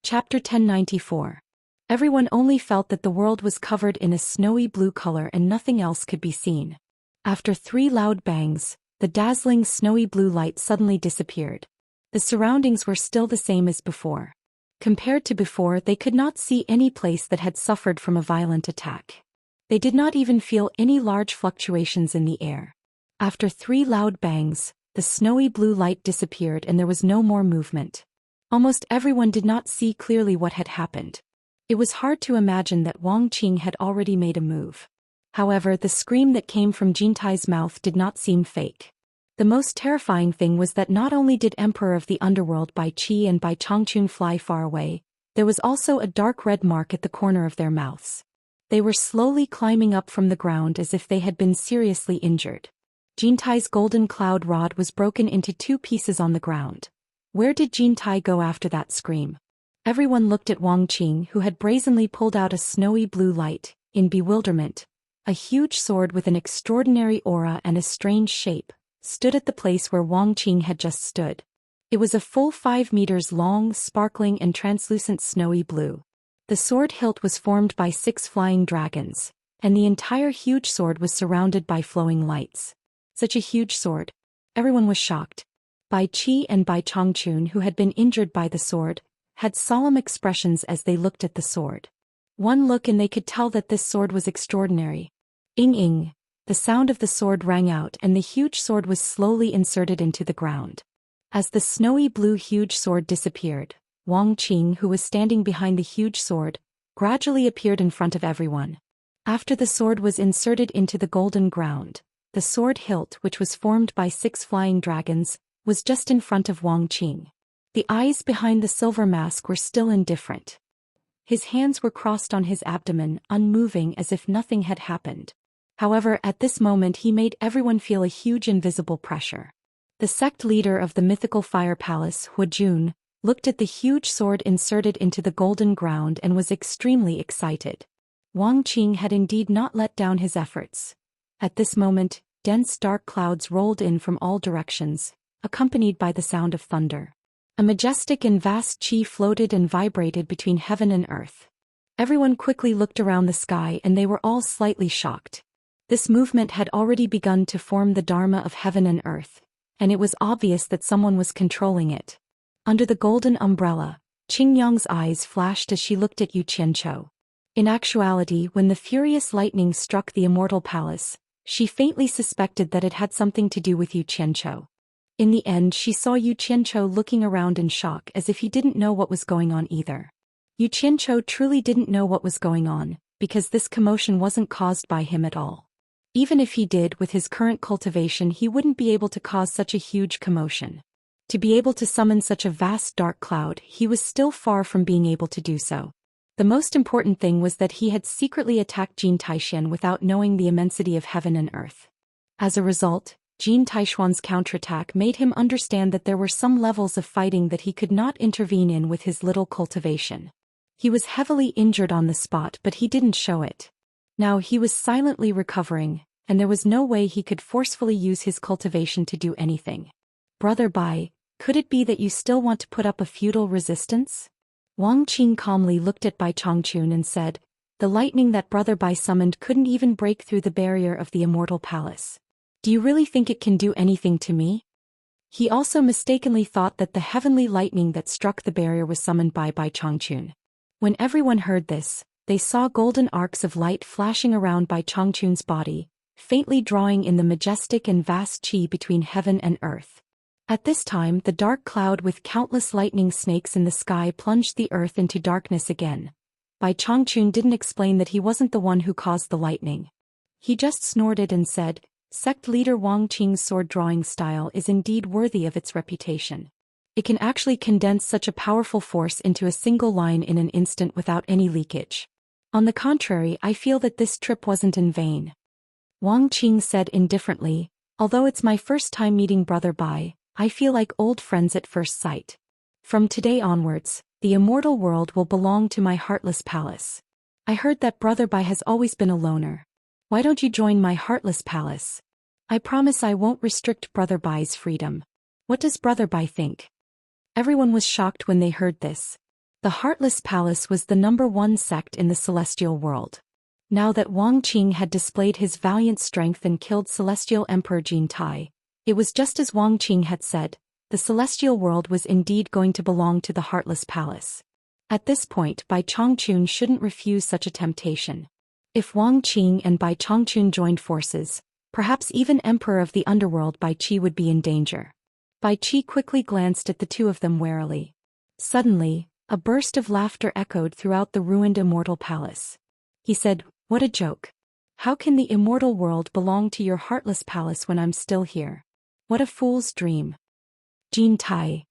Chapter 1094. Everyone only felt that the world was covered in a snowy blue color and nothing else could be seen. After 3 loud bangs, the dazzling snowy blue light suddenly disappeared. The surroundings were still the same as before. Compared to before, they could not see any place that had suffered from a violent attack. They did not even feel any large fluctuations in the air. After 3 loud bangs, the snowy blue light disappeared and there was no more movement. Almost everyone did not see clearly what had happened. It was hard to imagine that Wang Qing had already made a move. However, the scream that came from Jintai's mouth did not seem fake. The most terrifying thing was that not only did Emperor of the Underworld Bai Qi and Bai Changchun fly far away, there was also a dark red mark at the corner of their mouths. They were slowly climbing up from the ground as if they had been seriously injured. Jintai's golden cloud rod was broken into 2 pieces on the ground. Where did Jintai go after that scream? Everyone looked at Wang Qing, who had brazenly pulled out a snowy blue light, in bewilderment. A huge sword with an extraordinary aura and a strange shape stood at the place where Wang Qing had just stood. It was a full 5 meters long, sparkling and translucent snowy blue. The sword hilt was formed by 6 flying dragons, and the entire huge sword was surrounded by flowing lights. Such a huge sword. Everyone was shocked. Bai Qi and Bai Changchun, who had been injured by the sword, had solemn expressions as they looked at the sword. One look and they could tell that this sword was extraordinary. Ing. The sound of the sword rang out and the huge sword was slowly inserted into the ground. As the snowy blue huge sword disappeared, Wang Qing, who was standing behind the huge sword, gradually appeared in front of everyone. After the sword was inserted into the golden ground, the sword hilt, which was formed by 6 flying dragons, was just in front of Wang Qing. The eyes behind the silver mask were still indifferent. His hands were crossed on his abdomen, unmoving as if nothing had happened. However, at this moment he made everyone feel a huge invisible pressure. The sect leader of the mythical fire palace, Huajun, looked at the huge sword inserted into the golden ground and was extremely excited. Wang Qing had indeed not let down his efforts. At this moment, dense dark clouds rolled in from all directions, accompanied by the sound of thunder. A majestic and vast qi floated and vibrated between heaven and earth. Everyone quickly looked around the sky and they were all slightly shocked. This movement had already begun to form the dharma of heaven and earth, and it was obvious that someone was controlling it. Under the golden umbrella, Qing Yang's eyes flashed as she looked at Yu Qianqiu. In actuality, when the furious lightning struck the Immortal Palace, she faintly suspected that it had something to do with Yu Qianqiu. In the end, she saw Yu Qianqiu looking around in shock as if he didn't know what was going on either. Yu Qianqiu truly didn't know what was going on, because this commotion wasn't caused by him at all. Even if he did, with his current cultivation he wouldn't be able to cause such a huge commotion. To be able to summon such a vast dark cloud, he was still far from being able to do so. The most important thing was that he had secretly attacked Jin Taishan without knowing the immensity of heaven and earth. As a result, Jin Taishuan's counterattack made him understand that there were some levels of fighting that he could not intervene in with his little cultivation. He was heavily injured on the spot, but he didn't show it. Now he was silently recovering, and there was no way he could forcefully use his cultivation to do anything. Brother Bai, could it be that you still want to put up a futile resistance? Wang Qing calmly looked at Bai Changchun and said, the lightning that Brother Bai summoned couldn't even break through the barrier of the Immortal Palace. Do you really think it can do anything to me? He also mistakenly thought that the heavenly lightning that struck the barrier was summoned by Bai Changchun. When everyone heard this, they saw golden arcs of light flashing around Bai Changchun's body, faintly drawing in the majestic and vast qi between heaven and earth. At this time, the dark cloud with countless lightning snakes in the sky plunged the earth into darkness again. Bai Changchun didn't explain that he wasn't the one who caused the lightning. He just snorted and said, Sect leader Wang Qing's sword-drawing style is indeed worthy of its reputation. It can actually condense such a powerful force into a single line in an instant without any leakage. On the contrary, I feel that this trip wasn't in vain. Wang Qing said indifferently, although it's my first time meeting Brother Bai, I feel like old friends at first sight. From today onwards, the immortal world will belong to my heartless palace. I heard that Brother Bai has always been a loner. Why don't you join my heartless palace? I promise I won't restrict Brother Bai's freedom. What does Brother Bai think? Everyone was shocked when they heard this. The Heartless Palace was the #1 sect in the celestial world. Now that Wang Qing had displayed his valiant strength and killed Celestial Emperor Jin Tai, it was just as Wang Qing had said, the celestial world was indeed going to belong to the Heartless Palace. At this point, Bai Chongqun shouldn't refuse such a temptation. If Wang Qing and Bai Chongqun joined forces, perhaps even Emperor of the Underworld Bai Qi would be in danger. Bai Qi quickly glanced at the two of them warily. Suddenly, a burst of laughter echoed throughout the ruined Immortal Palace. He said, "What a joke. How can the immortal world belong to your Heartless Palace when I'm still here? What a fool's dream." Jin Tai.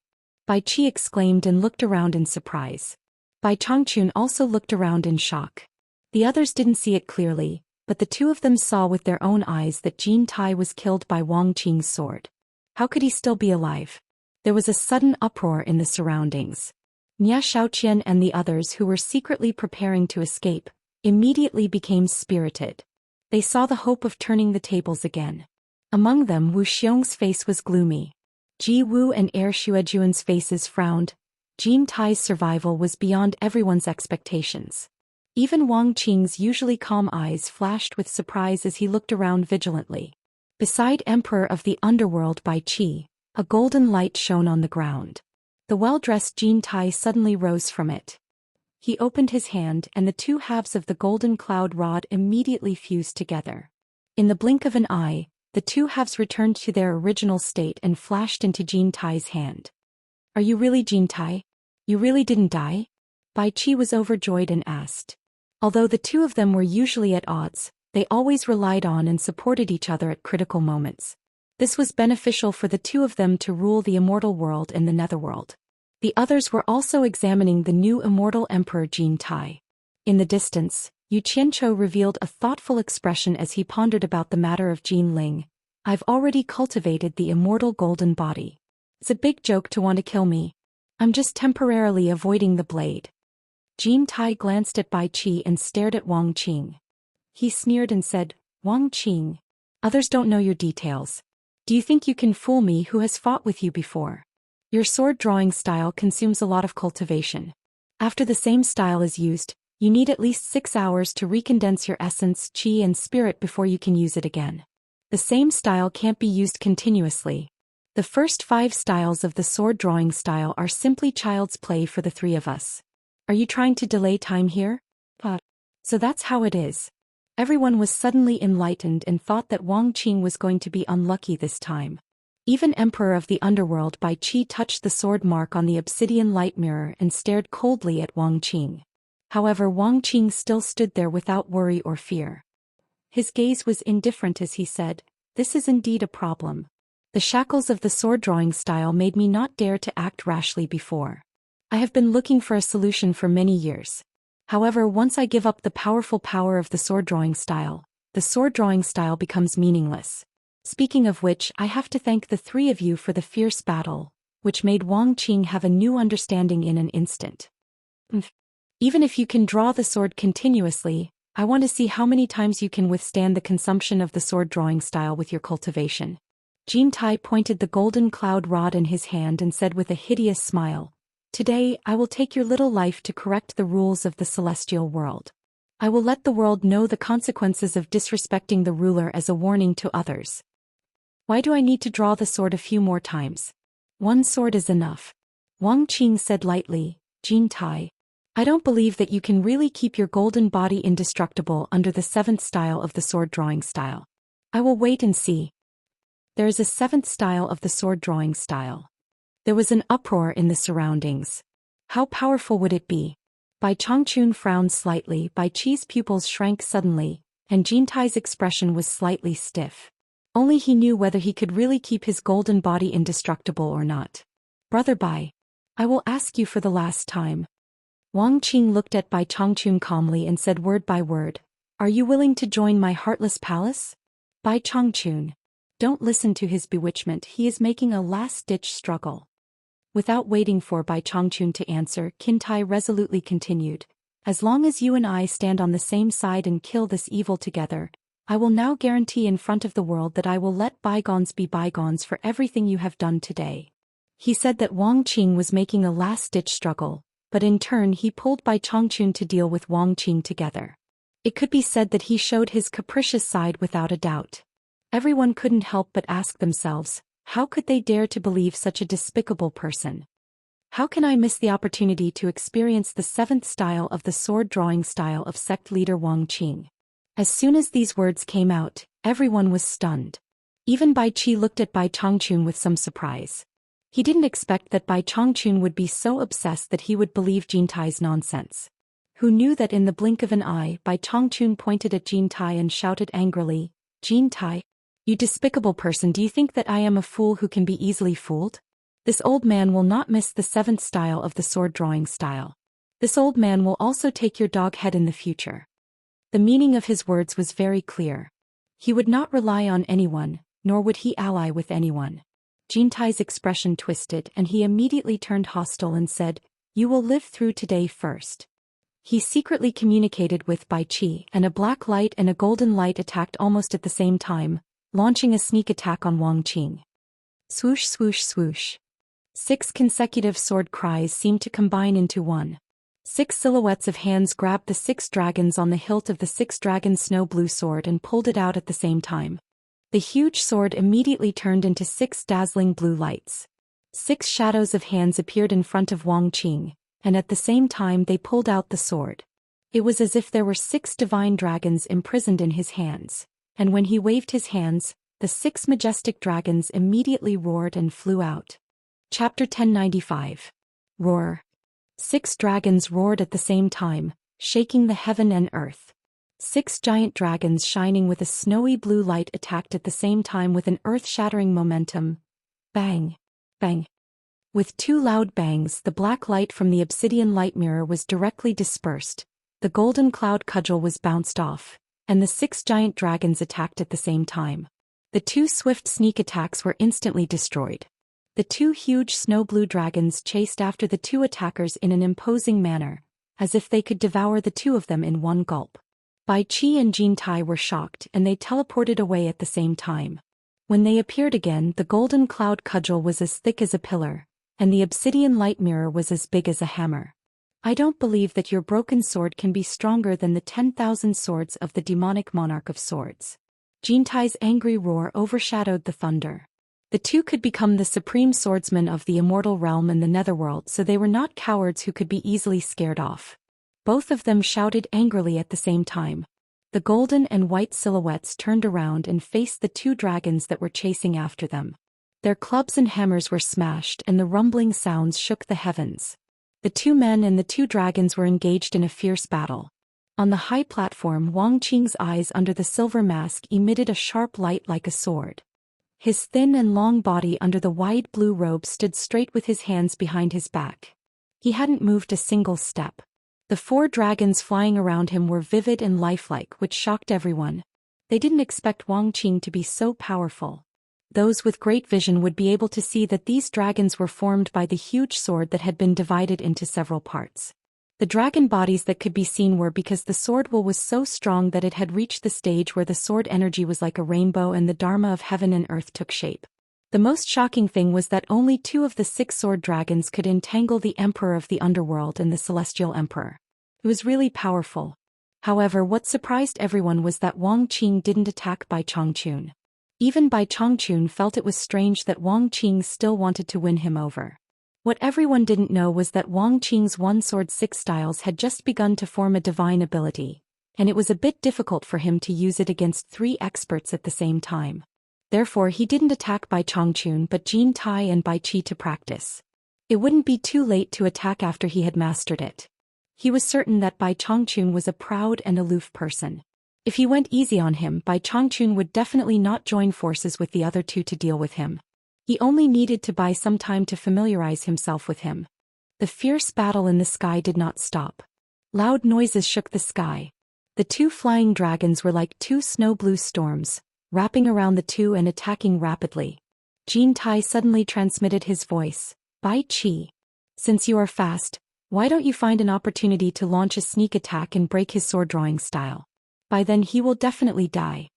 Bai Qi exclaimed and looked around in surprise. Bai Chongqun also looked around in shock. The others didn't see it clearly, but the two of them saw with their own eyes that Jin Tai was killed by Wang Qing's sword. How could he still be alive? There was a sudden uproar in the surroundings. Nia Xiaoqian and the others who were secretly preparing to escape immediately became spirited. They saw the hope of turning the tables again. Among them, Wu Xiong's face was gloomy. Ji Wu and Heir Xuejuan's faces frowned. Jin Tai's survival was beyond everyone's expectations. Even Wang Qing's usually calm eyes flashed with surprise as he looked around vigilantly. Beside Emperor of the Underworld Bai Qi, a golden light shone on the ground. The well-dressed Jin Tai suddenly rose from it. He opened his hand and the two halves of the golden cloud rod immediately fused together. In the blink of an eye, the two halves returned to their original state and flashed into Jin Tai's hand. "Are you really Jin Tai? You really didn't die?" Bai Qi was overjoyed and asked. Although the two of them were usually at odds, they always relied on and supported each other at critical moments. This was beneficial for the two of them to rule the immortal world and the netherworld. The others were also examining the new immortal emperor Jin Tai. In the distance, Yu Qianqiu revealed a thoughtful expression as he pondered about the matter of Jin Ling. "I've already cultivated the immortal golden body. It's a big joke to want to kill me. I'm just temporarily avoiding the blade." Jin Tai glanced at Bai Qi and stared at Wang Qing. He sneered and said, "Wang Qing, others don't know your details. Do you think you can fool me who has fought with you before? Your sword drawing style consumes a lot of cultivation. After the same style is used, you need at least 6 hours to recondense your essence, qi and spirit before you can use it again. The same style can't be used continuously. The first 5 styles of the sword drawing style are simply child's play for the 3 of us. Are you trying to delay time here? So that's how it is." Everyone was suddenly enlightened and thought that Wang Qing was going to be unlucky this time. Even Emperor of the Underworld Bai Qi touched the sword mark on the obsidian light mirror and stared coldly at Wang Qing. However, Wang Qing still stood there without worry or fear. His gaze was indifferent as he said, "This is indeed a problem. The shackles of the sword drawing style made me not dare to act rashly before. I have been looking for a solution for many years. However, once I give up the powerful power of the sword drawing style, the sword drawing style becomes meaningless. Speaking of which, I have to thank the 3 of you for the fierce battle, which made Wang Qing have a new understanding in an instant. Even if you can draw the sword continuously, I want to see how many times you can withstand the consumption of the sword drawing style with your cultivation." Jin Tai pointed the golden cloud rod in his hand and said with a hideous smile, "Today, I will take your little life to correct the rules of the celestial world. I will let the world know the consequences of disrespecting the ruler as a warning to others. Why do I need to draw the sword a few more times? One sword is enough." Wang Qing said lightly, "Jin Tai, I don't believe that you can really keep your golden body indestructible under the 7th style of the sword drawing style. I will wait and see." There is a 7th style of the sword drawing style. There was an uproar in the surroundings. How powerful would it be? Bai Chongqun frowned slightly, Bai Qi's pupils shrank suddenly, and Jin Tai's expression was slightly stiff. Only he knew whether he could really keep his golden body indestructible or not. "Brother Bai, I will ask you for the last time." Wang Qing looked at Bai Chongqun calmly and said word by word, "Are you willing to join my Heartless Palace?" Bai Chongqun, don't listen to his bewitchment, he is making a last-ditch struggle. Without waiting for Bai Chongqun to answer, Qin Tai resolutely continued, "As long as you and I stand on the same side and kill this evil together, I will now guarantee in front of the world that I will let bygones be bygones for everything you have done today." He said that Wang Qing was making a last-ditch struggle, but in turn he pulled Bai Chongqun to deal with Wang Qing together. It could be said that he showed his capricious side without a doubt. Everyone couldn't help but ask themselves, how could they dare to believe such a despicable person? How can I miss the opportunity to experience the seventh style of the sword drawing style of sect leader Wang Qing? As soon as these words came out, everyone was stunned. Even Bai Qi looked at Bai Chongqun with some surprise. He didn't expect that Bai Chongqun would be so obsessed that he would believe Jin Tai's nonsense. Who knew that in the blink of an eye Bai Chongqun pointed at Jin Tai and shouted angrily, "Jin Tai, you despicable person, do you think that I am a fool who can be easily fooled? This old man will not miss the seventh style of the sword drawing style. This old man will also take your dog head in the future." The meaning of his words was very clear. He would not rely on anyone, nor would he ally with anyone. Jin Tai's expression twisted and he immediately turned hostile and said, "You will live through today first." He secretly communicated with Bai Qi, and a black light and a golden light attacked almost at the same time, launching a sneak attack on Wang Qing. Swoosh swoosh swoosh. 6 consecutive sword cries seemed to combine into one. 6 silhouettes of hands grabbed the 6 dragons on the hilt of the 6 dragon snow blue sword and pulled it out at the same time. The huge sword immediately turned into 6 dazzling blue lights. 6 shadows of hands appeared in front of Wang Qing, and at the same time they pulled out the sword. It was as if there were 6 divine dragons imprisoned in his hands, and when he waved his hands, the 6 majestic dragons immediately roared and flew out. Chapter 1095. Roar. 6 dragons roared at the same time, shaking the heaven and earth. 6 giant dragons shining with a snowy blue light attacked at the same time with an earth-shattering momentum. Bang! Bang! With 2 loud bangs, the black light from the obsidian light mirror was directly dispersed, the golden cloud cudgel was bounced off, and the 6 giant dragons attacked at the same time. The 2 swift sneak attacks were instantly destroyed. The 2 huge snow-blue dragons chased after the 2 attackers in an imposing manner, as if they could devour the 2 of them in one gulp. Bai Qi and Jin Tai were shocked and they teleported away at the same time. When they appeared again, the golden cloud cudgel was as thick as a pillar, and the obsidian light mirror was as big as a hammer. "I don't believe that your broken sword can be stronger than the 10,000 swords of the demonic monarch of swords." Jin Tai's angry roar overshadowed the thunder. The 2 could become the supreme swordsmen of the immortal realm and the netherworld, so they were not cowards who could be easily scared off. Both of them shouted angrily at the same time. The golden and white silhouettes turned around and faced the 2 dragons that were chasing after them. Their clubs and hammers were smashed and the rumbling sounds shook the heavens. The 2 men and the 2 dragons were engaged in a fierce battle. On the high platform, Wang Qing's eyes under the silver mask emitted a sharp light like a sword. His thin and long body under the wide blue robe stood straight with his hands behind his back. He hadn't moved a single step. The 4 dragons flying around him were vivid and lifelike, which shocked everyone. They didn't expect Wang Qing to be so powerful. Those with great vision would be able to see that these dragons were formed by the huge sword that had been divided into several parts. The dragon bodies that could be seen were because the sword will was so strong that it had reached the stage where the sword energy was like a rainbow and the dharma of heaven and earth took shape. The most shocking thing was that only 2 of the 6 sword dragons could entangle the Emperor of the Underworld and the Celestial Emperor. It was really powerful. However, what surprised everyone was that Wang Qing didn't attack Bai Chongqun. Even Bai Chongqun felt it was strange that Wang Qing still wanted to win him over. What everyone didn't know was that Wang Qing's one sword 6 styles had just begun to form a divine ability, and it was a bit difficult for him to use it against 3 experts at the same time. Therefore he didn't attack Bai Chongqun but Jin Tai and Bai Qi to practice. It wouldn't be too late to attack after he had mastered it. He was certain that Bai Chongqun was a proud and aloof person. If he went easy on him, Bai Chongqun would definitely not join forces with the other 2 to deal with him. He only needed to buy some time to familiarize himself with him. The fierce battle in the sky did not stop. Loud noises shook the sky. The 2 flying dragons were like 2 snow-blue storms, wrapping around the 2 and attacking rapidly. Jin Tai suddenly transmitted his voice. "Bai Qi, since you are fast, why don't you find an opportunity to launch a sneak attack and break his sword drawing style? By then he will definitely die."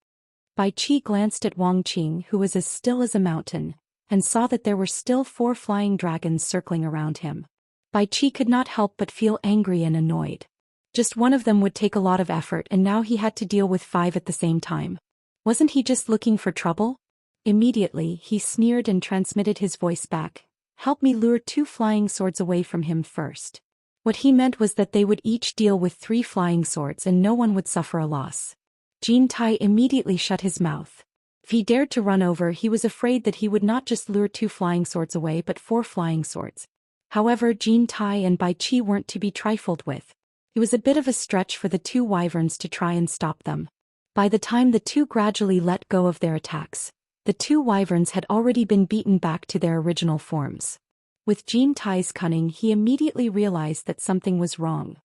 Bai Qi glanced at Wang Qing, who was as still as a mountain, and saw that there were still 4 flying dragons circling around him. Bai Qi could not help but feel angry and annoyed. Just one of them would take a lot of effort and now he had to deal with 5 at the same time. Wasn't he just looking for trouble? Immediately, he sneered and transmitted his voice back. Help me lure 2 flying swords away from him first. What he meant was that they would each deal with 3 flying swords and no one would suffer a loss. Jin Tai immediately shut his mouth. If he dared to run over, he was afraid that he would not just lure 2 flying swords away but 4 flying swords. However, Jin Tai and Bai Qi weren't to be trifled with. It was a bit of a stretch for the 2 wyverns to try and stop them. By the time the 2 gradually let go of their attacks, the 2 wyverns had already been beaten back to their original forms. With Jin Tai's cunning, he immediately realized that something was wrong.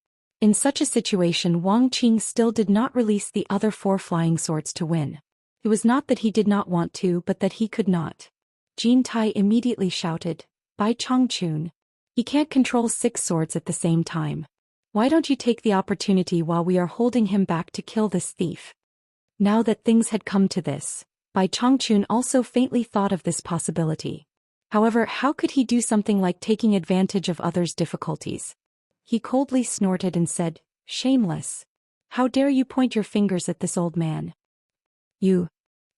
In such a situation, Wang Qing still did not release the other 4 flying swords to win. It was not that he did not want to, but that he could not. Jin Tai immediately shouted, "Bai Changchun, he can't control 6 swords at the same time. Why don't you take the opportunity while we are holding him back to kill this thief?" Now that things had come to this, Bai Changchun also faintly thought of this possibility. However, how could he do something like taking advantage of others' difficulties? He coldly snorted and said, "Shameless. How dare you point your fingers at this old man? You."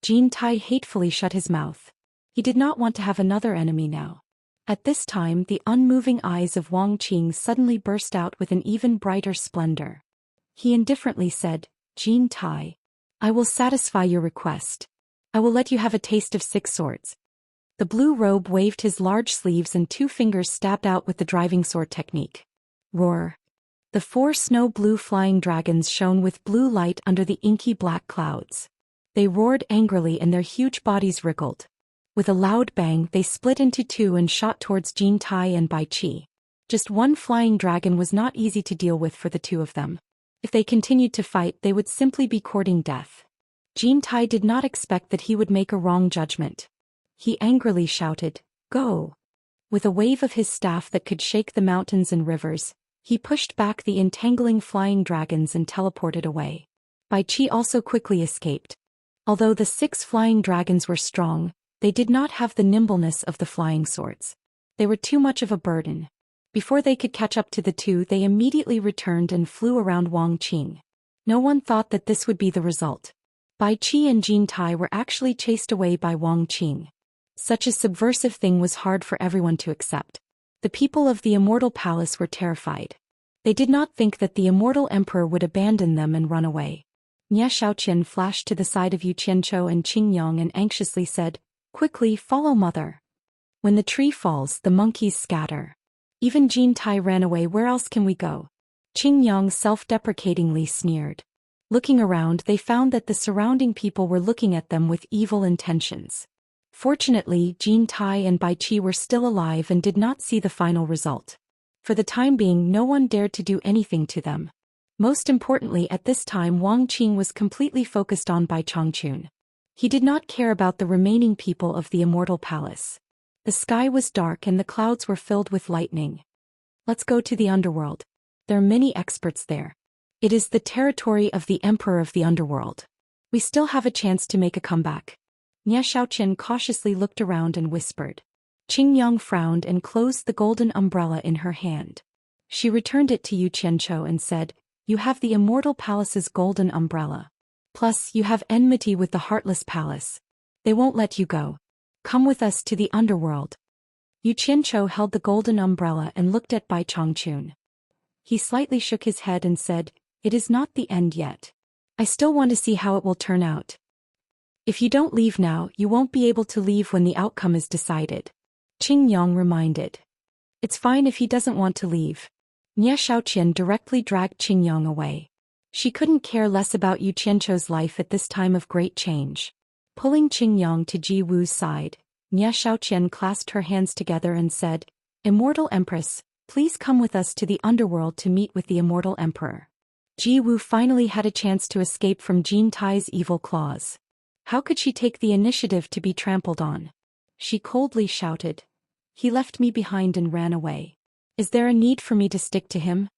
Jin Tai hatefully shut his mouth. He did not want to have another enemy now. At this time, the unmoving eyes of Wang Qing suddenly burst out with an even brighter splendor. He indifferently said, "Jin Tai, I will satisfy your request. I will let you have a taste of 6 swords." The blue robe waved his large sleeves and 2 fingers stabbed out with the driving sword technique. Roar. The 4 snow-blue flying dragons shone with blue light under the inky black clouds. They roared angrily and their huge bodies wriggled. With a loud bang, they split into 2 and shot towards Jin Tai and Bai Qi. Just one flying dragon was not easy to deal with for the 2 of them. If they continued to fight, they would simply be courting death. Jin Tai did not expect that he would make a wrong judgment. He angrily shouted, "Go!" With a wave of his staff that could shake the mountains and rivers, he pushed back the entangling flying dragons and teleported away. Bai Qi also quickly escaped. Although the 6 flying dragons were strong, they did not have the nimbleness of the flying swords. They were too much of a burden. Before they could catch up to the 2, they immediately returned and flew around Wang Qing. No one thought that this would be the result. Bai Qi and Jin Tai were actually chased away by Wang Qing. Such a subversive thing was hard for everyone to accept. The people of the Immortal Palace were terrified. They did not think that the Immortal Emperor would abandon them and run away. Xiaoqian flashed to the side of Yu Qianzhou and Qingyang and anxiously said, "Quickly, follow mother. When the tree falls, the monkeys scatter." Even Jin Tai ran away. "Where else can we go?" Qingyang self-deprecatingly sneered. Looking around, they found that the surrounding people were looking at them with evil intentions. Fortunately, Jin Tai and Bai Qi were still alive and did not see the final result. For the time being, no one dared to do anything to them. Most importantly, at this time, Wang Qing was completely focused on Bai Changchun. He did not care about the remaining people of the Immortal Palace. The sky was dark and the clouds were filled with lightning. "Let's go to the underworld. There are many experts there. It is the territory of the Emperor of the Underworld. We still have a chance to make a comeback." Xiaoqian cautiously looked around and whispered. Qingyang frowned and closed the golden umbrella in her hand. She returned it to Yu Qianzhou and said, "You have the Immortal Palace's golden umbrella. Plus, you have enmity with the Heartless Palace. They won't let you go. Come with us to the underworld." Yu Qianzhou held the golden umbrella and looked at Bai Changchun. He slightly shook his head and said, "It is not the end yet. I still want to see how it will turn out. If you don't leave now, you won't be able to leave when the outcome is decided." Qingyang reminded. "It's fine if he doesn't want to leave." Xiaoqian directly dragged Qingyang away. She couldn't care less about Yu Qianzhou's life at this time of great change. Pulling Qingyang to Ji Wu's side, Xiaoqian clasped her hands together and said, "Immortal Empress, please come with us to the underworld to meet with the Immortal Emperor." Ji Wu finally had a chance to escape from Jin Tai's evil claws. How could she take the initiative to be trampled on? She coldly shouted, "He left me behind and ran away. Is there a need for me to stick to him?"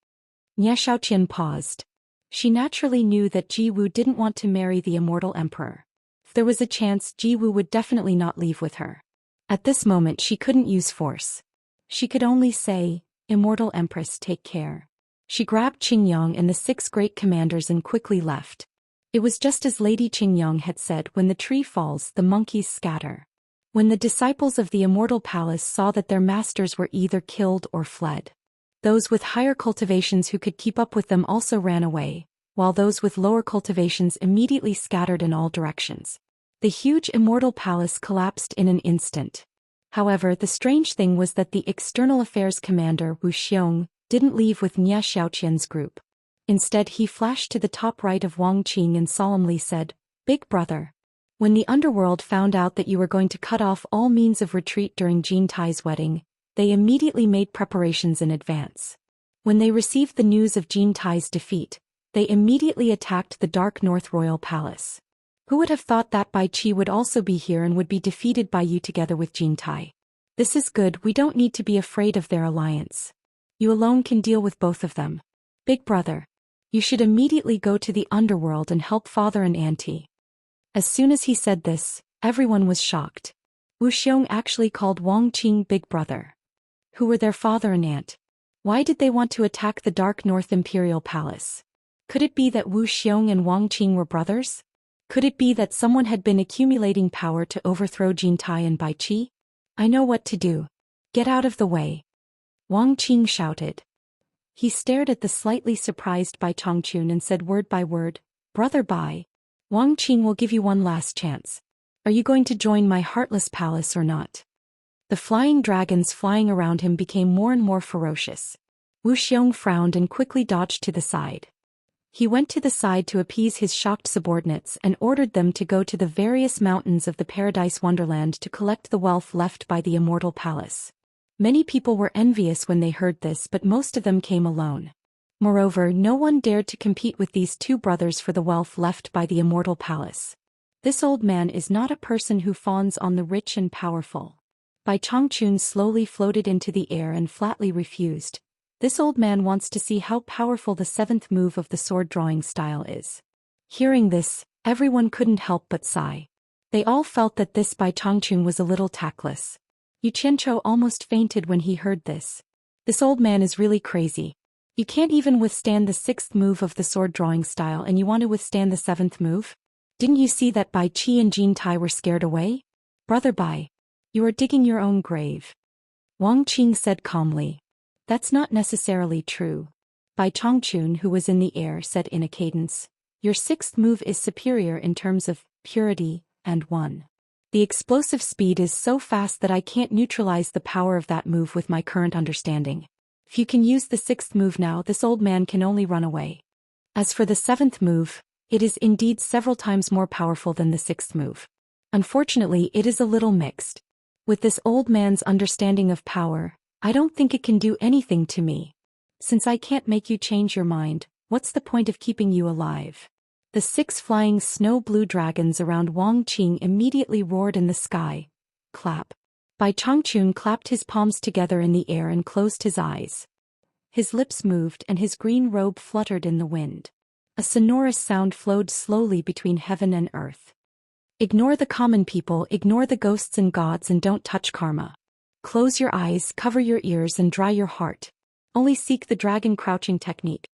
Xiaoqian paused. She naturally knew that Ji Wu didn't want to marry the Immortal Emperor. If there was a chance, Ji Wu would definitely not leave with her. At this moment she couldn't use force. She could only say, Immortal Empress, take care." She grabbed Qingyong and the 6 great commanders and quickly left. It was just as Lady Qingyong had said, when the tree falls, the monkeys scatter. When the disciples of the Immortal Palace saw that their masters were either killed or fled, those with higher cultivations who could keep up with them also ran away, while those with lower cultivations immediately scattered in all directions. The huge Immortal Palace collapsed in an instant. However, the strange thing was that the External Affairs Commander Wu Xiong didn't leave with Nie Xiaoqian's group. Instead, he flashed to the top right of Wang Qing and solemnly said, "Big brother, when the underworld found out that you were going to cut off all means of retreat during Jin Tai's wedding, they immediately made preparations in advance. When they received the news of Jin Tai's defeat, they immediately attacked the Dark North Royal Palace. Who would have thought that Bai Qi would also be here and would be defeated by you together with Jin Tai? This is good, we don't need to be afraid of their alliance. You alone can deal with both of them. Big brother, you should immediately go to the underworld and help father and auntie." As soon as he said this, everyone was shocked. Wu Xiong actually called Wang Qing big brother. Who were their father and aunt? Why did they want to attack the Dark North Imperial Palace? Could it be that Wu Xiong and Wang Qing were brothers? Could it be that someone had been accumulating power to overthrow Jin Tai and Bai Qi? "I know what to do. Get out of the way," Wang Qing shouted. He stared at the slightly surprised Bai Chongqun and said word by word, "Brother Bai, Wang Qing will give you one last chance. Are you going to join my heartless palace or not?" The flying dragons flying around him became more and more ferocious. Wu Xiong frowned and quickly dodged to the side. He went to the side to appease his shocked subordinates and ordered them to go to the various mountains of the Paradise Wonderland to collect the wealth left by the Immortal Palace. Many people were envious when they heard this, but most of them came alone. Moreover, no one dared to compete with these 2 brothers for the wealth left by the Immortal Palace. This old man is not a person who fawns on the rich and powerful. Bai Chongqun slowly floated into the air and flatly refused. This old man wants to see how powerful the 7th move of the sword drawing style is. Hearing this, everyone couldn't help but sigh. They all felt that this Bai Chongqun was a little tactless. Yu Qianzhou almost fainted when he heard this. This old man is really crazy. You can't even withstand the 6th move of the sword drawing style and you want to withstand the 7th move? Didn't you see that Bai Qi and Jin Tai were scared away? Brother Bai, you are digging your own grave. Wang Qing said calmly. That's not necessarily true. Bai Chongqun, who was in the air, said in a cadence, "Your 6th move is superior in terms of purity, and 1. The explosive speed is so fast that I can't neutralize the power of that move with my current understanding. If you can use the 6th move now, this old man can only run away. As for the 7th move, it is indeed several times more powerful than the 6th move. Unfortunately, it is a little mixed. With this old man's understanding of power, I don't think it can do anything to me. Since I can't make you change your mind, what's the point of keeping you alive?" The 6 flying snow-blue dragons around Wang Qing immediately roared in the sky. Clap. Bai Chongqun clapped his palms together in the air and closed his eyes. His lips moved and his green robe fluttered in the wind. A sonorous sound flowed slowly between heaven and earth. "Ignore the common people, ignore the ghosts and gods, and don't touch karma. Close your eyes, cover your ears, and dry your heart. Only seek the dragon crouching technique."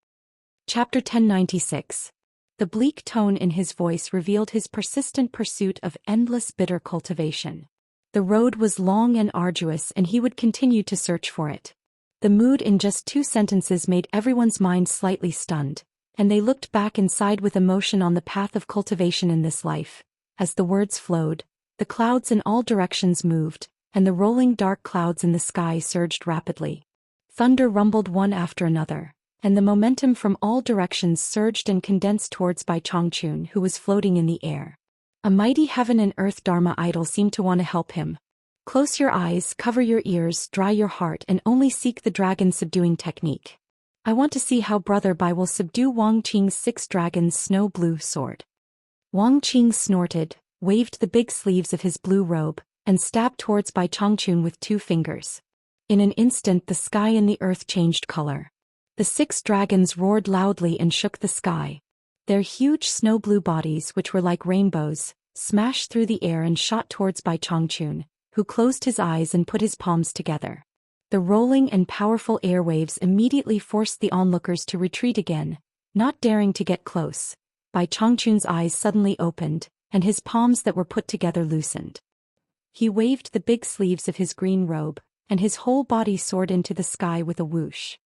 Chapter 1096. The bleak tone in his voice revealed his persistent pursuit of endless bitter cultivation. The road was long and arduous and he would continue to search for it. The mood in just 2 sentences made everyone's mind slightly stunned, and they looked back and sighed with emotion on the path of cultivation in this life. As the words flowed, the clouds in all directions moved, and the rolling dark clouds in the sky surged rapidly. Thunder rumbled one after another, and the momentum from all directions surged and condensed towards Bai Chongqun, who was floating in the air. A mighty heaven and earth Dharma idol seemed to want to help him. Close your eyes, cover your ears, dry your heart, and only seek the dragon subduing technique. I want to see how Brother Bai will subdue Wang Qing's 6 dragons' snow-blue sword. Wang Qing snorted, waved the big sleeves of his blue robe, and stabbed towards Bai Chongqun with 2 fingers. In an instant the sky and the earth changed color. The 6 dragons roared loudly and shook the sky. Their huge snow-blue bodies, which were like rainbows, smashed through the air and shot towards Bai Chongqun, who closed his eyes and put his palms together. The rolling and powerful airwaves immediately forced the onlookers to retreat again, not daring to get close. Bai Changchun's eyes suddenly opened, and his palms that were put together loosened. He waved the big sleeves of his green robe, and his whole body soared into the sky with a whoosh.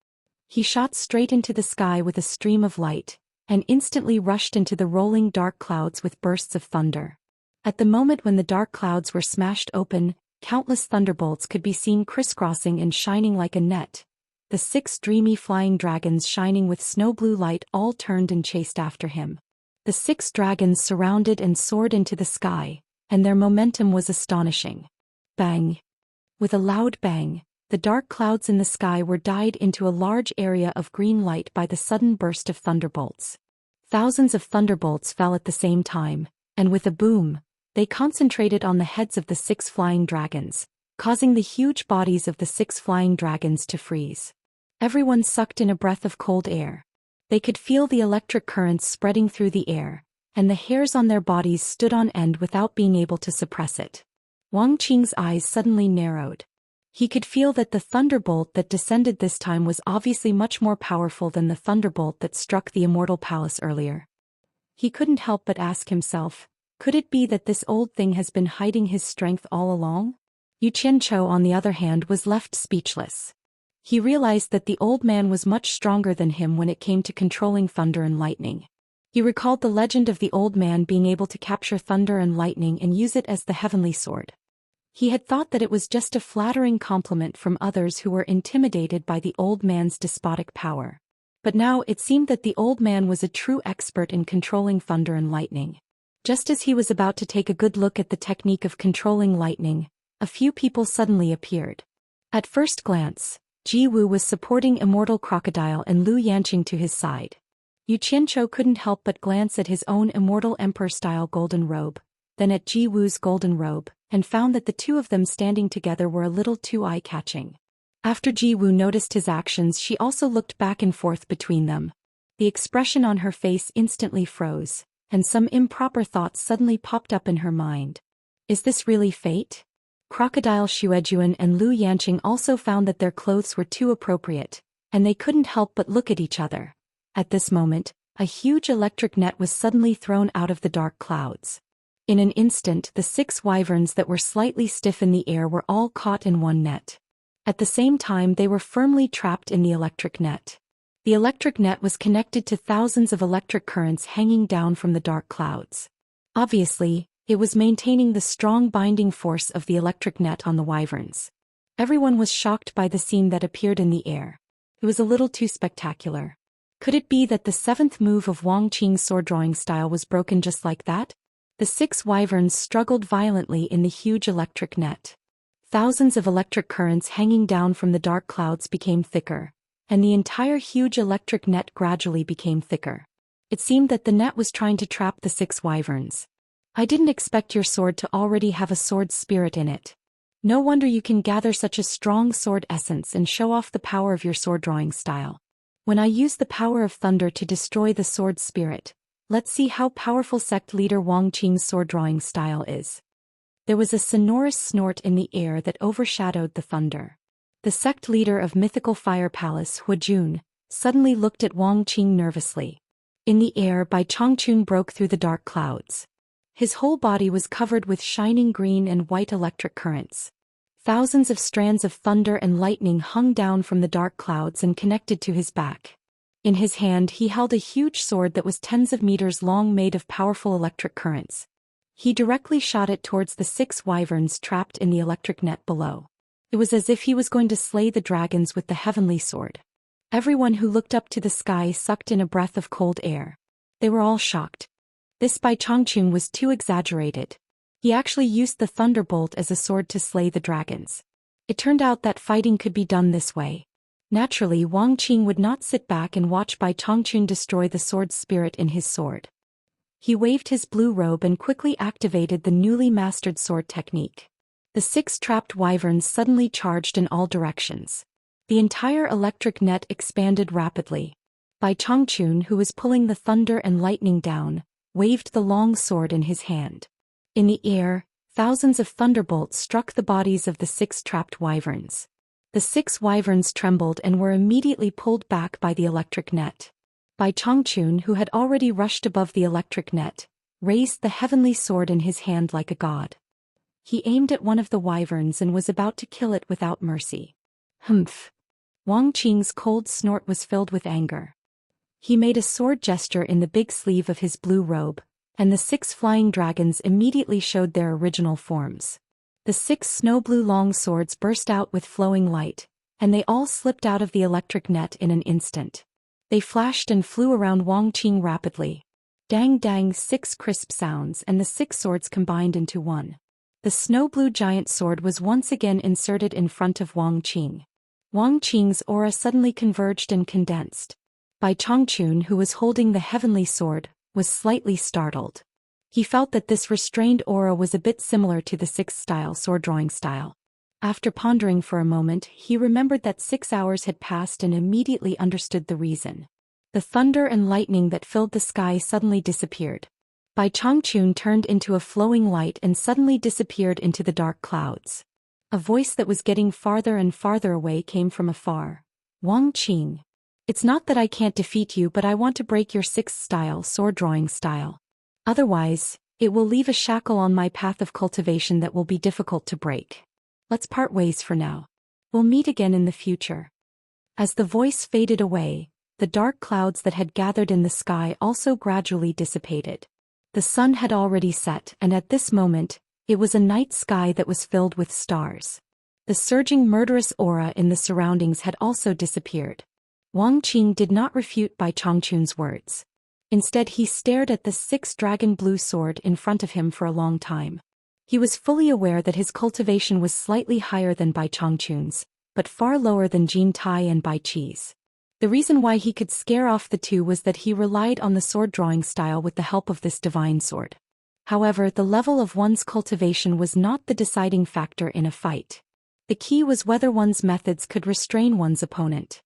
He shot straight into the sky with a stream of light, and instantly rushed into the rolling dark clouds with bursts of thunder. At the moment when the dark clouds were smashed open, countless thunderbolts could be seen crisscrossing and shining like a net. The 6 dreamy flying dragons shining with snow-blue light all turned and chased after him. The 6 dragons surrounded and soared into the sky, and their momentum was astonishing. Bang! With a loud bang, the dark clouds in the sky were dyed into a large area of green light by the sudden burst of thunderbolts. Thousands of thunderbolts fell at the same time, and with a boom, they concentrated on the heads of the 6 flying dragons, causing the huge bodies of the 6 flying dragons to freeze. Everyone sucked in a breath of cold air. They could feel the electric currents spreading through the air, and the hairs on their bodies stood on end without being able to suppress it. Wang Qing's eyes suddenly narrowed. He could feel that the thunderbolt that descended this time was obviously much more powerful than the thunderbolt that struck the Immortal Palace earlier. He couldn't help but ask himself, could it be that this old thing has been hiding his strength all along? Yu Qianzhou, on the other hand, was left speechless. He realized that the old man was much stronger than him when it came to controlling thunder and lightning. He recalled the legend of the old man being able to capture thunder and lightning and use it as the heavenly sword. He had thought that it was just a flattering compliment from others who were intimidated by the old man's despotic power. But now it seemed that the old man was a true expert in controlling thunder and lightning. Just as he was about to take a good look at the technique of controlling lightning, a few people suddenly appeared. At first glance, Ji Wu was supporting Immortal Crocodile and Lu Yanqing to his side. Yu Qianzhou couldn't help but glance at his own Immortal Emperor-style golden robe, then at Ji Wu's golden robe, and found that the two of them standing together were a little too eye-catching. After Ji Wu noticed his actions, she also looked back and forth between them. The expression on her face instantly froze, and some improper thoughts suddenly popped up in her mind. Is this really fate? Crocodile Xuejuan and Lu Yanqing also found that their clothes were too appropriate, and they couldn't help but look at each other. At this moment, a huge electric net was suddenly thrown out of the dark clouds. In an instant, the 6 wyverns that were slightly stiff in the air were all caught in one net. At the same time, they were firmly trapped in the electric net. The electric net was connected to thousands of electric currents hanging down from the dark clouds. Obviously, it was maintaining the strong binding force of the electric net on the wyverns. Everyone was shocked by the scene that appeared in the air. It was a little too spectacular. Could it be that the 7th move of Wang Qing's sword drawing style was broken just like that? The 6 wyverns struggled violently in the huge electric net. Thousands of electric currents hanging down from the dark clouds became thicker, and the entire huge electric net gradually became thicker. It seemed that the net was trying to trap the 6 wyverns. I didn't expect your sword to already have a sword spirit in it. No wonder you can gather such a strong sword essence and show off the power of your sword drawing style. When I use the power of thunder to destroy the sword spirit, let's see how powerful sect leader Wang Qing's sword drawing style is. There was a sonorous snort in the air that overshadowed the thunder. The sect leader of Mythical Fire Palace, Huajun, suddenly looked at Wang Qing nervously. In the air, Bai Changchun broke through the dark clouds. His whole body was covered with shining green and white electric currents. Thousands of strands of thunder and lightning hung down from the dark clouds and connected to his back. In his hand he held a huge sword that was tens of meters long, made of powerful electric currents. He directly shot it towards the 6 wyverns trapped in the electric net below. It was as if he was going to slay the dragons with the heavenly sword. Everyone who looked up to the sky sucked in a breath of cold air. They were all shocked. This Bai Changchun was too exaggerated. He actually used the thunderbolt as a sword to slay the dragons. It turned out that fighting could be done this way. Naturally, Wang Qing would not sit back and watch Bai Changchun destroy the sword spirit in his sword. He waved his blue robe and quickly activated the newly mastered sword technique. The 6 trapped wyverns suddenly charged in all directions. The entire electric net expanded rapidly. Bai Changchun, who was pulling the thunder and lightning down, waved the long sword in his hand. In the air, thousands of thunderbolts struck the bodies of the 6 trapped wyverns. The 6 wyverns trembled and were immediately pulled back by the electric net. Bai Changchun, who had already rushed above the electric net, raised the heavenly sword in his hand like a god. He aimed at one of the wyverns and was about to kill it without mercy. Humph! Wang Qing's cold snort was filled with anger. He made a sword gesture in the big sleeve of his blue robe, and the 6 flying dragons immediately showed their original forms. The 6 snow-blue long swords burst out with flowing light, and they all slipped out of the electric net in an instant. They flashed and flew around Wang Qing rapidly. Dang dang, 6 crisp sounds, and the 6 swords combined into one. The snow-blue giant sword was once again inserted in front of Wang Qing. Wang Qing's aura suddenly converged and condensed. Bai Changchun, who was holding the heavenly sword, was slightly startled. He felt that this restrained aura was a bit similar to the 6th style sword drawing style. After pondering for a moment, he remembered that 6 hours had passed and immediately understood the reason. The thunder and lightning that filled the sky suddenly disappeared. Bai Changchun turned into a flowing light and suddenly disappeared into the dark clouds. A voice that was getting farther and farther away came from afar. Wang Qing. It's not that I can't defeat you, but I want to break your 6th style sword drawing style. Otherwise, it will leave a shackle on my path of cultivation that will be difficult to break. Let's part ways for now. We'll meet again in the future. As the voice faded away, the dark clouds that had gathered in the sky also gradually dissipated. The sun had already set, and at this moment, it was a night sky that was filled with stars. The surging murderous aura in the surroundings had also disappeared. Wang Qing did not refute Bai Changchun's words. Instead, he stared at the 6 dragon blue sword in front of him for a long time. He was fully aware that his cultivation was slightly higher than Bai Changchun's, but far lower than Jin Tai and Bai Qi's. The reason why he could scare off the two was that he relied on the sword drawing style with the help of this divine sword. However, the level of one's cultivation was not the deciding factor in a fight. The key was whether one's methods could restrain one's opponent.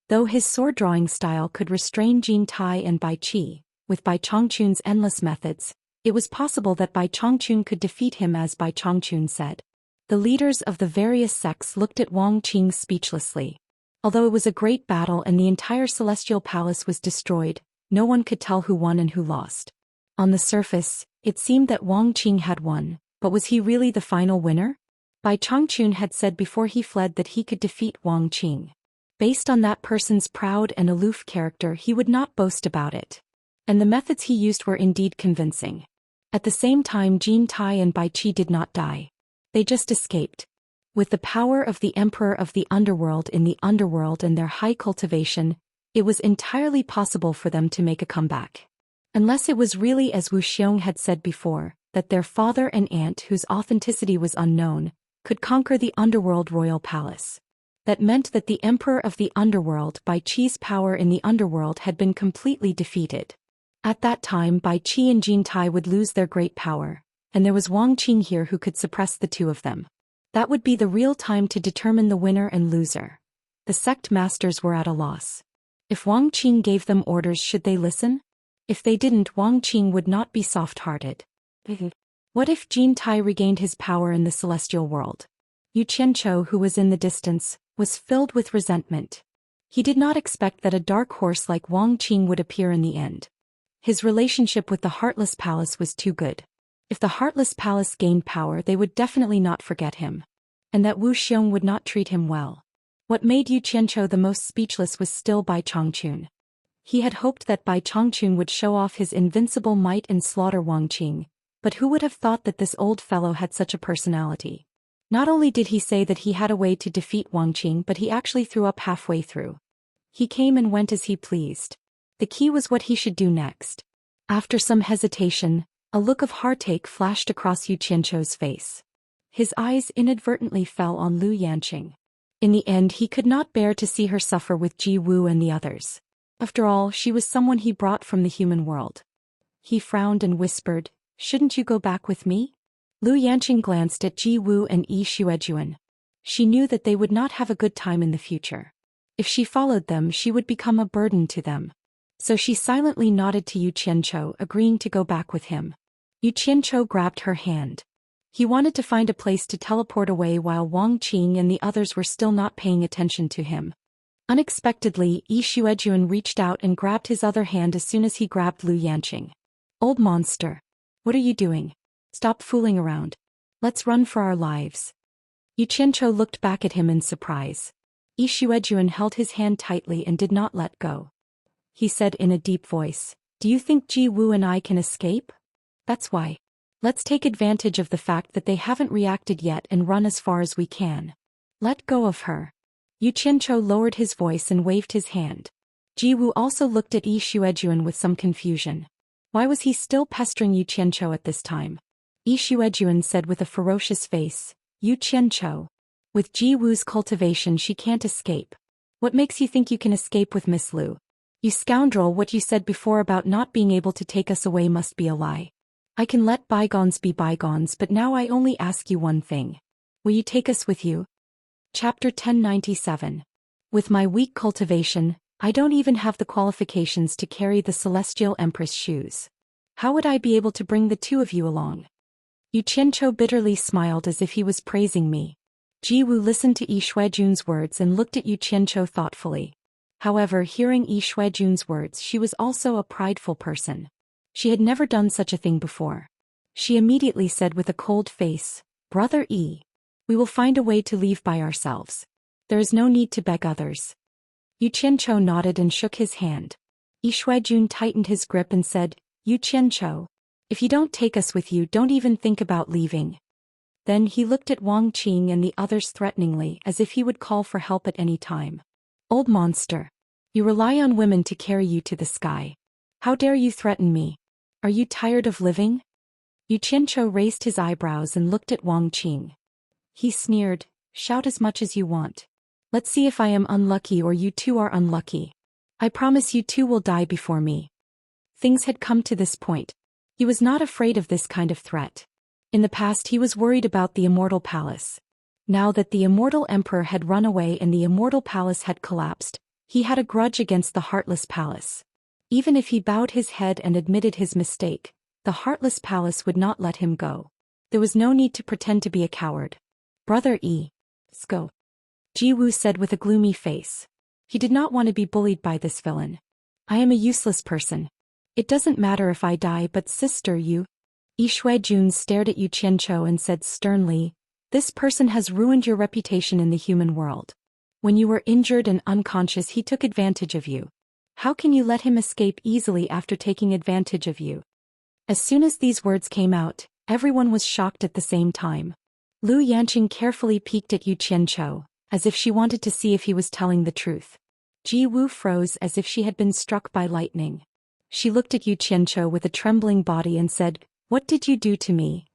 Though his sword drawing style could restrain Jin Tai and Bai Qi, with Bai Changchun's endless methods, it was possible that Bai Changchun could defeat him, as Bai Changchun said. The leaders of the various sects looked at Wang Qing speechlessly. Although it was a great battle and the entire celestial palace was destroyed, no one could tell who won and who lost. On the surface, it seemed that Wang Qing had won, but was he really the final winner? Bai Changchun had said before he fled that he could defeat Wang Qing. Based on that person's proud and aloof character, he would not boast about it. And the methods he used were indeed convincing. At the same time, Jin Tai and Bai Qi did not die. They just escaped. With the power of the Emperor of the Underworld in the Underworld and their high cultivation, it was entirely possible for them to make a comeback. Unless it was really as Wu Xiong had said before, that their father and aunt, whose authenticity was unknown, could conquer the Underworld royal palace. That meant that the Emperor of the Underworld, Bai Qi's power in the Underworld, had been completely defeated. At that time, Bai Qi and Jin Tai would lose their great power, and there was Wang Qing here who could suppress the two of them. That would be the real time to determine the winner and loser. The sect masters were at a loss. If Wang Qing gave them orders, should they listen? If they didn't, Wang Qing would not be soft-hearted. What if Jin Tai regained his power in the celestial world? Yu Qianchou, who was in the distance, was filled with resentment. He did not expect that a dark horse like Wang Qing would appear in the end. His relationship with the Heartless Palace was too good. If the Heartless Palace gained power, they would definitely not forget him. And that Wu Xiong would not treat him well. What made Yu Qianchou the most speechless was still Bai Changchun. He had hoped that Bai Changchun would show off his invincible might and slaughter Wang Qing, but who would have thought that this old fellow had such a personality? Not only did he say that he had a way to defeat Wang Qing, but he actually threw up halfway through. He came and went as he pleased. The key was what he should do next. After some hesitation, a look of heartache flashed across Yu Qianchou's face. His eyes inadvertently fell on Lu Yanqing. In the end, he could not bear to see her suffer with Ji Wu and the others. After all, she was someone he brought from the human world. He frowned and whispered, "Shouldn't you go back with me?" Lu Yanqing glanced at Ji Wu and Yi Xuejuan. She knew that they would not have a good time in the future. If she followed them, she would become a burden to them. So she silently nodded to Yu Qianchou, agreeing to go back with him. Yu Qianchou grabbed her hand. He wanted to find a place to teleport away while Wang Qing and the others were still not paying attention to him. Unexpectedly, Yi Xuejun reached out and grabbed his other hand as soon as he grabbed Lu Yanqing. Old monster. What are you doing? Stop fooling around. Let's run for our lives. Yu Qianzhou looked back at him in surprise. Yi Xuejun held his hand tightly and did not let go. He said in a deep voice, "Do you think Ji Wu and I can escape? That's why. Let's take advantage of the fact that they haven't reacted yet and run as far as we can. Let go of her." Yu Qianzhou lowered his voice and waved his hand. Ji Wu also looked at Yi Xuejun with some confusion. Why was he still pestering Yu Qianzhou at this time? Yi Xuejun said with a ferocious face, "Yu Qianzhou. With Ji Wu's cultivation she can't escape. What makes you think you can escape with Miss Lu? You scoundrel, what you said before about not being able to take us away must be a lie. I can let bygones be bygones, but now I only ask you one thing. Will you take us with you?" Chapter 1097. With my weak cultivation, I don't even have the qualifications to carry the Celestial Empress shoes. How would I be able to bring the two of you along? Yu Qianzhou bitterly smiled as if he was praising me. Ji Wu listened to Yi Xuejun's words and looked at Yu Qianzhou thoughtfully. However, hearing Yi Xuejun's words, she was also a prideful person. She had never done such a thing before. She immediately said with a cold face, "Brother Yi, we will find a way to leave by ourselves. There is no need to beg others." Yu Qianzhou nodded and shook his hand. Yi Xuejun tightened his grip and said, "Yu Qianzhou, if you don't take us with you, don't even think about leaving." Then he looked at Wang Qing and the others threateningly, as if he would call for help at any time. "Old monster. You rely on women to carry you to the sky. How dare you threaten me? Are you tired of living?" Yu Qianzhou raised his eyebrows and looked at Wang Qing. He sneered, "Shout as much as you want. Let's see if I am unlucky or you two are unlucky. I promise you two will die before me." Things had come to this point. He was not afraid of this kind of threat. In the past he was worried about the Immortal Palace. Now that the Immortal Emperor had run away and the Immortal Palace had collapsed, he had a grudge against the Heartless Palace. Even if he bowed his head and admitted his mistake, the Heartless Palace would not let him go. There was no need to pretend to be a coward. "Brother Yi, let's go," Ji Wu said with a gloomy face. He did not want to be bullied by this villain. "I am a useless person. It doesn't matter if I die, but sister Yu." Yi Xuejun stared at Yu Qianzhou and said sternly, "This person has ruined your reputation in the human world. When you were injured and unconscious, he took advantage of you. How can you let him escape easily after taking advantage of you?" As soon as these words came out, everyone was shocked at the same time. Lu Yanqing carefully peeked at Yu Qianzhou, as if she wanted to see if he was telling the truth. Ji Wu froze as if she had been struck by lightning. She looked at Yu Qianzhou with a trembling body and said, "What did you do to me?"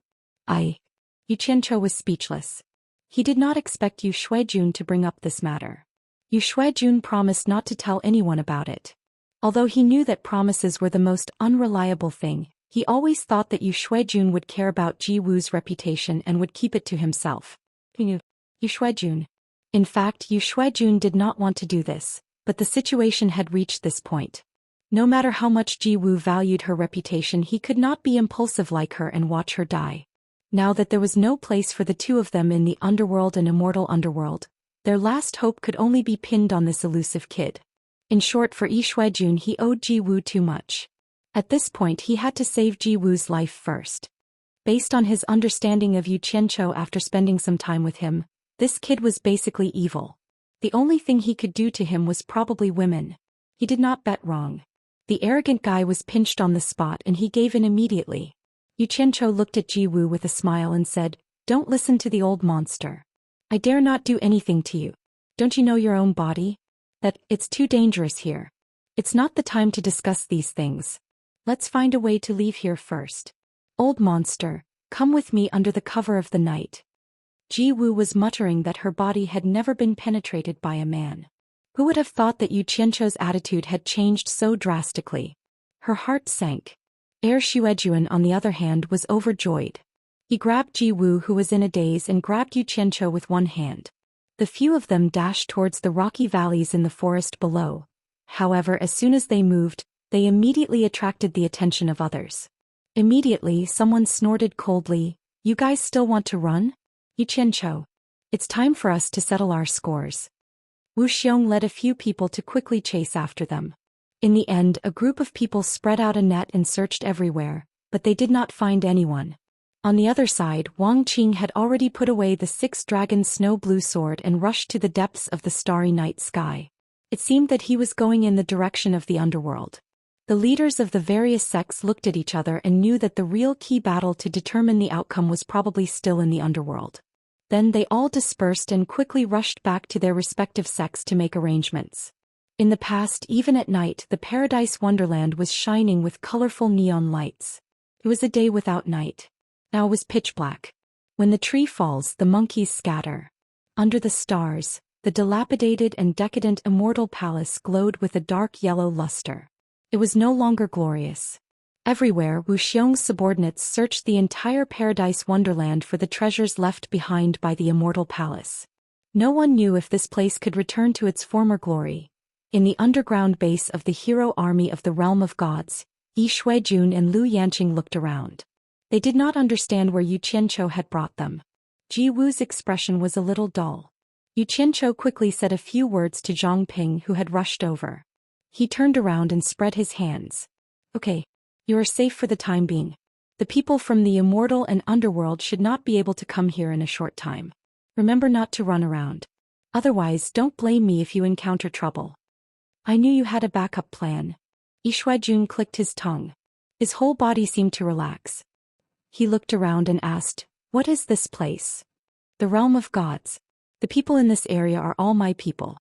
Yu Qianzhou was speechless. He did not expect Yu Xuejun to bring up this matter. Yu Xuejun promised not to tell anyone about it. Although he knew that promises were the most unreliable thing, he always thought that Yu Xuejun would care about Ji Wu's reputation and would keep it to himself. Yu Xuejun. In fact, Yu Xuejun did not want to do this, but the situation had reached this point. No matter how much Ji Wu valued her reputation, he could not be impulsive like her and watch her die. Now that there was no place for the two of them in the underworld and immortal underworld, their last hope could only be pinned on this elusive kid. In short, for Yi Xuejun, he owed Ji Wu too much. At this point he had to save Ji Wu's life first. Based on his understanding of Yu Qianzhou after spending some time with him, this kid was basically evil. The only thing he could do to him was probably women. He did not bet wrong. The arrogant guy was pinched on the spot and he gave in immediately. Yu Qianzhou looked at Ji Wu with a smile and said, "Don't listen to the old monster. I dare not do anything to you. Don't you know your own body? That it's too dangerous here. It's not the time to discuss these things. Let's find a way to leave here first. Old monster, come with me under the cover of the night." Ji Wu was muttering that her body had never been penetrated by a man. Who would have thought that Yu Qianzhou's attitude had changed so drastically? Her heart sank. Xuejun, on the other hand, was overjoyed. He grabbed Ji Wu, who was in a daze, and grabbed Yu Qianzhou with one hand. The few of them dashed towards the rocky valleys in the forest below. However, as soon as they moved, they immediately attracted the attention of others. Immediately, someone snorted coldly, You guys still want to run? Xianxia. It's time for us to settle our scores. Wuxia led a few people to quickly chase after them. In the end, a group of people spread out a net and searched everywhere, but they did not find anyone. On the other side, Wang Qing had already put away the six-dragon snow-blue sword and rushed to the depths of the starry night sky. It seemed that he was going in the direction of the underworld. The leaders of the various sects looked at each other and knew that the real key battle to determine the outcome was probably still in the underworld. Then they all dispersed and quickly rushed back to their respective sects to make arrangements. In the past, even at night, the Paradise Wonderland was shining with colorful neon lights. It was a day without night. Now it was pitch black. When the tree falls, the monkeys scatter. Under the stars, the dilapidated and decadent Immortal Palace glowed with a dark yellow luster. It was no longer glorious. Everywhere, Wuxia's subordinates searched the entire Paradise Wonderland for the treasures left behind by the Immortal Palace. No one knew if this place could return to its former glory. In the underground base of the hero army of the Realm of Gods, Yi Shuijun and Lu Yanqing looked around. They did not understand where Yu Qianqiu had brought them. Ji Wu's expression was a little dull. Yu Qianqiu quickly said a few words to Zhang Ping, who had rushed over. He turned around and spread his hands. Okay. You are safe for the time being. The people from the Immortal and Underworld should not be able to come here in a short time. Remember not to run around. Otherwise, don't blame me if you encounter trouble. I knew you had a backup plan. Yi Shuijun clicked his tongue. His whole body seemed to relax. He looked around and asked, "What is this place?" "The Realm of Gods. The people in this area are all my people.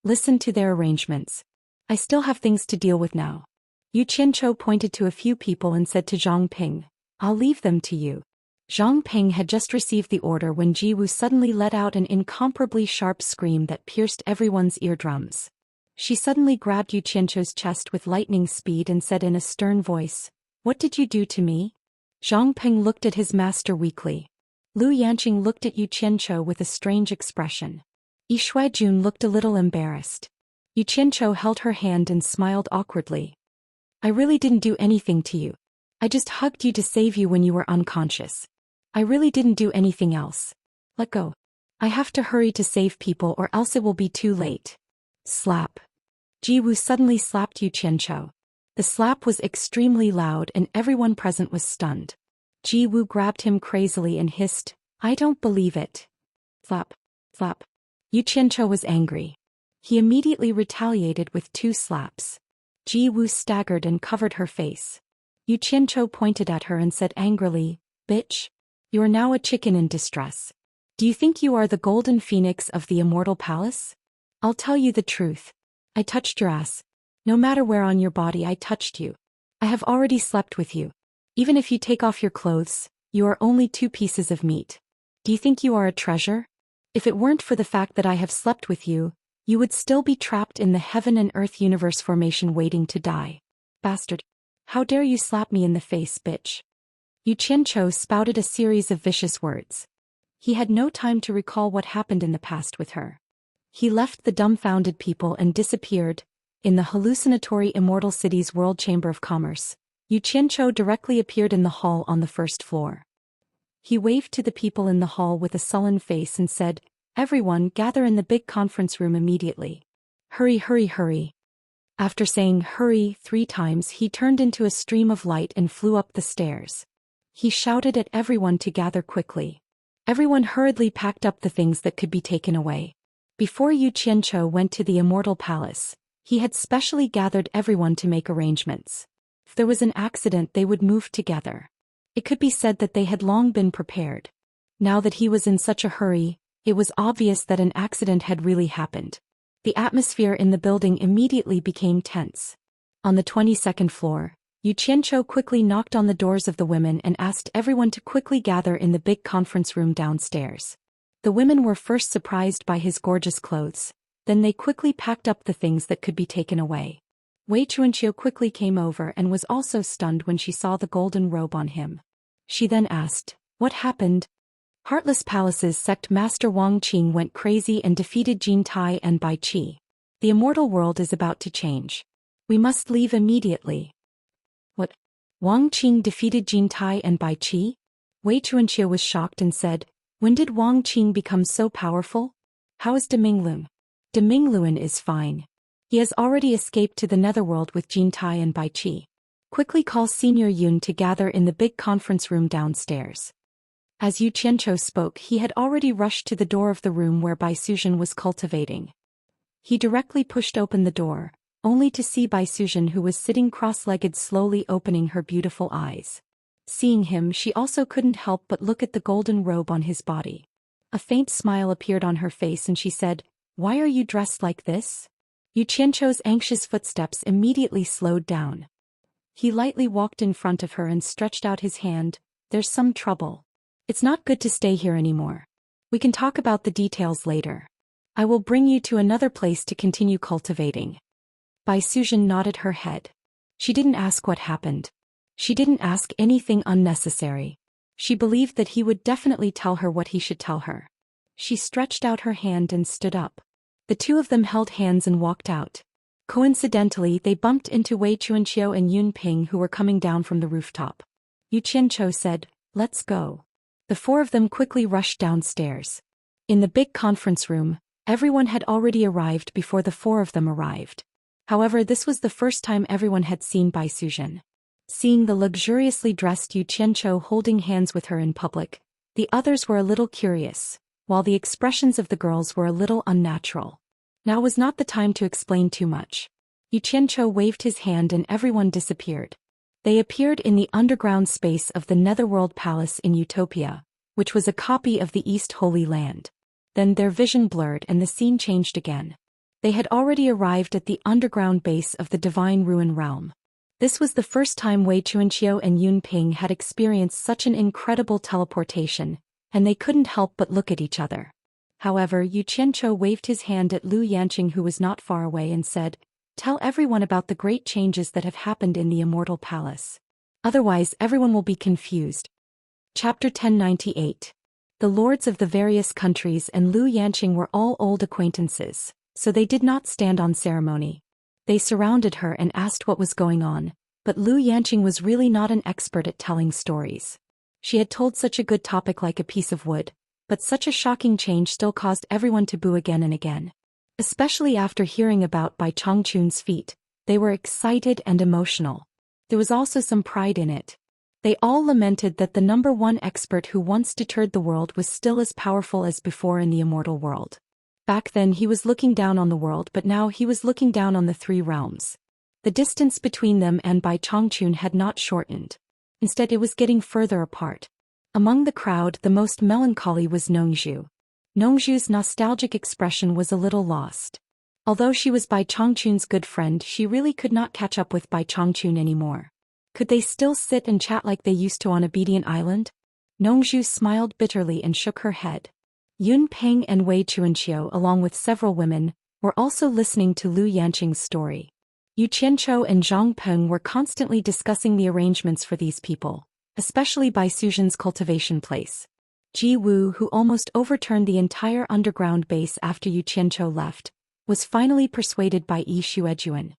Listen to their arrangements. I still have things to deal with now." Yu Qianqiu pointed to a few people and said to Zhang Ping, "I'll leave them to you." Zhang Ping had just received the order when Ji Wu suddenly let out an incomparably sharp scream that pierced everyone's eardrums. She suddenly grabbed Yu Qianqiu's chest with lightning speed and said in a stern voice, "What did you do to me?" Zhang Ping looked at his master weakly. Lu Yanqing looked at Yu Qianqiu with a strange expression. Yi Shuijun looked a little embarrassed. Yu Qianqiu held her hand and smiled awkwardly. "I really didn't do anything to you. I just hugged you to save you when you were unconscious. I really didn't do anything else. Let go. I have to hurry to save people or else it will be too late." Slap. Ji Wu suddenly slapped Yu Qianqiu. The slap was extremely loud and everyone present was stunned. Ji Wu grabbed him crazily and hissed, "I don't believe it." Slap. Slap. Yu Qianqiu was angry. He immediately retaliated with 2 slaps. Ji Wu staggered and covered her face. Yu Qianqiu pointed at her and said angrily, "Bitch. You are now a chicken in distress. Do you think you are the golden phoenix of the Immortal Palace? I'll tell you the truth. I touched your ass. No matter where on your body I touched you. I have already slept with you. Even if you take off your clothes, you are only 2 pieces of meat. Do you think you are a treasure? If it weren't for the fact that I have slept with you, you would still be trapped in the heaven and earth universe formation waiting to die. Bastard. How dare you slap me in the face, bitch." Yu Qianqiu spouted a series of vicious words. He had no time to recall what happened in the past with her. He left the dumbfounded people and disappeared. In the hallucinatory Immortal City's World Chamber of Commerce, Yu Qianqiu directly appeared in the hall on the first floor. He waved to the people in the hall with a sullen face and said, "Everyone gather in the big conference room immediately. Hurry, hurry, hurry." After saying hurry 3 times, he turned into a stream of light and flew up the stairs. He shouted at everyone to gather quickly. Everyone hurriedly packed up the things that could be taken away. Before Yu Qianqiu went to the Immortal Palace, he had specially gathered everyone to make arrangements. If there was an accident, they would move together. It could be said that they had long been prepared. Now that he was in such a hurry, it was obvious that an accident had really happened. The atmosphere in the building immediately became tense. On the 22nd floor, Yu Qianqiu quickly knocked on the doors of the women and asked everyone to quickly gather in the big conference room downstairs. The women were first surprised by his gorgeous clothes, then they quickly packed up the things that could be taken away. Wei Chuanqiu quickly came over and was also stunned when she saw the golden robe on him. She then asked, "What happened?" Heartless Palace's sect master Wang Qing went crazy and defeated Jin Tai and Bai Qi. The immortal world is about to change. We must leave immediately. What? Wang Qing defeated Jin Tai and Bai Qi? Wei Chuanxia was shocked and said, "When did Wang Qing become so powerful? How is Deminglu?" Demingluan is fine. He has already escaped to the netherworld with Jin Tai and Bai Qi. Quickly call Senior Yun to gather in the big conference room downstairs. As Yu Qianzhou spoke, he had already rushed to the door of the room where Bai Suzhen was cultivating. He directly pushed open the door, only to see Bai Suzhen, who was sitting cross-legged, slowly opening her beautiful eyes. Seeing him, she also couldn't help but look at the golden robe on his body. A faint smile appeared on her face and she said, "Why are you dressed like this?" Yu Qianzhou's anxious footsteps immediately slowed down. He lightly walked in front of her and stretched out his hand. "There's some trouble. It's not good to stay here anymore. We can talk about the details later. I will bring you to another place to continue cultivating." Bai Suzhen nodded her head. She didn't ask what happened. She didn't ask anything unnecessary. She believed that he would definitely tell her what he should tell her. She stretched out her hand and stood up. The two of them held hands and walked out. Coincidentally, they bumped into Wei Chuanxiu and Yun Ping, who were coming down from the rooftop. Yu Qianzhou said, "Let's go." The four of them quickly rushed downstairs. In the big conference room, everyone had already arrived before the four of them arrived. However, this was the first time everyone had seen Bai Suzhen. Seeing the luxuriously dressed Yu Qianzhou holding hands with her in public, the others were a little curious, while the expressions of the girls were a little unnatural. Now was not the time to explain too much. Yu Qianzhou waved his hand and everyone disappeared. They appeared in the underground space of the Netherworld Palace in Utopia, which was a copy of the East Holy Land. Then their vision blurred and the scene changed again. They had already arrived at the underground base of the Divine Ruin Realm. This was the first time Wei Chuanxiu and Yun Ping had experienced such an incredible teleportation, and they couldn't help but look at each other. However, Yu Qianzhou waved his hand at Lu Yanqing, who was not far away, and said, "Tell everyone about the great changes that have happened in the Immortal Palace. Otherwise everyone will be confused." Chapter 1098. The lords of the various countries and Lu Yanqing were all old acquaintances, so they did not stand on ceremony. They surrounded her and asked what was going on, but Lu Yanqing was really not an expert at telling stories. She had told such a good topic like a piece of wood, but such a shocking change still caused everyone to boo again and again. Especially after hearing about Bai Chongqun's feat, they were excited and emotional. There was also some pride in it. They all lamented that the number one expert who once deterred the world was still as powerful as before in the immortal world. Back then he was looking down on the world, but now he was looking down on the three realms. The distance between them and Bai Chongqun had not shortened. Instead, it was getting further apart. Among the crowd, the most melancholy was Nongzhu. Nongzhu's nostalgic expression was a little lost. Although she was Bai Chongqun's good friend, she really could not catch up with Bai Chongqun anymore. Could they still sit and chat like they used to on Obedient Island? Nongzhu smiled bitterly and shook her head. Yun Ping and Wei Chuanxiu, along with several women, were also listening to Lu Yanqing's story. Yu Qianzhou and Zhang Peng were constantly discussing the arrangements for these people, especially Bai Suzhen's cultivation place. Ji Wu, who almost overturned the entire underground base after Yu Qianzhou left, was finally persuaded by Yi Xuejuan.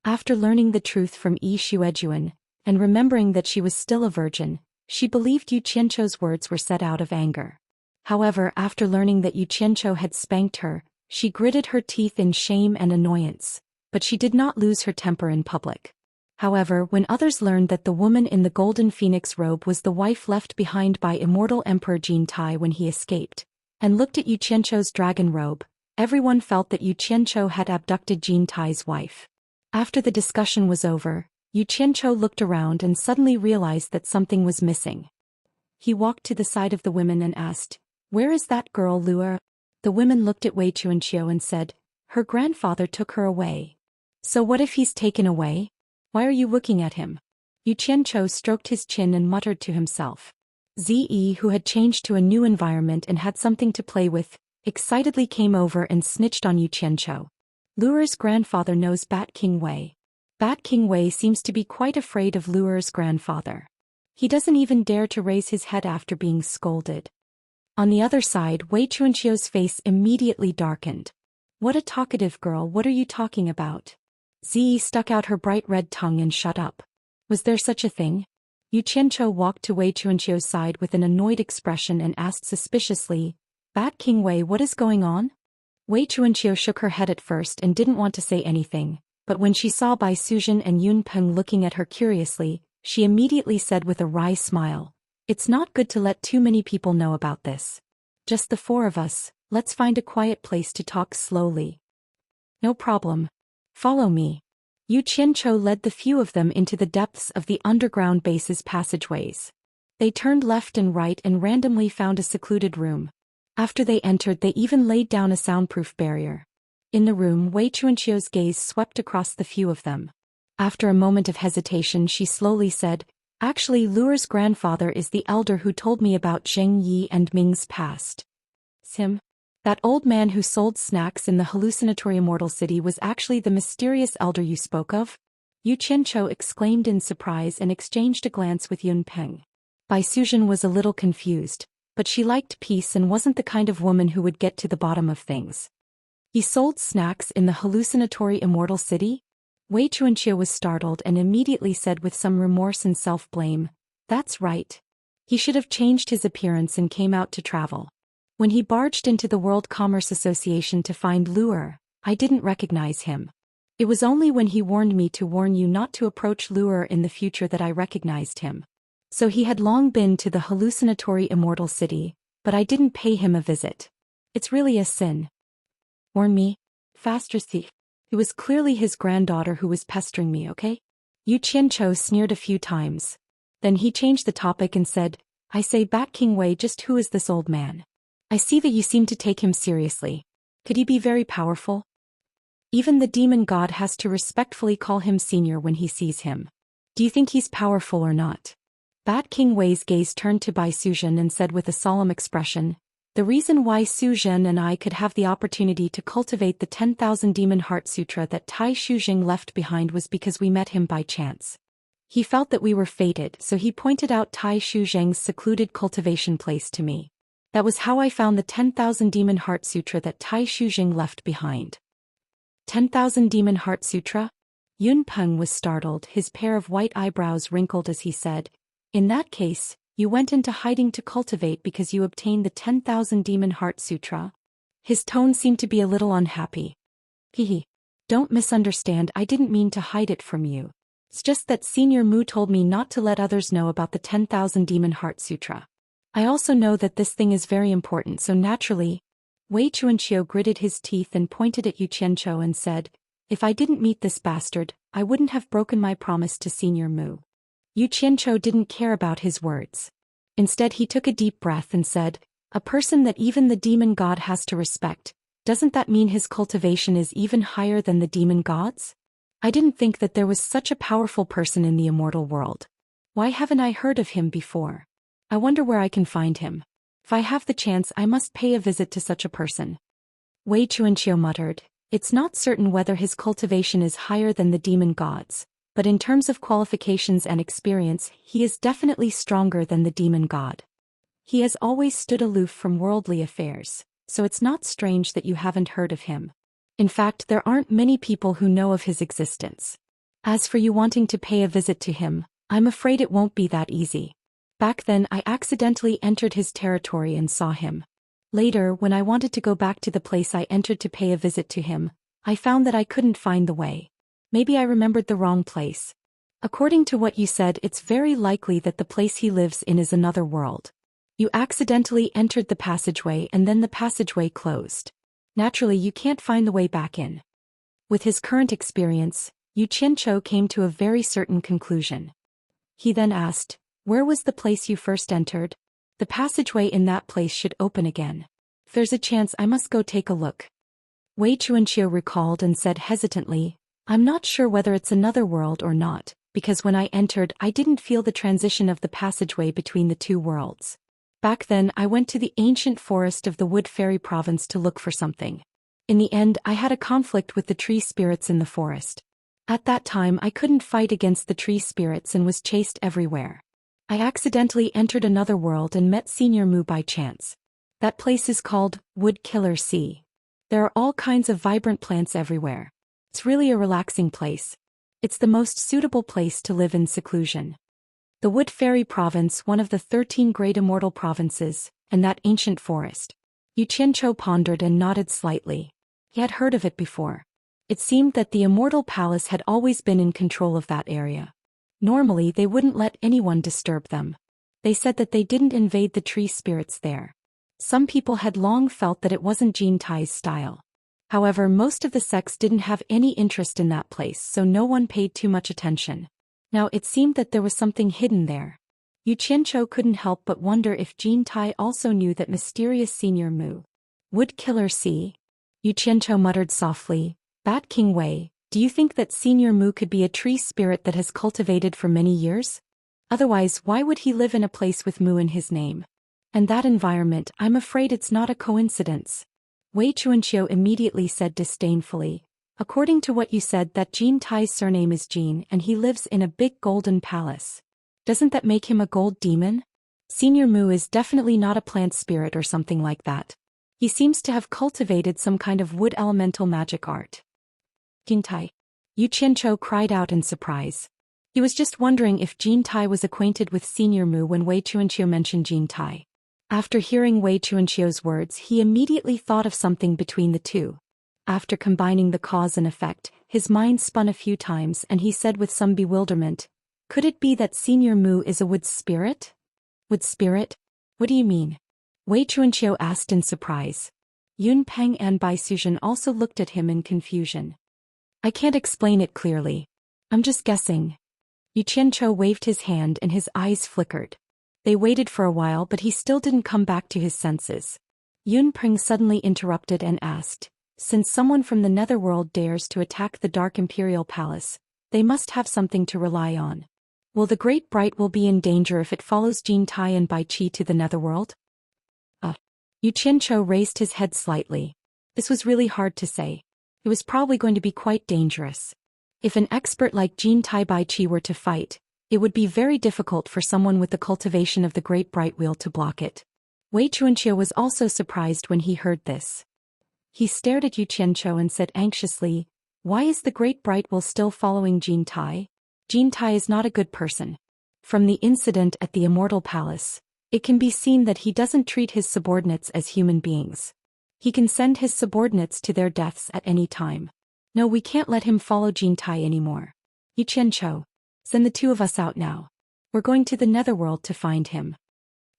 After learning the truth from Yi Xuejuan, and remembering that she was still a virgin, she believed Yu Qianzhou's words were said out of anger. However, after learning that Yu Qianzhou had spanked her, she gritted her teeth in shame and annoyance, but she did not lose her temper in public. However, when others learned that the woman in the golden phoenix robe was the wife left behind by Immortal Emperor Jin Tai when he escaped, and looked at Yu Qianzhou's dragon robe, everyone felt that Yu Qianzhou had abducted Jin Tai's wife. After the discussion was over, Yu Qianzhou looked around and suddenly realized that something was missing. He walked to the side of the women and asked, "Where is that girl, Luer?" The women looked at Wei Chuanxiu and said, "Her grandfather took her away." "So what if he's taken away? Why are you looking at him?" Yu Qianzhou stroked his chin and muttered to himself. Zi, who had changed to a new environment and had something to play with, excitedly came over and snitched on Yu Qianzhou. Luer's grandfather knows Bat King Wei. Bat King Wei seems to be quite afraid of Luer's grandfather. He doesn't even dare to raise his head after being scolded. On the other side, Wei Chuanxiu's face immediately darkened. "What a talkative girl, what are you talking about?" Zi stuck out her bright red tongue and shut up. Was there such a thing? Yu Qianchou walked to Wei Chuanqiu's side with an annoyed expression and asked suspiciously, Bat King Wei, what is going on? Wei Chuanqiu shook her head at first and didn't want to say anything, but when she saw Bai Suzhen and Yun Peng looking at her curiously, she immediately said with a wry smile, It's not good to let too many people know about this. Just the four of us, let's find a quiet place to talk slowly. No problem. Follow me. Yu Qianchou led the few of them into the depths of the underground base's passageways. They turned left and right and randomly found a secluded room. After they entered, they even laid down a soundproof barrier. In the room, Wei Chuanqiu's gaze swept across the few of them. After a moment of hesitation, she slowly said, Actually, Luer's grandfather is the elder who told me about Zheng Yi and Ming's past. Him? That old man who sold snacks in the hallucinatory Immortal city was actually the mysterious elder you spoke of? Yu Qianchou exclaimed in surprise and exchanged a glance with Yun Peng. Bai Suzhen was a little confused, but she liked peace and wasn't the kind of woman who would get to the bottom of things. He sold snacks in the hallucinatory Immortal city? Wei Chuanqiu was startled and immediately said with some remorse and self-blame, That's right. He should have changed his appearance and came out to travel. When he barged into the World Commerce Association to find Luer, I didn't recognize him. It was only when he warned me to warn you not to approach Luer in the future that I recognized him. So he had long been to the hallucinatory Immortal city, but I didn't pay him a visit. It's really a sin. Warn me? Faster, thief. It was clearly his granddaughter who was pestering me, okay? Yu Qianchou sneered a few times. Then he changed the topic and said, I say, Bat King Wei, just who is this old man? I see that you seem to take him seriously. Could he be very powerful? Even the demon god has to respectfully call him senior when he sees him. Do you think he's powerful or not? Bat King Wei's gaze turned to Bai Suzhen and said with a solemn expression, The reason why Suzhen and I could have the opportunity to cultivate the 10,000 Demon Heart Sutra that Tai Shujing left behind was because we met him by chance. He felt that we were fated, so he pointed out Tai Shujing's secluded cultivation place to me. That was how I found the 10,000 Demon Heart Sutra that Tai Shujing left behind. 10,000 Demon Heart Sutra? Yun Peng was startled, his pair of white eyebrows wrinkled as he said, In that case, you went into hiding to cultivate because you obtained the 10,000 Demon Heart Sutra? His tone seemed to be a little unhappy. Hehe. Don't misunderstand, I didn't mean to hide it from you. It's just that Senior Mu told me not to let others know about the 10,000 Demon Heart Sutra. I also know that this thing is very important, so naturally. Wei Chuanqiu gritted his teeth and pointed at Yu Qianchou and said, If I didn't meet this bastard, I wouldn't have broken my promise to Senior Mu. Yu Qianchou didn't care about his words. Instead he took a deep breath and said, A person that even the demon god has to respect, doesn't that mean his cultivation is even higher than the demon gods? I didn't think that there was such a powerful person in the immortal world. Why haven't I heard of him before? I wonder where I can find him. If I have the chance, I must pay a visit to such a person. Wei Chuanqiu muttered, It's not certain whether his cultivation is higher than the demon gods, but in terms of qualifications and experience, he is definitely stronger than the demon god. He has always stood aloof from worldly affairs, so it's not strange that you haven't heard of him. In fact, there aren't many people who know of his existence. As for you wanting to pay a visit to him, I'm afraid it won't be that easy. Back then I accidentally entered his territory and saw him. Later, when I wanted to go back to the place I entered to pay a visit to him, I found that I couldn't find the way. Maybe I remembered the wrong place. According to what you said, it's very likely that the place he lives in is another world. You accidentally entered the passageway and then the passageway closed. Naturally, you can't find the way back in. With his current experience, Yu Qianchou came to a very certain conclusion. He then asked, Where was the place you first entered? The passageway in that place should open again. If there's a chance, I must go take a look. Wei Chuanqiu recalled and said hesitantly, I'm not sure whether it's another world or not, because when I entered I didn't feel the transition of the passageway between the two worlds. Back then I went to the ancient forest of the Wood Fairy province to look for something. In the end I had a conflict with the tree spirits in the forest. At that time I couldn't fight against the tree spirits and was chased everywhere. I accidentally entered another world and met Senior Mu by chance. That place is called Wood Killer Sea. There are all kinds of vibrant plants everywhere. It's really a relaxing place. It's the most suitable place to live in seclusion. The Wood Fairy Province, one of the 13 great immortal provinces, and that ancient forest. Yu Qianzhou pondered and nodded slightly. He had heard of it before. It seemed that the Immortal Palace had always been in control of that area. Normally they wouldn't let anyone disturb them. They said that they didn't invade the tree spirits there. Some people had long felt that it wasn't Jin Tai's style. However, most of the sects didn't have any interest in that place, so no one paid too much attention. Now it seemed that there was something hidden there. Yu Qianzhou couldn't help but wonder if Jin Tai also knew that mysterious Senior Mu. Would Killer see? Yu Qianzhou muttered softly, Bat King Wei, do you think that Senior Mu could be a tree spirit that has cultivated for many years? Otherwise, why would he live in a place with Mu in his name? And that environment, I'm afraid it's not a coincidence. Wei Chuanqiu immediately said disdainfully, according to what you said, that Jin Tai's surname is Jin and he lives in a big golden palace. Doesn't that make him a gold demon? Senior Mu is definitely not a plant spirit or something like that. He seems to have cultivated some kind of wood elemental magic art. Jin Tai. Yu Qianzhou cried out in surprise. He was just wondering if Jin Tai was acquainted with Senior Mu when Wei Chuanqiu mentioned Jin Tai. After hearing Wei Chuanqiu's words, he immediately thought of something between the two. After combining the cause and effect, his mind spun a few times and he said with some bewilderment, could it be that Senior Mu is a wood spirit? Wood spirit? What do you mean? Wei Chuanqiu asked in surprise. Yun Peng and Bai Suzhen also looked at him in confusion. I can't explain it clearly. I'm just guessing. Yu Qianzhou waved his hand and his eyes flickered. They waited for a while but he still didn't come back to his senses. Yun Peng suddenly interrupted and asked, since someone from the netherworld dares to attack the Dark Imperial Palace, they must have something to rely on. Will the Great Bright will be in danger if it follows Jin Tai and Bai Qi to the netherworld? Yu Qianzhou raised his head slightly. This was really hard to say. It was probably going to be quite dangerous. If an expert like Jin Tai Bai Qi were to fight, it would be very difficult for someone with the cultivation of the Great Bright Wheel to block it. Wei Chuanqiu was also surprised when he heard this. He stared at Yu Qianzhou and said anxiously, why is the Great Bright Wheel still following Jin Tai? Jin Tai is not a good person. From the incident at the Immortal Palace, it can be seen that he doesn't treat his subordinates as human beings. He can send his subordinates to their deaths at any time. No, we can't let him follow Jin Tai anymore. Yu Qianzhou, send the two of us out now. We're going to the netherworld to find him.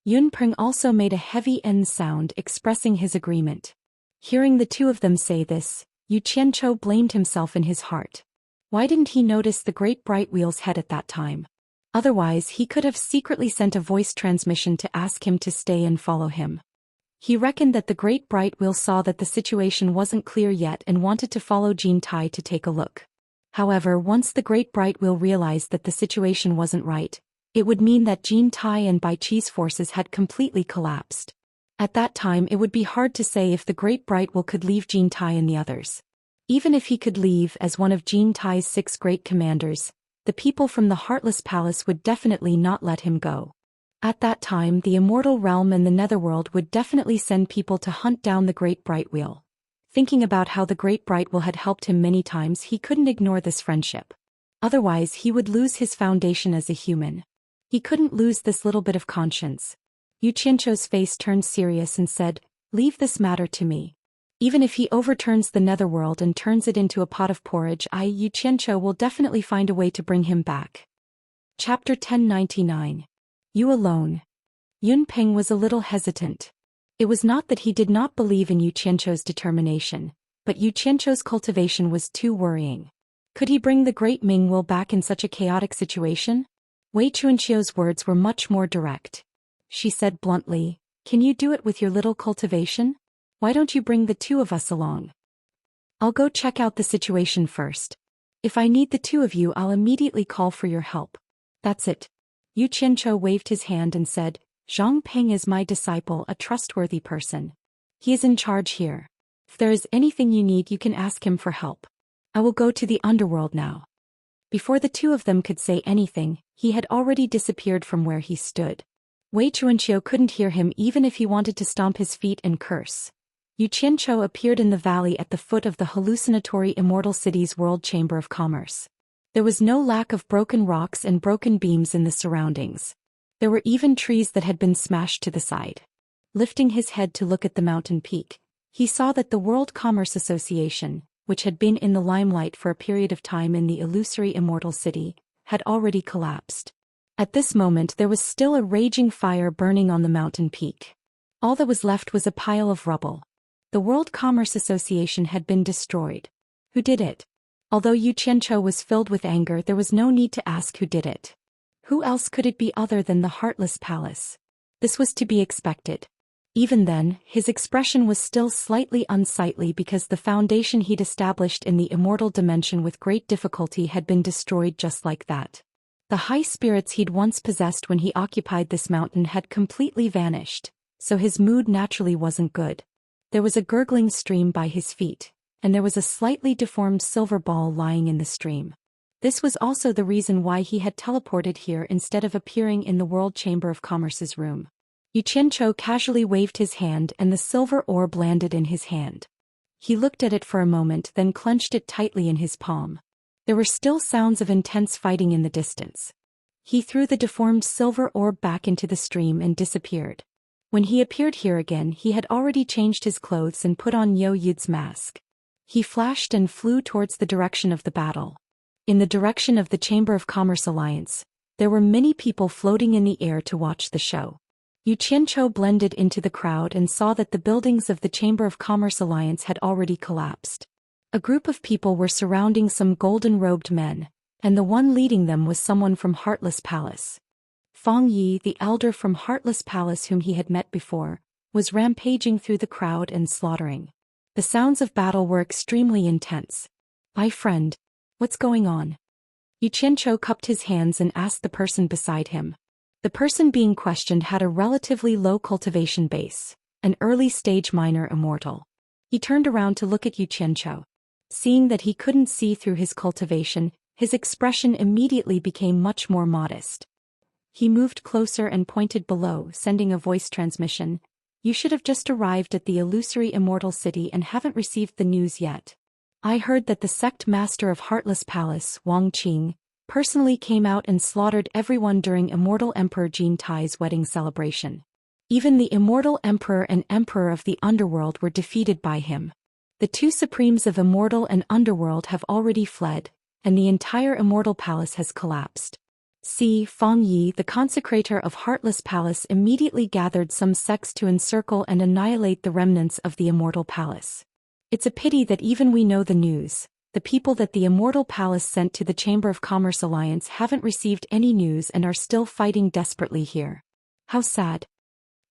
Yun Peng also made a heavy N sound expressing his agreement. Hearing the two of them say this, Yu Qianzhou blamed himself in his heart. Why didn't he notice the Great Bright Wheel's head at that time? Otherwise he could have secretly sent a voice transmission to ask him to stay and follow him. He reckoned that the Great Bright Wheel saw that the situation wasn't clear yet and wanted to follow Jin Tai to take a look. However, once the Great Bright Wheel realized that the situation wasn't right, it would mean that Jin Tai and Bai Qi's forces had completely collapsed. At that time it would be hard to say if the Great Bright Wheel could leave Jin Tai and the others. Even if he could leave as one of Jin Tai's 6 great commanders, the people from the Heartless Palace would definitely not let him go. At that time the Immortal Realm and the Netherworld would definitely send people to hunt down the Great Bright Wheel. Thinking about how the Great Bright Wheel had helped him many times, he couldn't ignore this friendship. Otherwise he would lose his foundation as a human. He couldn't lose this little bit of conscience. Yu Qianzhou's face turned serious and said, leave this matter to me. Even if he overturns the Netherworld and turns it into a pot of porridge, Yu Qianzhou will definitely find a way to bring him back. Chapter 1099. You alone. Yun Peng was a little hesitant. It was not that he did not believe in Yu Qianzhou's determination, but Yu Qianzhou's cultivation was too worrying. Could he bring the Great Ming Will back in such a chaotic situation? Wei Chuanqiu's words were much more direct. She said bluntly, can you do it with your little cultivation? Why don't you bring the two of us along? I'll go check out the situation first. If I need the two of you, I'll immediately call for your help. That's it. Yu Qianzhou waved his hand and said, Zhang Peng is my disciple, a trustworthy person. He is in charge here. If there is anything you need, you can ask him for help. I will go to the underworld now. Before the two of them could say anything, he had already disappeared from where he stood. Wei Chuanqiu couldn't hear him even if he wanted to stomp his feet and curse. Yu Qianzhou appeared in the valley at the foot of the hallucinatory Immortal City's World Chamber of Commerce. There was no lack of broken rocks and broken beams in the surroundings. There were even trees that had been smashed to the side. Lifting his head to look at the mountain peak, he saw that the World Commerce Association, which had been in the limelight for a period of time in the illusory Immortal City, had already collapsed. At this moment there was still a raging fire burning on the mountain peak. All that was left was a pile of rubble. The World Commerce Association had been destroyed. Who did it? Although Yu Qianzhou was filled with anger, there was no need to ask who did it. Who else could it be other than the Heartless Palace? This was to be expected. Even then, his expression was still slightly unsightly because the foundation he'd established in the immortal dimension with great difficulty had been destroyed just like that. The high spirits he'd once possessed when he occupied this mountain had completely vanished, so his mood naturally wasn't good. There was a gurgling stream by his feet, and there was a slightly deformed silver ball lying in the stream. This was also the reason why he had teleported here instead of appearing in the World Chamber of Commerce's room. Yu Qianzhou casually waved his hand and the silver orb landed in his hand. He looked at it for a moment, then clenched it tightly in his palm. There were still sounds of intense fighting in the distance. He threw the deformed silver orb back into the stream and disappeared. When he appeared here again, he had already changed his clothes and put on Yo Yud's mask. He flashed and flew towards the direction of the battle. In the direction of the Chamber of Commerce Alliance, there were many people floating in the air to watch the show. Yu Qianzhou blended into the crowd and saw that the buildings of the Chamber of Commerce Alliance had already collapsed. A group of people were surrounding some golden-robed men, and the one leading them was someone from Heartless Palace. Feng Yi, the elder from Heartless Palace whom he had met before, was rampaging through the crowd and slaughtering. The sounds of battle were extremely intense. "My friend, what's going on?" Yu Qianzhou cupped his hands and asked the person beside him. The person being questioned had a relatively low cultivation base, an early-stage minor immortal. He turned around to look at Yu Qianzhou. Seeing that he couldn't see through his cultivation, his expression immediately became much more modest. He moved closer and pointed below, sending a voice transmission. "You should have just arrived at the illusory Immortal City and haven't received the news yet. I heard that the sect master of Heartless Palace, Wang Qing, personally came out and slaughtered everyone during Immortal Emperor Jin Tai's wedding celebration. Even the Immortal Emperor and Emperor of the Underworld were defeated by him. The two supremes of Immortal and Underworld have already fled, and the entire Immortal Palace has collapsed." See, Feng Yi, the consecrator of Heartless Palace, immediately gathered some sects to encircle and annihilate the remnants of the Immortal Palace. It's a pity that even we know the news. The people that the Immortal Palace sent to the Chamber of Commerce Alliance haven't received any news and are still fighting desperately here. How sad.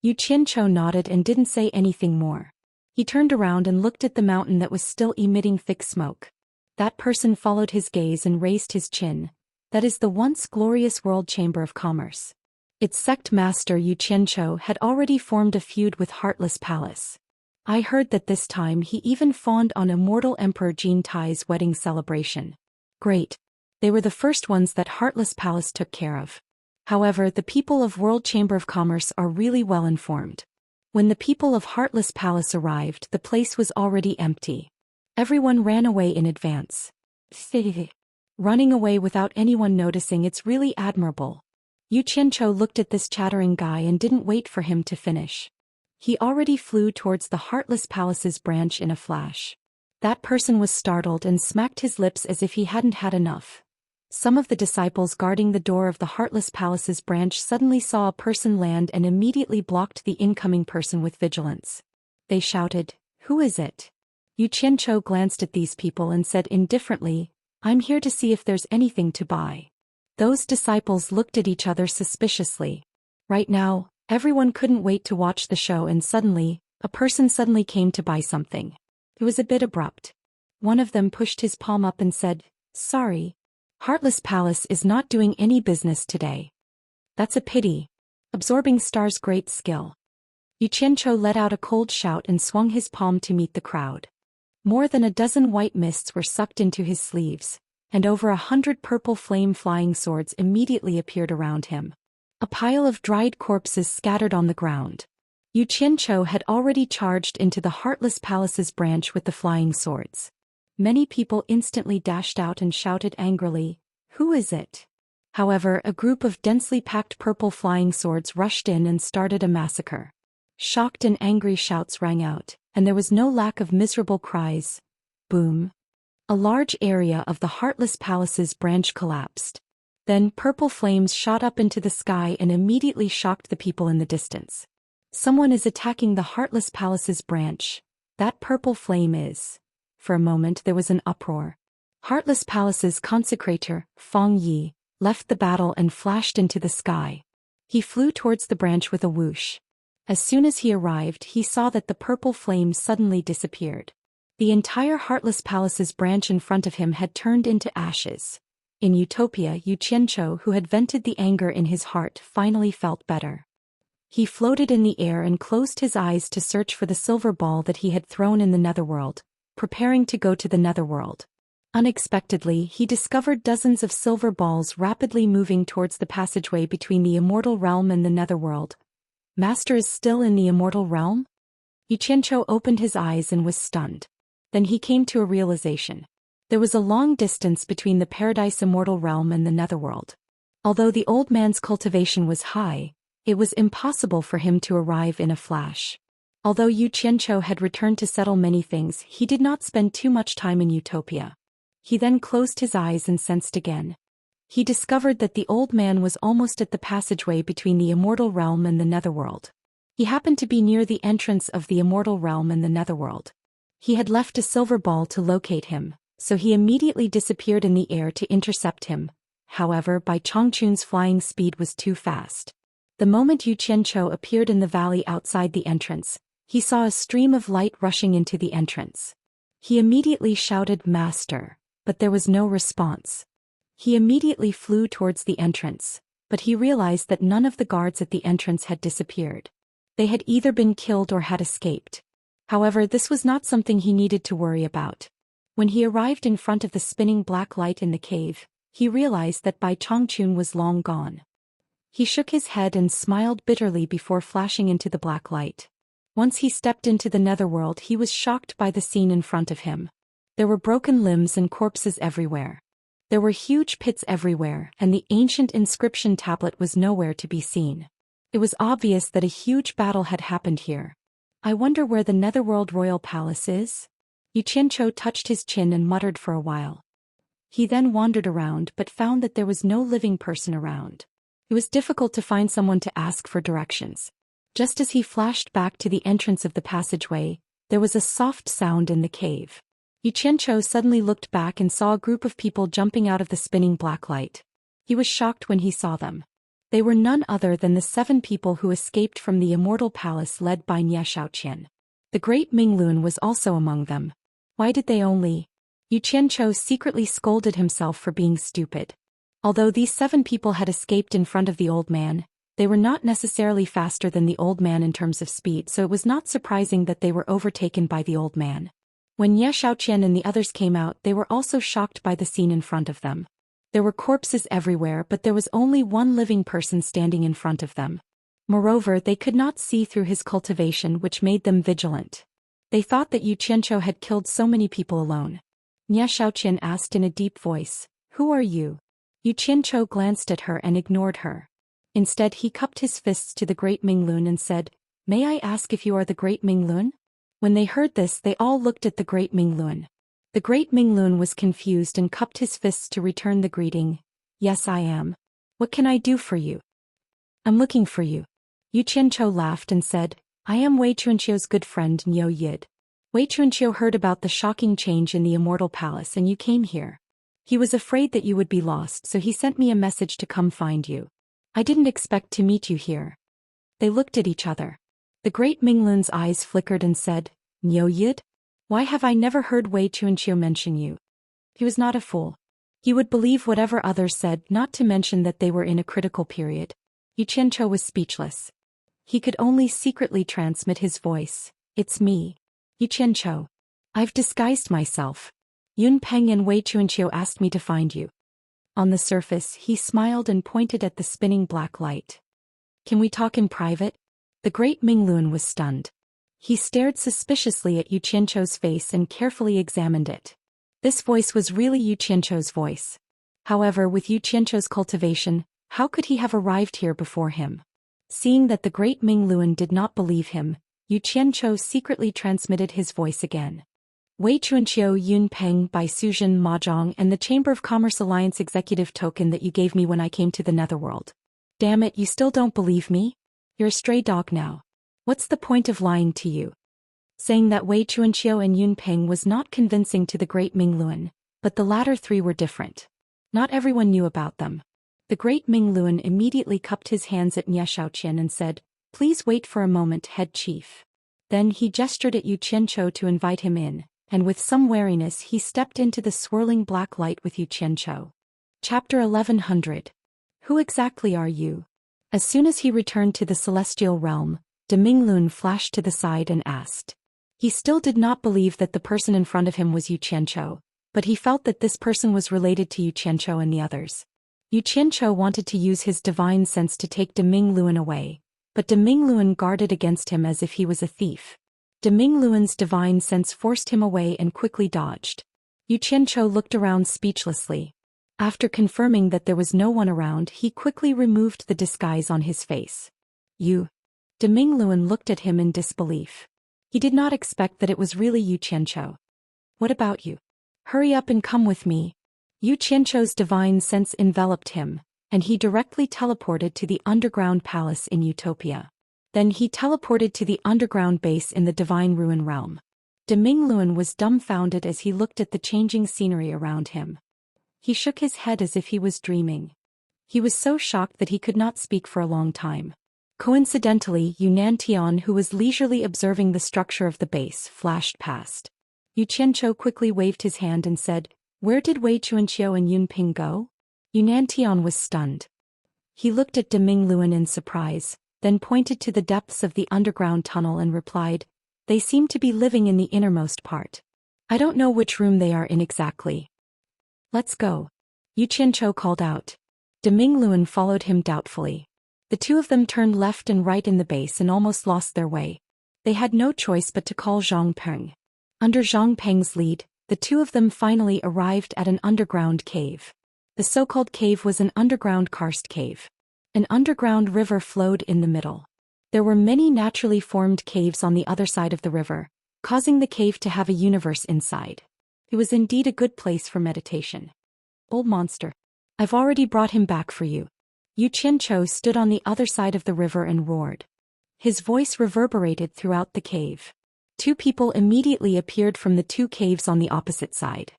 Yu Qianzhou nodded and didn't say anything more. He turned around and looked at the mountain that was still emitting thick smoke. That person followed his gaze and raised his chin. That is the once glorious World Chamber of Commerce. Its sect master Yu Qianzhou had already formed a feud with Heartless Palace. I heard that this time he even fawned on Immortal Emperor Jin Tai's wedding celebration. Great. They were the first ones that Heartless Palace took care of. However, the people of World Chamber of Commerce are really well informed. When the people of Heartless Palace arrived, the place was already empty. Everyone ran away in advance. Running away without anyone noticing, it's really admirable. Yu Qianzhou looked at this chattering guy and didn't wait for him to finish. He already flew towards the Heartless Palace's branch in a flash. That person was startled and smacked his lips as if he hadn't had enough. Some of the disciples guarding the door of the Heartless Palace's branch suddenly saw a person land and immediately blocked the incoming person with vigilance. They shouted, "Who is it?" Yu Qianzhou glanced at these people and said indifferently, "I'm here to see if there's anything to buy." Those disciples looked at each other suspiciously. Right now, everyone couldn't wait to watch the show, and suddenly, a person suddenly came to buy something. It was a bit abrupt. One of them pushed his palm up and said, "Sorry. Heartless Palace is not doing any business today." "That's a pity. Absorbing Star's great skill." Yu Qianzhou let out a cold shout and swung his palm to meet the crowd. More than a dozen white mists were sucked into his sleeves, and over 100 purple flame-flying swords immediately appeared around him. A pile of dried corpses scattered on the ground. Yu Qianzhou had already charged into the Heartless Palace's branch with the flying swords. Many people instantly dashed out and shouted angrily, Who is it? However, a group of densely packed purple flying swords rushed in and started a massacre. Shocked and angry shouts rang out, and there was no lack of miserable cries. Boom. A large area of the Heartless Palace's branch collapsed. Then purple flames shot up into the sky and immediately shocked the people in the distance. Someone is attacking the Heartless Palace's branch. That purple flame is. For a moment there was an uproar. Heartless Palace's consecrator, Feng Yi, left the battle and flashed into the sky. He flew towards the branch with a whoosh. As soon as he arrived, he saw that the purple flame suddenly disappeared. The entire Heartless Palace's branch in front of him had turned into ashes. In Utopia, Xianxia, who had vented the anger in his heart, finally felt better. He floated in the air and closed his eyes to search for the silver ball that he had thrown in the netherworld, preparing to go to the netherworld. Unexpectedly, he discovered dozens of silver balls rapidly moving towards the passageway between the Immortal Realm and the netherworld. Master is still in the Immortal Realm? Xianxia opened his eyes and was stunned. Then he came to a realization. There was a long distance between the Paradise Immortal Realm and the netherworld. Although the old man's cultivation was high, it was impossible for him to arrive in a flash. Although Xianxia had returned to settle many things, he did not spend too much time in Utopia. He then closed his eyes and sensed again. He discovered that the old man was almost at the passageway between the Immortal Realm and the netherworld. He happened to be near the entrance of the Immortal Realm and the netherworld. He had left a silver ball to locate him, so he immediately disappeared in the air to intercept him. However, Bai Chongqun's flying speed was too fast. The moment Xianxia appeared in the valley outside the entrance, he saw a stream of light rushing into the entrance. He immediately shouted, "Master," but there was no response. He immediately flew towards the entrance, but he realized that none of the guards at the entrance had disappeared. They had either been killed or had escaped. However, this was not something he needed to worry about. When he arrived in front of the spinning black light in the cave, he realized that Bai Chongqun was long gone. He shook his head and smiled bitterly before flashing into the black light. Once he stepped into the netherworld, he was shocked by the scene in front of him. There were broken limbs and corpses everywhere. There were huge pits everywhere, and the ancient inscription tablet was nowhere to be seen. It was obvious that a huge battle had happened here. I wonder where the netherworld royal palace is? Xianxia touched his chin and muttered for a while. He then wandered around but found that there was no living person around. It was difficult to find someone to ask for directions. Just as he flashed back to the entrance of the passageway, there was a soft sound in the cave. Xianxia suddenly looked back and saw a group of people jumping out of the spinning black light. He was shocked when he saw them. They were none other than the 7 people who escaped from the Immortal Palace led by Zhou Xian. The great Minglun was also among them. Why did they only? Xianxia secretly scolded himself for being stupid. Although these 7 people had escaped in front of the old man, they were not necessarily faster than the old man in terms of speed, so it was not surprising that they were overtaken by the old man. When Zhou Xian and the others came out, they were also shocked by the scene in front of them. There were corpses everywhere, but there was only one living person standing in front of them. Moreover, they could not see through his cultivation, which made them vigilant. They thought that Xianxia had killed so many people alone. Zhou Xian asked in a deep voice, "Who are you?" Xianxia glanced at her and ignored her. Instead, he cupped his fists to the great Minglun and said, "May I ask if you are the great Minglun?" When they heard this, they all looked at the great Minglun. The great Minglun was confused and cupped his fists to return the greeting. "Yes, I am. What can I do for you?" "I'm looking for you." Xianxia laughed and said, "I am Wei Chunqiu's good friend Niu Yid. Wei Chunqiu heard about the shocking change in the Immortal Palace and you came here. He was afraid that you would be lost, so he sent me a message to come find you. I didn't expect to meet you here." They looked at each other. The great Minglun's eyes flickered and said, "Niu Yid? Why have I never heard Wei Chunqiu mention you?" He was not a fool. He would believe whatever others said, not to mention that they were in a critical period. Xianxia was speechless. He could only secretly transmit his voice. "It's me. Xianxia. I've disguised myself. Yun Peng and Wei Chunqiu asked me to find you." On the surface, he smiled and pointed at the spinning black light. "Can we talk in private?" The great Minglun was stunned. He stared suspiciously at Xianxia's face and carefully examined it. This voice was really Xianxia's voice. However, with Yu Qianzhou's cultivation, how could he have arrived here before him? Seeing that the great Ming Luan did not believe him, Yu Qianzhou secretly transmitted his voice again. Wei Chunqiu Yun Peng by Suzhen Mahjong and the Chamber of Commerce Alliance executive token that you gave me when I came to the Netherworld. Damn it, you still don't believe me? You're a stray dog now. What's the point of lying to you? Saying that Wei Chunqiu and Yun Peng was not convincing to the great Ming Luan, but the latter three were different. Not everyone knew about them. The great Ming Luan immediately cupped his hands at Zhou Xian and said, "Please wait for a moment, head chief." Then he gestured at Yu Qianzhou to invite him in, and with some wariness he stepped into the swirling black light with Yu Qianzhou. Chapter 1100. Who exactly are you? As soon as he returned to the celestial realm, De Minglun flashed to the side and asked. He still did not believe that the person in front of him was Yu Qianzhou, but he felt that this person was related to Yu Qianzhou and the others. Yu Qianzhou wanted to use his divine sense to take De Minglun away, but De Minglun guarded against him as if he was a thief. De Minglun's divine sense forced him away and quickly dodged. Yu Qianzhou looked around speechlessly. After confirming that there was no one around, he quickly removed the disguise on his face. You. De Minglun looked at him in disbelief. He did not expect that it was really Yu Qianzhou. What about you? Hurry up and come with me. Yu Qianzhou's divine sense enveloped him, and he directly teleported to the underground palace in Utopia. Then he teleported to the underground base in the Divine Ruin Realm. De Minglun was dumbfounded as he looked at the changing scenery around him. He shook his head as if he was dreaming. He was so shocked that he could not speak for a long time. Coincidentally, Yunnan Tian, who was leisurely observing the structure of the base, flashed past. Yu Qianzhou quickly waved his hand and said, "Where did Wei Chunqiu and Yun Ping go?" Yunnan Tian was stunned. He looked at De Minglun in surprise, then pointed to the depths of the underground tunnel and replied, "They seem to be living in the innermost part. I don't know which room they are in exactly." "Let's go," Yu Qianzhou called out. De Minglun followed him doubtfully. The two of them turned left and right in the base and almost lost their way. They had no choice but to call Zhang Peng. Under Zhang Peng's lead, the two of them finally arrived at an underground cave. The so-called cave was an underground karst cave. An underground river flowed in the middle. There were many naturally formed caves on the other side of the river, causing the cave to have a universe inside. It was indeed a good place for meditation. "Old monster. I've already brought him back for you." Yu Qianzhou stood on the other side of the river and roared. His voice reverberated throughout the cave. Two people immediately appeared from the two caves on the opposite side.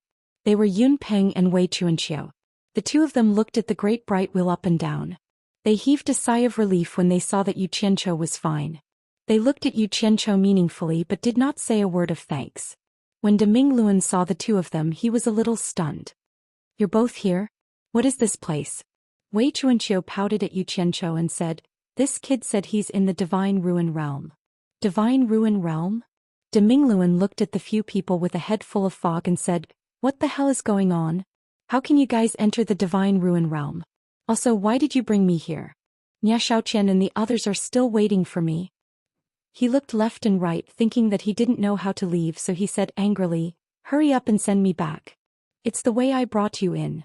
They were Yun Peng and Wei Chunqiu. The two of them looked at the great bright wheel up and down. They heaved a sigh of relief when they saw that Yu Qianzhou was fine. They looked at Yu Qianzhou meaningfully but did not say a word of thanks. When De Minglun saw the two of them, he was a little stunned. "You're both here? What is this place?" Wei Chunqiu pouted at Yu Qianzhou and said, "This kid said he's in the Divine Ruin Realm." Divine Ruin Realm? De Minglun looked at the few people with a head full of fog and said, "What the hell is going on? How can you guys enter the Divine Ruin Realm? Also, why did you bring me here? Xiao Qian and the others are still waiting for me." He looked left and right thinking that he didn't know how to leave, so he said angrily, "Hurry up and send me back. It's the way I brought you in."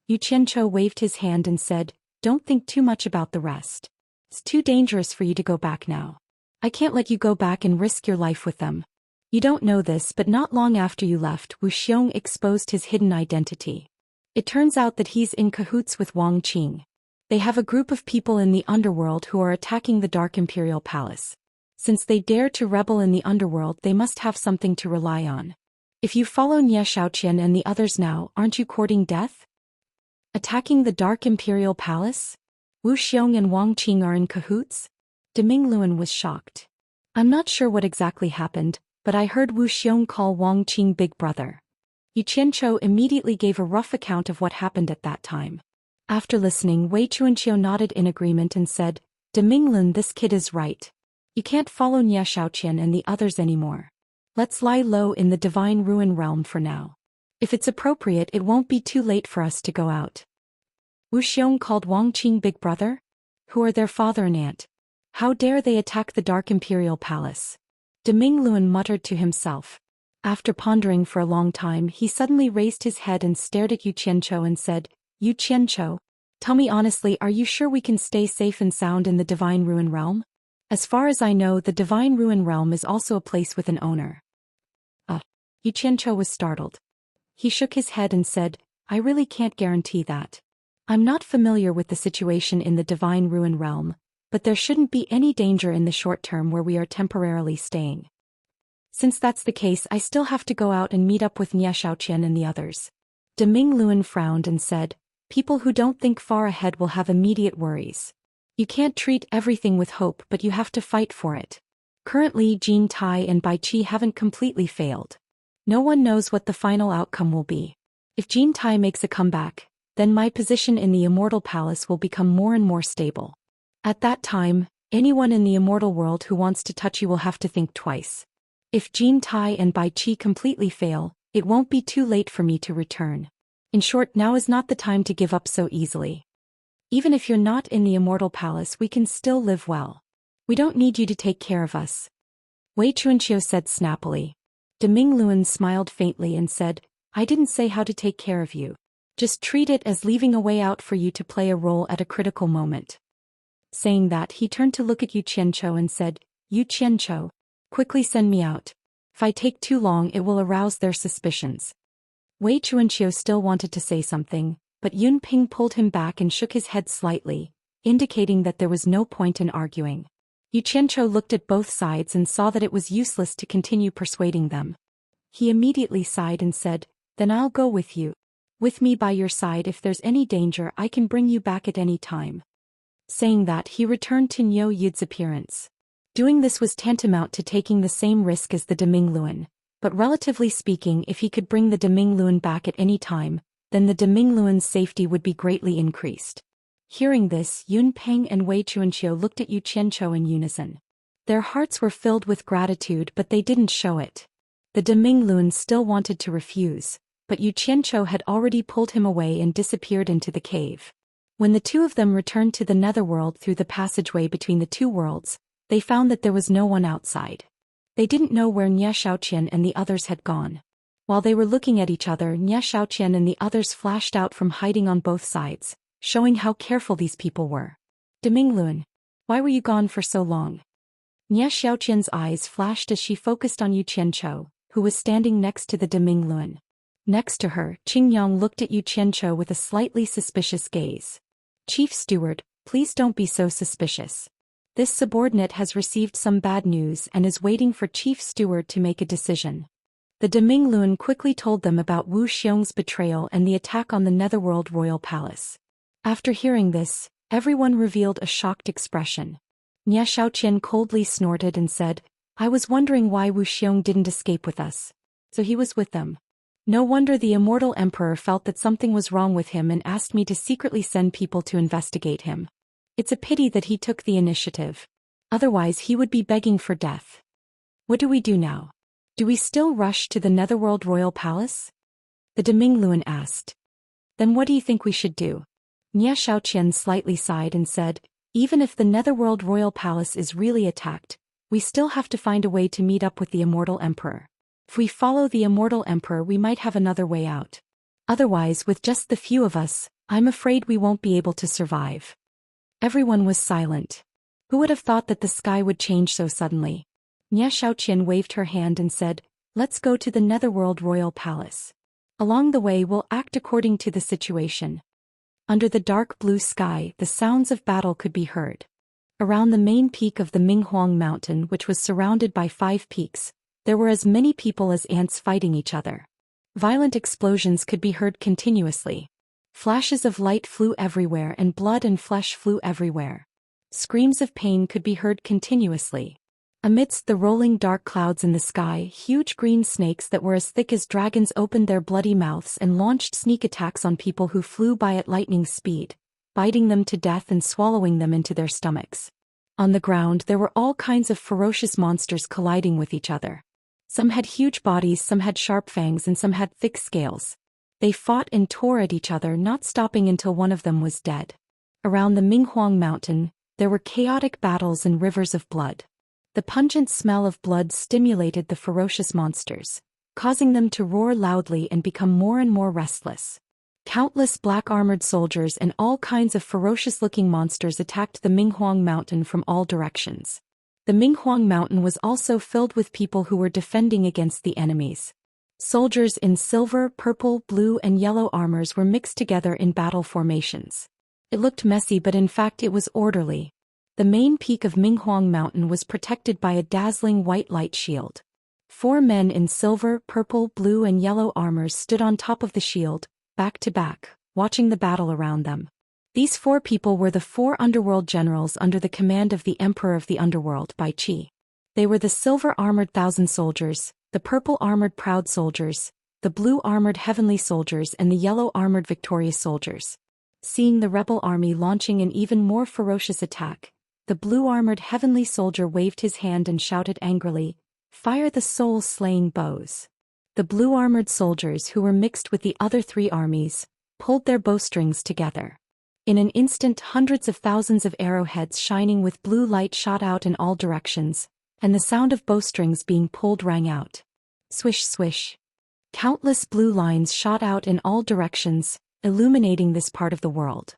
Yu Qianzhou waved his hand and said, "Don't think too much about the rest. It's too dangerous for you to go back now. I can't let you go back and risk your life with them. You don't know this, but not long after you left, Wuxia exposed his hidden identity. It turns out that he's in cahoots with Wang Qing. They have a group of people in the underworld who are attacking the Dark Imperial Palace. Since they dare to rebel in the underworld, they must have something to rely on. If you follow Xiao Qian and the others now, aren't you courting death? Attacking the Dark Imperial Palace? Wu Xiong and Wang Qing are in cahoots?" De Minglun was shocked. "I'm not sure what exactly happened, but I heard Wu Xiong call Wang Qing Big Brother." Yu Qianzhou immediately gave a rough account of what happened at that time. After listening, Wei Chunqiu nodded in agreement and said, "De Minglun, this kid is right. You can't follow Xiao Qian and the others anymore. Let's lie low in the Divine Ruin Realm for now. If it's appropriate, it won't be too late for us to go out." Wu Xiong called Wang Qing Big Brother? Who are their father and aunt? How dare they attack the Dark Imperial Palace? De Minglun muttered to himself. After pondering for a long time, he suddenly raised his head and stared at Yu Qianzhou and said, Yu Qianchou, tell me honestly, are you sure we can stay safe and sound in the Divine Ruin Realm? As far as I know, the Divine Ruin Realm is also a place with an owner. Yu Qianchou was startled. He shook his head and said, I really can't guarantee that. I'm not familiar with the situation in the Divine Ruin Realm, but there shouldn't be any danger in the short term where we are temporarily staying. Since that's the case, I still have to go out and meet up with Zhou Xian and the others. De Mingluan frowned and said, people who don't think far ahead will have immediate worries. You can't treat everything with hope, but you have to fight for it. Currently, Jin Tai and Bai Qi haven't completely failed. No one knows what the final outcome will be. If Jin Tai makes a comeback, then my position in the Immortal Palace will become more and more stable. At that time, anyone in the Immortal world who wants to touch you will have to think twice. If Jin Tai and Bai Qi completely fail, it won't be too late for me to return. In short, now is not the time to give up so easily. Even if you're not in the Immortal Palace, we can still live well. We don't need you to take care of us. Wei Chunqiu said snappily. De Mingluan smiled faintly and said, I didn't say how to take care of you. Just treat it as leaving a way out for you to play a role at a critical moment. Saying that, he turned to look at Yu Qianchou and said, Yu Qianchou, quickly send me out. If I take too long, it will arouse their suspicions. Wei Chunqiu still wanted to say something, but Yun Ping pulled him back and shook his head slightly, indicating that there was no point in arguing. Yu Qianchou looked at both sides and saw that it was useless to continue persuading them. He immediately sighed and said, then I'll go with you. With me by your side, if there's any danger, I can bring you back at any time. Saying that, he returned to Niu Yid's appearance. Doing this was tantamount to taking the same risk as the De Mingluan, but relatively speaking, if he could bring the De Mingluan back at any time, then the De Mingluan's safety would be greatly increased. Hearing this, Yun Peng and Wei Chunqiu looked at Yu Qianchou in unison. Their hearts were filled with gratitude, but they didn't show it. The De Mingluan still wanted to refuse, but Yu Qianchou had already pulled him away and disappeared into the cave. When the two of them returned to the netherworld through the passageway between the two worlds, they found that there was no one outside. They didn't know where Zhou Xian and the others had gone. While they were looking at each other, Zhou Xian and the others flashed out from hiding on both sides, showing how careful these people were. De Mingluan, why were you gone for so long? Zhou Xian's eyes flashed as she focused on Yu Qianchou, who was standing next to the De Mingluan. Next to her, Qingyang looked at Yu Qianchou with a slightly suspicious gaze. Chief Steward, please don't be so suspicious. This subordinate has received some bad news and is waiting for Chief Steward to make a decision. The De Mingluan quickly told them about Wu Xiong's betrayal and the attack on the Netherworld Royal Palace. After hearing this, everyone revealed a shocked expression. Zhou Xian coldly snorted and said, I was wondering why Wu Xiong didn't escape with us. So he was with them. No wonder the Immortal Emperor felt that something was wrong with him and asked me to secretly send people to investigate him. It's a pity that he took the initiative. Otherwise he would be begging for death. What do we do now? Do we still rush to the Netherworld Royal Palace? The De Mingluan asked. Then what do you think we should do? Zhou Xian slightly sighed and said, even if the Netherworld Royal Palace is really attacked, we still have to find a way to meet up with the Immortal Emperor. If we follow the Immortal Emperor, we might have another way out. Otherwise, with just the few of us, I'm afraid we won't be able to survive. Everyone was silent. Who would have thought that the sky would change so suddenly? Zhou Xian waved her hand and said, let's go to the Netherworld Royal Palace. Along the way we'll act according to the situation. Under the dark blue sky, the sounds of battle could be heard. Around the main peak of the Minghuang Mountain, which was surrounded by 5 peaks, there were as many people as ants fighting each other. Violent explosions could be heard continuously. Flashes of light flew everywhere and blood and flesh flew everywhere. Screams of pain could be heard continuously. Amidst the rolling dark clouds in the sky, huge green snakes that were as thick as dragons opened their bloody mouths and launched sneak attacks on people who flew by at lightning speed, biting them to death and swallowing them into their stomachs. On the ground there were all kinds of ferocious monsters colliding with each other. Some had huge bodies, some had sharp fangs, and some had thick scales. They fought and tore at each other, not stopping until one of them was dead. Around the Minghuang Mountain, there were chaotic battles and rivers of blood. The pungent smell of blood stimulated the ferocious monsters, causing them to roar loudly and become more and more restless. Countless black-armored soldiers and all kinds of ferocious-looking monsters attacked the Minghuang Mountain from all directions. The Minghuang Mountain was also filled with people who were defending against the enemies. Soldiers in silver, purple, blue, and yellow armors were mixed together in battle formations. It looked messy, but in fact it was orderly. The main peak of Minghuang Mountain was protected by a dazzling white light shield. 4 men in silver, purple, blue, and yellow armors stood on top of the shield, back to back, watching the battle around them. These 4 people were the 4 underworld generals under the command of the Emperor of the Underworld by Qi. They were the silver-armored Thousand Soldiers, the purple-armored Proud Soldiers, the blue-armored Heavenly Soldiers, and the yellow-armored Victorious Soldiers. Seeing the rebel army launching an even more ferocious attack, the blue-armored Heavenly Soldier waved his hand and shouted angrily, "Fire the soul-slaying bows!" The blue-armored soldiers, who were mixed with the other 3 armies, pulled their bowstrings together. In an instant, hundreds of thousands of arrowheads shining with blue light shot out in all directions, and the sound of bowstrings being pulled rang out. Swish, swish. Countless blue lines shot out in all directions, illuminating this part of the world.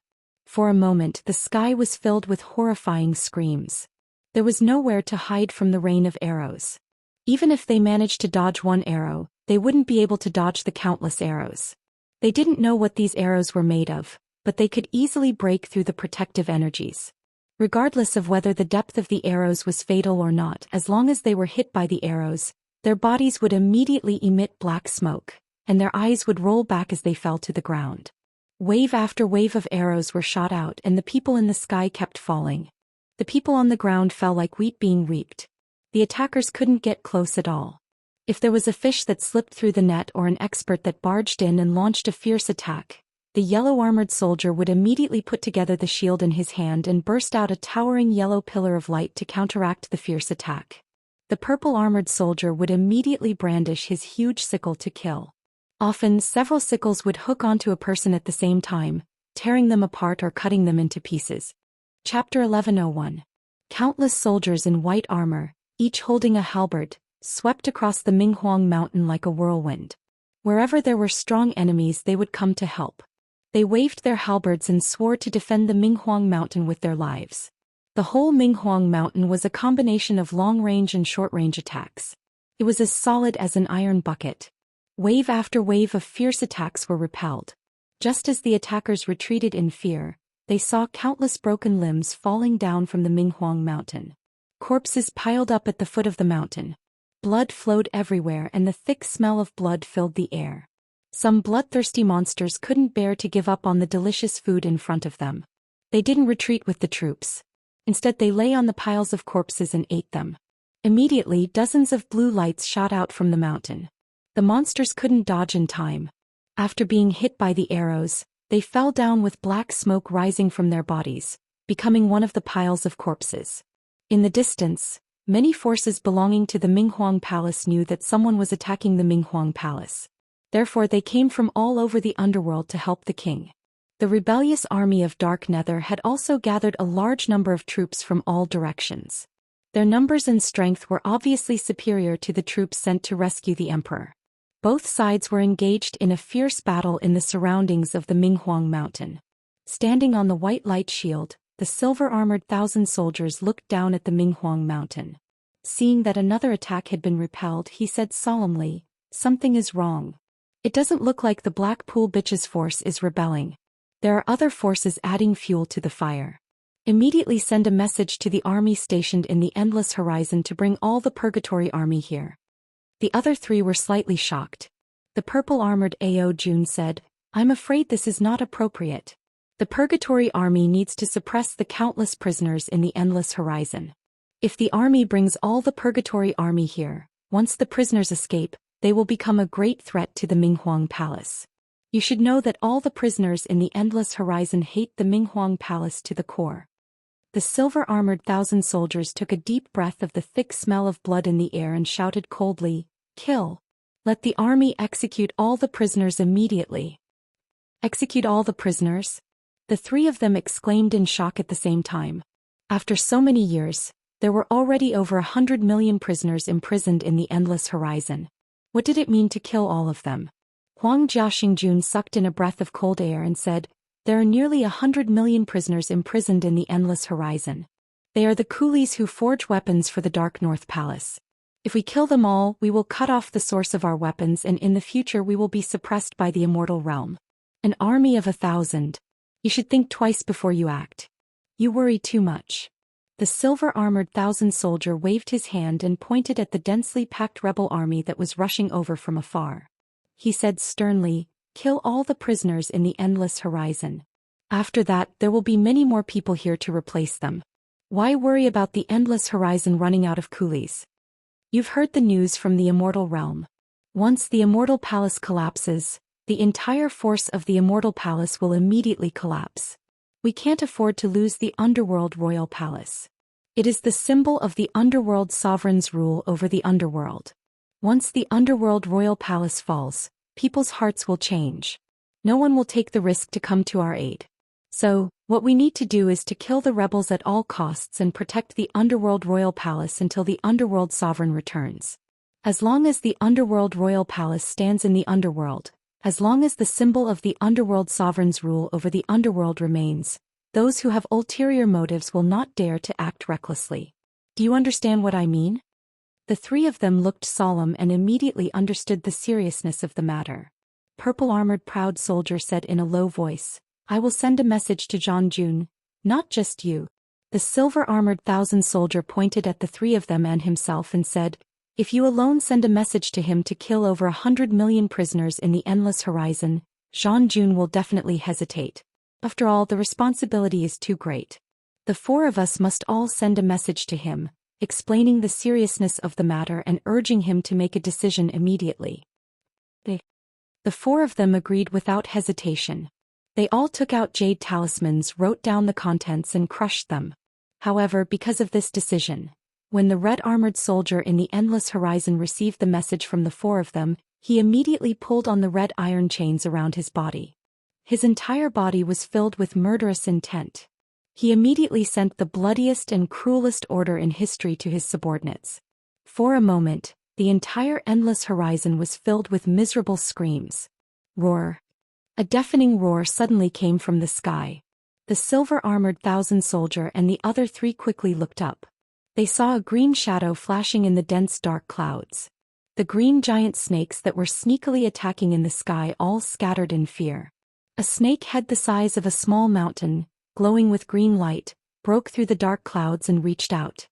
For a moment, the sky was filled with horrifying screams. There was nowhere to hide from the rain of arrows. Even if they managed to dodge one arrow, they wouldn't be able to dodge the countless arrows. They didn't know what these arrows were made of, but they could easily break through the protective energies. Regardless of whether the depth of the arrows was fatal or not, as long as they were hit by the arrows, their bodies would immediately emit black smoke, and their eyes would roll back as they fell to the ground. Wave after wave of arrows were shot out, and the people in the sky kept falling. The people on the ground fell like wheat being reaped. The attackers couldn't get close at all. If there was a fish that slipped through the net or an expert that barged in and launched a fierce attack, the yellow-armored soldier would immediately put together the shield in his hand and burst out a towering yellow pillar of light to counteract the fierce attack. The purple-armored soldier would immediately brandish his huge sickle to kill. Often, several sickles would hook onto a person at the same time, tearing them apart or cutting them into pieces. Chapter 1101. Countless soldiers in white armor, each holding a halberd, swept across the Minghuang Mountain like a whirlwind. Wherever there were strong enemies, they would come to help. They waved their halberds and swore to defend the Minghuang Mountain with their lives. The whole Minghuang Mountain was a combination of long-range and short-range attacks. It was as solid as an iron bucket. Wave after wave of fierce attacks were repelled. Just as the attackers retreated in fear, they saw countless broken limbs falling down from the Minghuang Mountain. Corpses piled up at the foot of the mountain. Blood flowed everywhere, and the thick smell of blood filled the air. Some bloodthirsty monsters couldn't bear to give up on the delicious food in front of them. They didn't retreat with the troops. Instead, they lay on the piles of corpses and ate them. Immediately, dozens of blue lights shot out from the mountain. The monsters couldn't dodge in time. After being hit by the arrows, they fell down with black smoke rising from their bodies, becoming one of the piles of corpses. In the distance, many forces belonging to the Minghuang Palace knew that someone was attacking the Minghuang Palace. Therefore, they came from all over the underworld to help the king. The rebellious army of Dark Nether had also gathered a large number of troops from all directions. Their numbers and strength were obviously superior to the troops sent to rescue the emperor. Both sides were engaged in a fierce battle in the surroundings of the Minghuang Mountain. Standing on the white light shield, the silver-armored Thousand Soldiers looked down at the Minghuang Mountain. Seeing that another attack had been repelled, he said solemnly, "Something is wrong. It doesn't look like the Blackpool Bitches force is rebelling. There are other forces adding fuel to the fire. Immediately send a message to the army stationed in the Endless Horizon to bring all the Purgatory army here." The other 3 were slightly shocked. The purple-armored Ao Jun said, "I'm afraid this is not appropriate. The Purgatory army needs to suppress the countless prisoners in the Endless Horizon. If the army brings all the Purgatory army here, once the prisoners escape, they will become a great threat to the Minghuang Palace. You should know that all the prisoners in the Endless Horizon hate the Minghuang Palace to the core." The silver-armored Thousand Soldiers took a deep breath of the thick smell of blood in the air and shouted coldly, "Kill! Let the army execute all the prisoners immediately." "Execute all the prisoners?" The 3 of them exclaimed in shock at the same time. After so many years, there were already over 100 million prisoners imprisoned in the Endless Horizon. What did it mean to kill all of them? Huang Jiaxingjun sucked in a breath of cold air and said, "There are nearly 100 million prisoners imprisoned in the endless horizon. They are the coolies who forge weapons for the Dark North Palace. If we kill them all, we will cut off the source of our weapons, and in the future we will be suppressed by the Immortal realm. An army of 1,000. You should think twice before you act. You worry too much." The silver-armored 1,000-soldier waved his hand and pointed at the densely packed rebel army that was rushing over from afar. He said sternly, "Kill all the prisoners in the endless horizon. After that, there will be many more people here to replace them. Why worry about the endless horizon running out of coolies? You've heard the news from the Immortal realm. Once the Immortal Palace collapses, the entire force of the Immortal Palace will immediately collapse. We can't afford to lose the Underworld Royal Palace. It is the symbol of the Underworld Sovereign's rule over the Underworld. Once the Underworld Royal Palace falls, people's hearts will change. No one will take the risk to come to our aid. So, what we need to do is to kill the rebels at all costs and protect the Underworld Royal Palace until the Underworld Sovereign returns. As long as the Underworld Royal Palace stands in the Underworld, as long as the symbol of the Underworld Sovereign's rule over the Underworld remains, those who have ulterior motives will not dare to act recklessly. Do you understand what I mean?" The three of them looked solemn and immediately understood the seriousness of the matter. Purple-armored proud soldier said in a low voice, "I will send a message to Zhang Jun, not just you." The silver-armored 1,000-soldier pointed at the three of them and himself and said, "If you alone send a message to him to kill over 100 million prisoners in the endless horizon, Zhang Jun will definitely hesitate. After all, the responsibility is too great. The four of us must all send a message to him, explaining the seriousness of the matter and urging him to make a decision immediately." The four of them agreed without hesitation. They all took out jade talismans, wrote down the contents and crushed them. However, because of this decision, when the red-armored soldier in the endless horizon received the message from the four of them, he immediately pulled on the red iron chains around his body. His entire body was filled with murderous intent. He immediately sent the bloodiest and cruelest order in history to his subordinates. For a moment, the entire endless horizon was filled with miserable screams. Roar. A deafening roar suddenly came from the sky. The silver-armored 1,000-soldier and the other three quickly looked up. They saw a green shadow flashing in the dense dark clouds. The green giant snakes that were sneakily attacking in the sky all scattered in fear. A snake head the size of a small mountain, glowing with green light, broke through the dark clouds and reached out.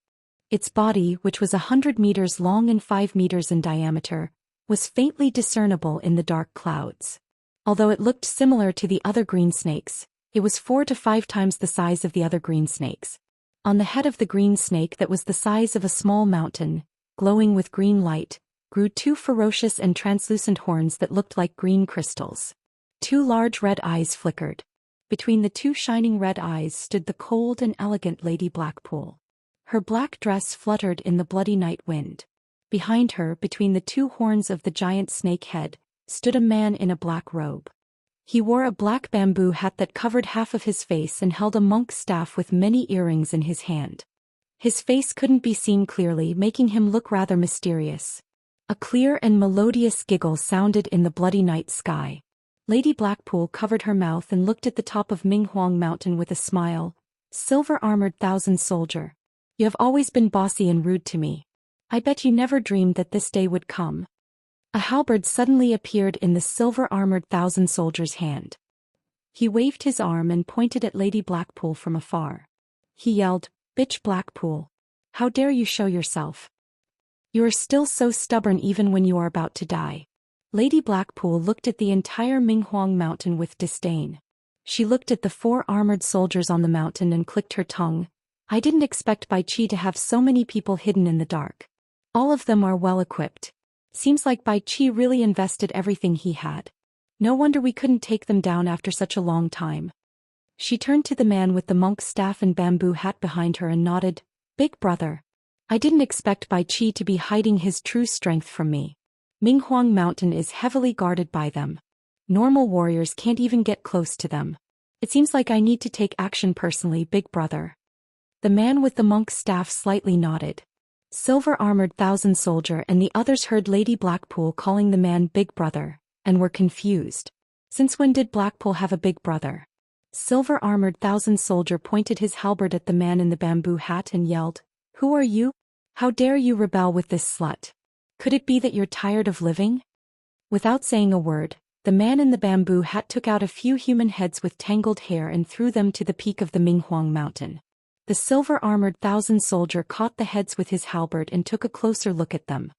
Its body, which was 100 meters long and 5 meters in diameter, was faintly discernible in the dark clouds. Although it looked similar to the other green snakes, it was 4 to 5 times the size of the other green snakes. On the head of the green snake that was the size of a small mountain, glowing with green light, grew 2 ferocious and translucent horns that looked like green crystals. 2 large red eyes flickered. Between the 2 shining red eyes stood the cold and elegant Lady Blackpool. Her black dress fluttered in the bloody night wind. Behind her, between the 2 horns of the giant snake head, stood a man in a black robe. He wore a black bamboo hat that covered half of his face and held a monk's staff with many earrings in his hand. His face couldn't be seen clearly, making him look rather mysterious. A clear and melodious giggle sounded in the bloody night sky. Lady Blackpool covered her mouth and looked at the top of Minghuang Mountain with a smile. "Silver-armored 1,000-soldier. You have always been bossy and rude to me. I bet you never dreamed that this day would come." A halberd suddenly appeared in the silver-armored 1,000-soldier's hand. He waved his arm and pointed at Lady Blackpool from afar. He yelled, "Bitch Blackpool! How dare you show yourself? You are still so stubborn even when you are about to die." Lady Blackpool looked at the entire Minghuang Mountain with disdain. She looked at the 4 armored soldiers on the mountain and clicked her tongue. "I didn't expect Bai Qi to have so many people hidden in the dark. All of them are well equipped. Seems like Bai Qi really invested everything he had. No wonder we couldn't take them down after such a long time." She turned to the man with the monk's staff and bamboo hat behind her and nodded. "Big brother. I didn't expect Bai Qi to be hiding his true strength from me. Minghuang Mountain is heavily guarded by them. Normal warriors can't even get close to them. It seems like I need to take action personally, big brother." The man with the monk's staff slightly nodded. Silver-armored 1,000-soldier and the others heard Lady Blackpool calling the man big brother, and were confused. Since when did Blackpool have a big brother? Silver-armored thousand soldier pointed his halberd at the man in the bamboo hat and yelled, "Who are you? How dare you rebel with this slut? Could it be that you're tired of living?" Without saying a word, the man in the bamboo hat took out a few human heads with tangled hair and threw them to the peak of the Minghuang mountain. The silver-armored thousand soldier caught the heads with his halberd and took a closer look at them.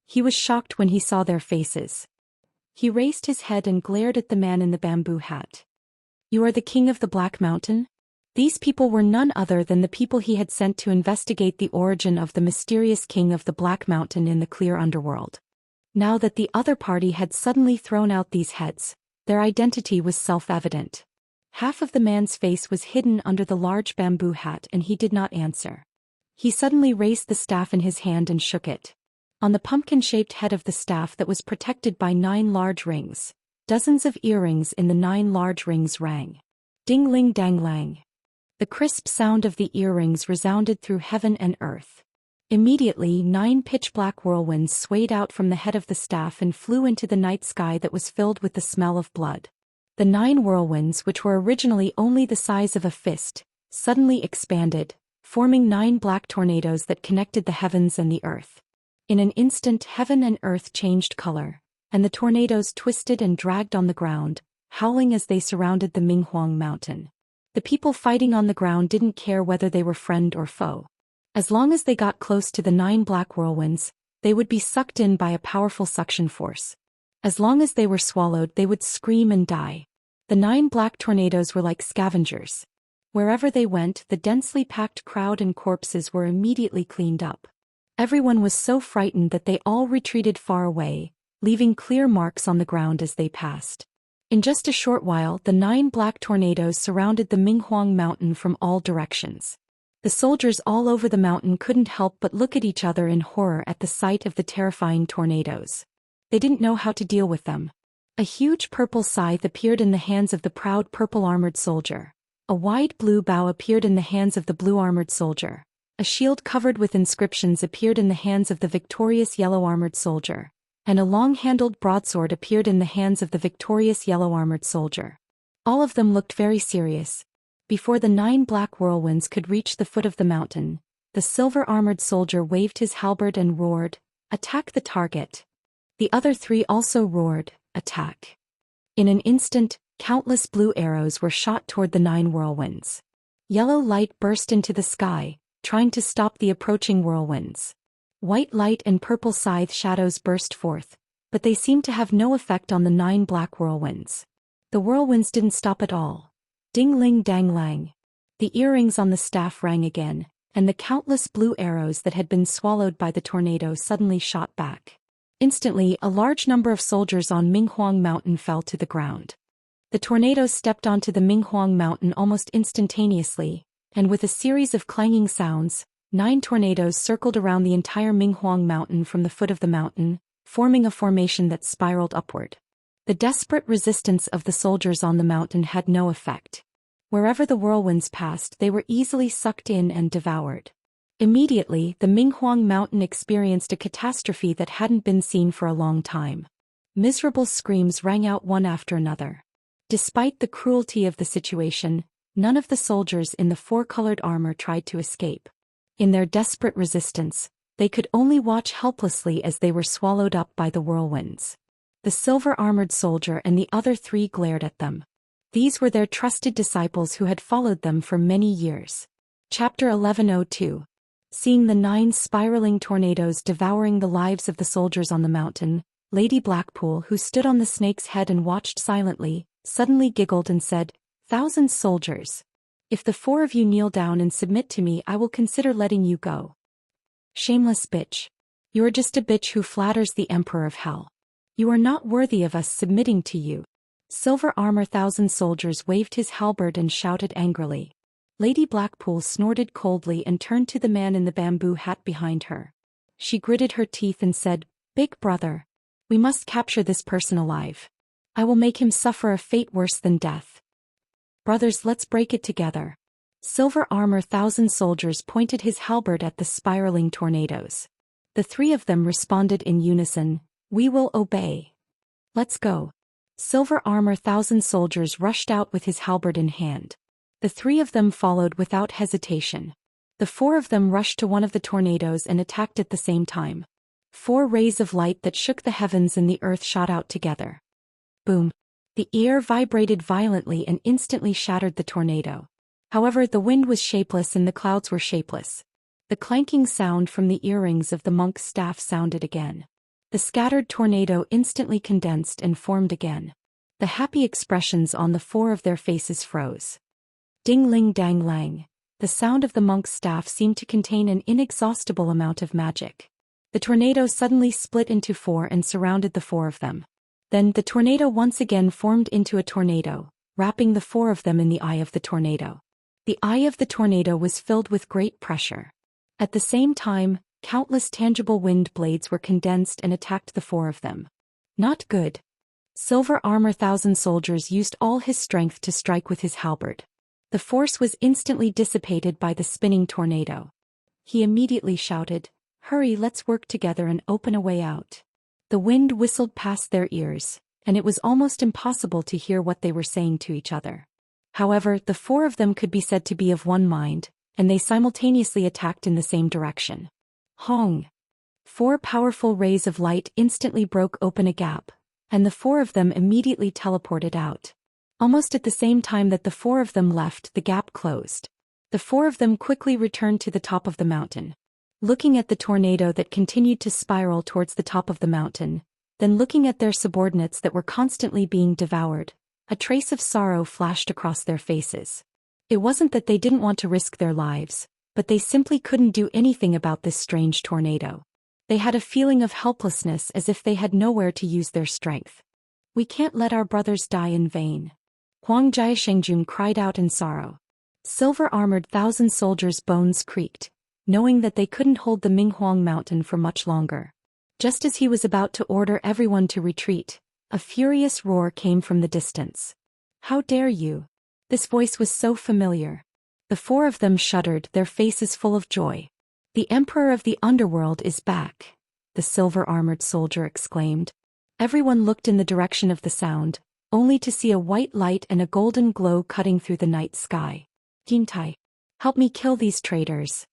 He was shocked when he saw their faces. He raised his head and glared at the man in the bamboo hat. "You are the king of the Black Mountain?" These people were none other than the people he had sent to investigate the origin of the mysterious king of the Black Mountain in the clear underworld. Now that the other party had suddenly thrown out these heads, their identity was self-evident. Half of the man's face was hidden under the large bamboo hat and he did not answer. He suddenly raised the staff in his hand and shook it. On the pumpkin-shaped head of the staff that was protected by 9 large rings, dozens of earrings in the 9 large rings rang. Ding-ling-dang-lang. The crisp sound of the earrings resounded through heaven and earth. Immediately 9 pitch-black whirlwinds swayed out from the head of the staff and flew into the night sky that was filled with the smell of blood. The 9 whirlwinds, which were originally only the size of a fist, suddenly expanded, forming 9 black tornadoes that connected the heavens and the earth. In an instant heaven and earth changed color, and the tornadoes twisted and dragged on the ground, howling as they surrounded the Minghuang mountain. The people fighting on the ground didn't care whether they were friend or foe. As long as they got close to the 9 black whirlwinds, they would be sucked in by a powerful suction force. As long as they were swallowed, they would scream and die. The 9 black tornadoes were like scavengers. Wherever they went, the densely packed crowd and corpses were immediately cleaned up. Everyone was so frightened that they all retreated far away, leaving clear marks on the ground as they passed. In just a short while, the 9 black tornadoes surrounded the Minghuang mountain from all directions. The soldiers all over the mountain couldn't help but look at each other in horror at the sight of the terrifying tornadoes. They didn't know how to deal with them. A huge purple scythe appeared in the hands of the proud purple-armored soldier. A wide blue bow appeared in the hands of the blue-armored soldier. A shield covered with inscriptions appeared in the hands of the victorious yellow-armored soldier, and a long-handled broadsword appeared in the hands of the victorious yellow-armored soldier. All of them looked very serious. Before the 9 black whirlwinds could reach the foot of the mountain, the silver-armored soldier waved his halberd and roared, "Attack the target!" The other 3 also roared, "Attack!" In an instant, countless blue arrows were shot toward the 9 whirlwinds. Yellow light burst into the sky, trying to stop the approaching whirlwinds. White light and purple scythe shadows burst forth, but they seemed to have no effect on the 9 black whirlwinds. The whirlwinds didn't stop at all. Ding-ling-dang-lang. The earrings on the staff rang again, and the countless blue arrows that had been swallowed by the tornado suddenly shot back. Instantly, a large number of soldiers on Minghuang Mountain fell to the ground. The tornadoes stepped onto the Minghuang Mountain almost instantaneously, and with a series of clanging sounds, 9 tornadoes circled around the entire Minghuang Mountain from the foot of the mountain, forming a formation that spiraled upward. The desperate resistance of the soldiers on the mountain had no effect. Wherever the whirlwinds passed, they were easily sucked in and devoured. Immediately, the Minghuang Mountain experienced a catastrophe that hadn't been seen for a long time. Miserable screams rang out one after another. Despite the cruelty of the situation, none of the soldiers in the 4-colored armor tried to escape. In their desperate resistance, they could only watch helplessly as they were swallowed up by the whirlwinds. The silver-armored soldier and the other 3 glared at them. These were their trusted disciples who had followed them for many years. Chapter 1102. Seeing the 9 spiraling tornadoes devouring the lives of the soldiers on the mountain, Lady Blackpool, who stood on the snake's head and watched silently, suddenly giggled and said, "1,000 soldiers. If the 4 of you kneel down and submit to me, I will consider letting you go." "Shameless bitch. You are just a bitch who flatters the Emperor of Hell. You are not worthy of us submitting to you." Silver Armor 1,000 soldiers waved his halberd and shouted angrily. Lady Blackpool snorted coldly and turned to the man in the bamboo hat behind her. She gritted her teeth and said, "Big brother. We must capture this person alive. I will make him suffer a fate worse than death. Brothers, let's break it together." Silver Armor 1,000 soldiers pointed his halberd at the spiraling tornadoes. The 3 of them responded in unison, "We will obey. Let's go." Silver Armor 1,000 soldiers rushed out with his halberd in hand. The 3 of them followed without hesitation. The 4 of them rushed to one of the tornadoes and attacked at the same time. 4 rays of light that shook the heavens and the earth shot out together. Boom! The air vibrated violently and instantly shattered the tornado. However, the wind was shapeless and the clouds were shapeless. The clanking sound from the earrings of the monk's staff sounded again. The scattered tornado instantly condensed and formed again. The happy expressions on the 4 of their faces froze. Ding-ling-dang-lang. The sound of the monk's staff seemed to contain an inexhaustible amount of magic. The tornado suddenly split into 4 and surrounded the 4 of them. Then the tornado once again formed into a tornado, wrapping the 4 of them in the eye of the tornado. The eye of the tornado was filled with great pressure. At the same time, countless tangible wind blades were condensed and attacked the 4 of them. Not good. Silver Armor 1,000 soldiers used all his strength to strike with his halberd. The force was instantly dissipated by the spinning tornado. He immediately shouted, "Hurry, let's work together and open a way out." The wind whistled past their ears, and it was almost impossible to hear what they were saying to each other. However, the 4 of them could be said to be of one mind, and they simultaneously attacked in the same direction. Hong! 4 powerful rays of light instantly broke open a gap, and the 4 of them immediately teleported out. Almost at the same time that the 4 of them left, the gap closed. The 4 of them quickly returned to the top of the mountain. Looking at the tornado that continued to spiral towards the top of the mountain, then looking at their subordinates that were constantly being devoured, a trace of sorrow flashed across their faces. It wasn't that they didn't want to risk their lives, but they simply couldn't do anything about this strange tornado. They had a feeling of helplessness as if they had nowhere to use their strength. "We can't let our brothers die in vain." Huang Jiashengjun cried out in sorrow. Silver-armored 1,000 soldiers' bones creaked, knowing that they couldn't hold the Minghuang mountain for much longer. Just as he was about to order everyone to retreat, a furious roar came from the distance. "How dare you!" This voice was so familiar. The 4 of them shuddered, their faces full of joy. "The Emperor of the Underworld is back," the silver-armored soldier exclaimed. Everyone looked in the direction of the sound, only to see a white light and a golden glow cutting through the night sky. "Jintai, help me kill these traitors."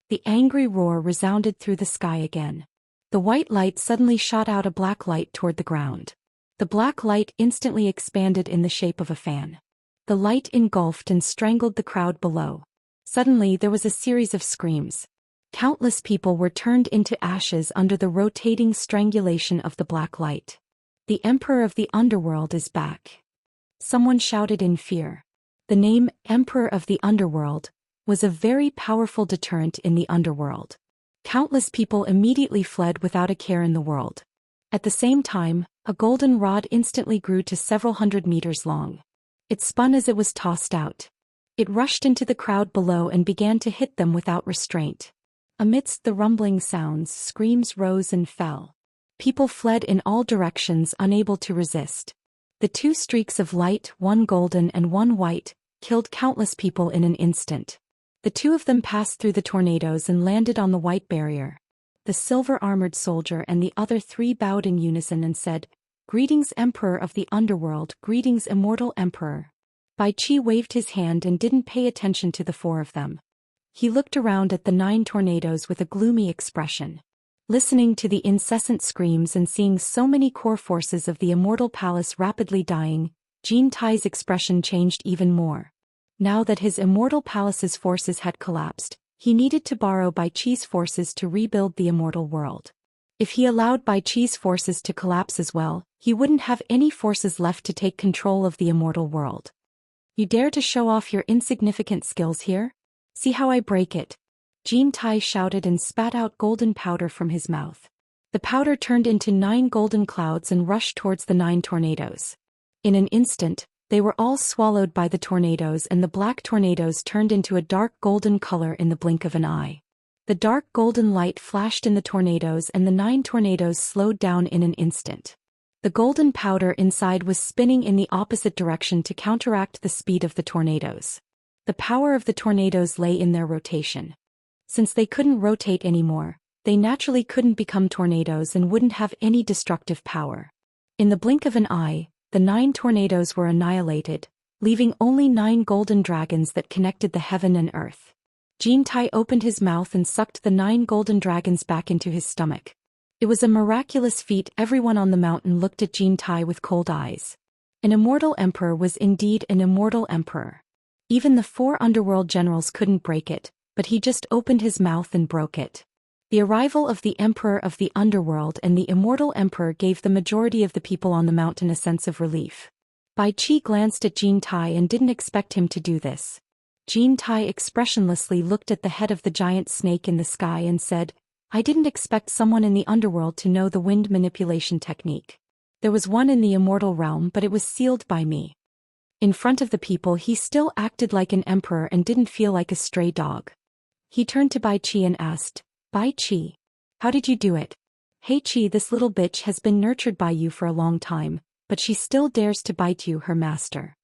The angry roar resounded through the sky again. The white light suddenly shot out a black light toward the ground. The black light instantly expanded in the shape of a fan. The light engulfed and strangled the crowd below. Suddenly there was a series of screams. Countless people were turned into ashes under the rotating strangulation of the black light. "The Emperor of the Underworld is back." Someone shouted in fear. The name Emperor of the Underworld was a very powerful deterrent in the underworld. Countless people immediately fled without a care in the world. At the same time, a golden rod instantly grew to several hundred meters long. It spun as it was tossed out. It rushed into the crowd below and began to hit them without restraint. Amidst the rumbling sounds, screams rose and fell. People fled in all directions, unable to resist. The 2 streaks of light, one golden and one white, killed countless people in an instant. The 2 of them passed through the tornadoes and landed on the white barrier. The silver-armored soldier and the other 3 bowed in unison and said, "Greetings, Emperor of the Underworld, greetings, Immortal Emperor." Bai Qi waved his hand and didn't pay attention to the 4 of them. He looked around at the 9 tornadoes with a gloomy expression. Listening to the incessant screams and seeing so many core forces of the Immortal Palace rapidly dying, Jin Tai's expression changed even more. Now that his Immortal Palace's forces had collapsed, he needed to borrow Bai Qi's forces to rebuild the immortal world. If he allowed Bai Qi's forces to collapse as well, he wouldn't have any forces left to take control of the immortal world. "You dare to show off your insignificant skills here? See how I break it." Jin Tai shouted and spat out golden powder from his mouth. The powder turned into 9 golden clouds and rushed towards the 9 tornadoes. In an instant, they were all swallowed by the tornadoes, and the black tornadoes turned into a dark golden color in the blink of an eye. The dark golden light flashed in the tornadoes and the 9 tornadoes slowed down in an instant. The golden powder inside was spinning in the opposite direction to counteract the speed of the tornadoes. The power of the tornadoes lay in their rotation. Since they couldn't rotate anymore, they naturally couldn't become tornadoes and wouldn't have any destructive power. In the blink of an eye, the 9 tornadoes were annihilated, leaving only 9 golden dragons that connected the heaven and earth. Jintai opened his mouth and sucked the 9 golden dragons back into his stomach. It was a miraculous feat. Everyone on the mountain looked at Jintai with cold eyes. An immortal emperor was indeed an immortal emperor. Even the 4 underworld generals couldn't break it, but he just opened his mouth and broke it. The arrival of the emperor of the underworld and the immortal emperor gave the majority of the people on the mountain a sense of relief. Bai Qi glanced at Jintai and didn't expect him to do this. Jintai expressionlessly looked at the head of the giant snake in the sky and said, "I didn't expect someone in the underworld to know the wind manipulation technique. There was one in the immortal realm, but it was sealed by me." In front of the people he still acted like an emperor and didn't feel like a stray dog. He turned to Bai Qi and asked, "Bai Qi, how did you do it? Hey Qi, this little bitch has been nurtured by you for a long time, but she still dares to bite you, her master.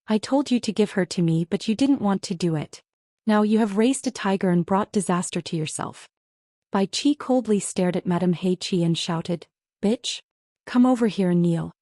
I told you to give her to me, but you didn't want to do it. Now you have raised a tiger and brought disaster to yourself." Bai Qi coldly stared at Madame He Qi and shouted, "Bitch! Come over here and kneel."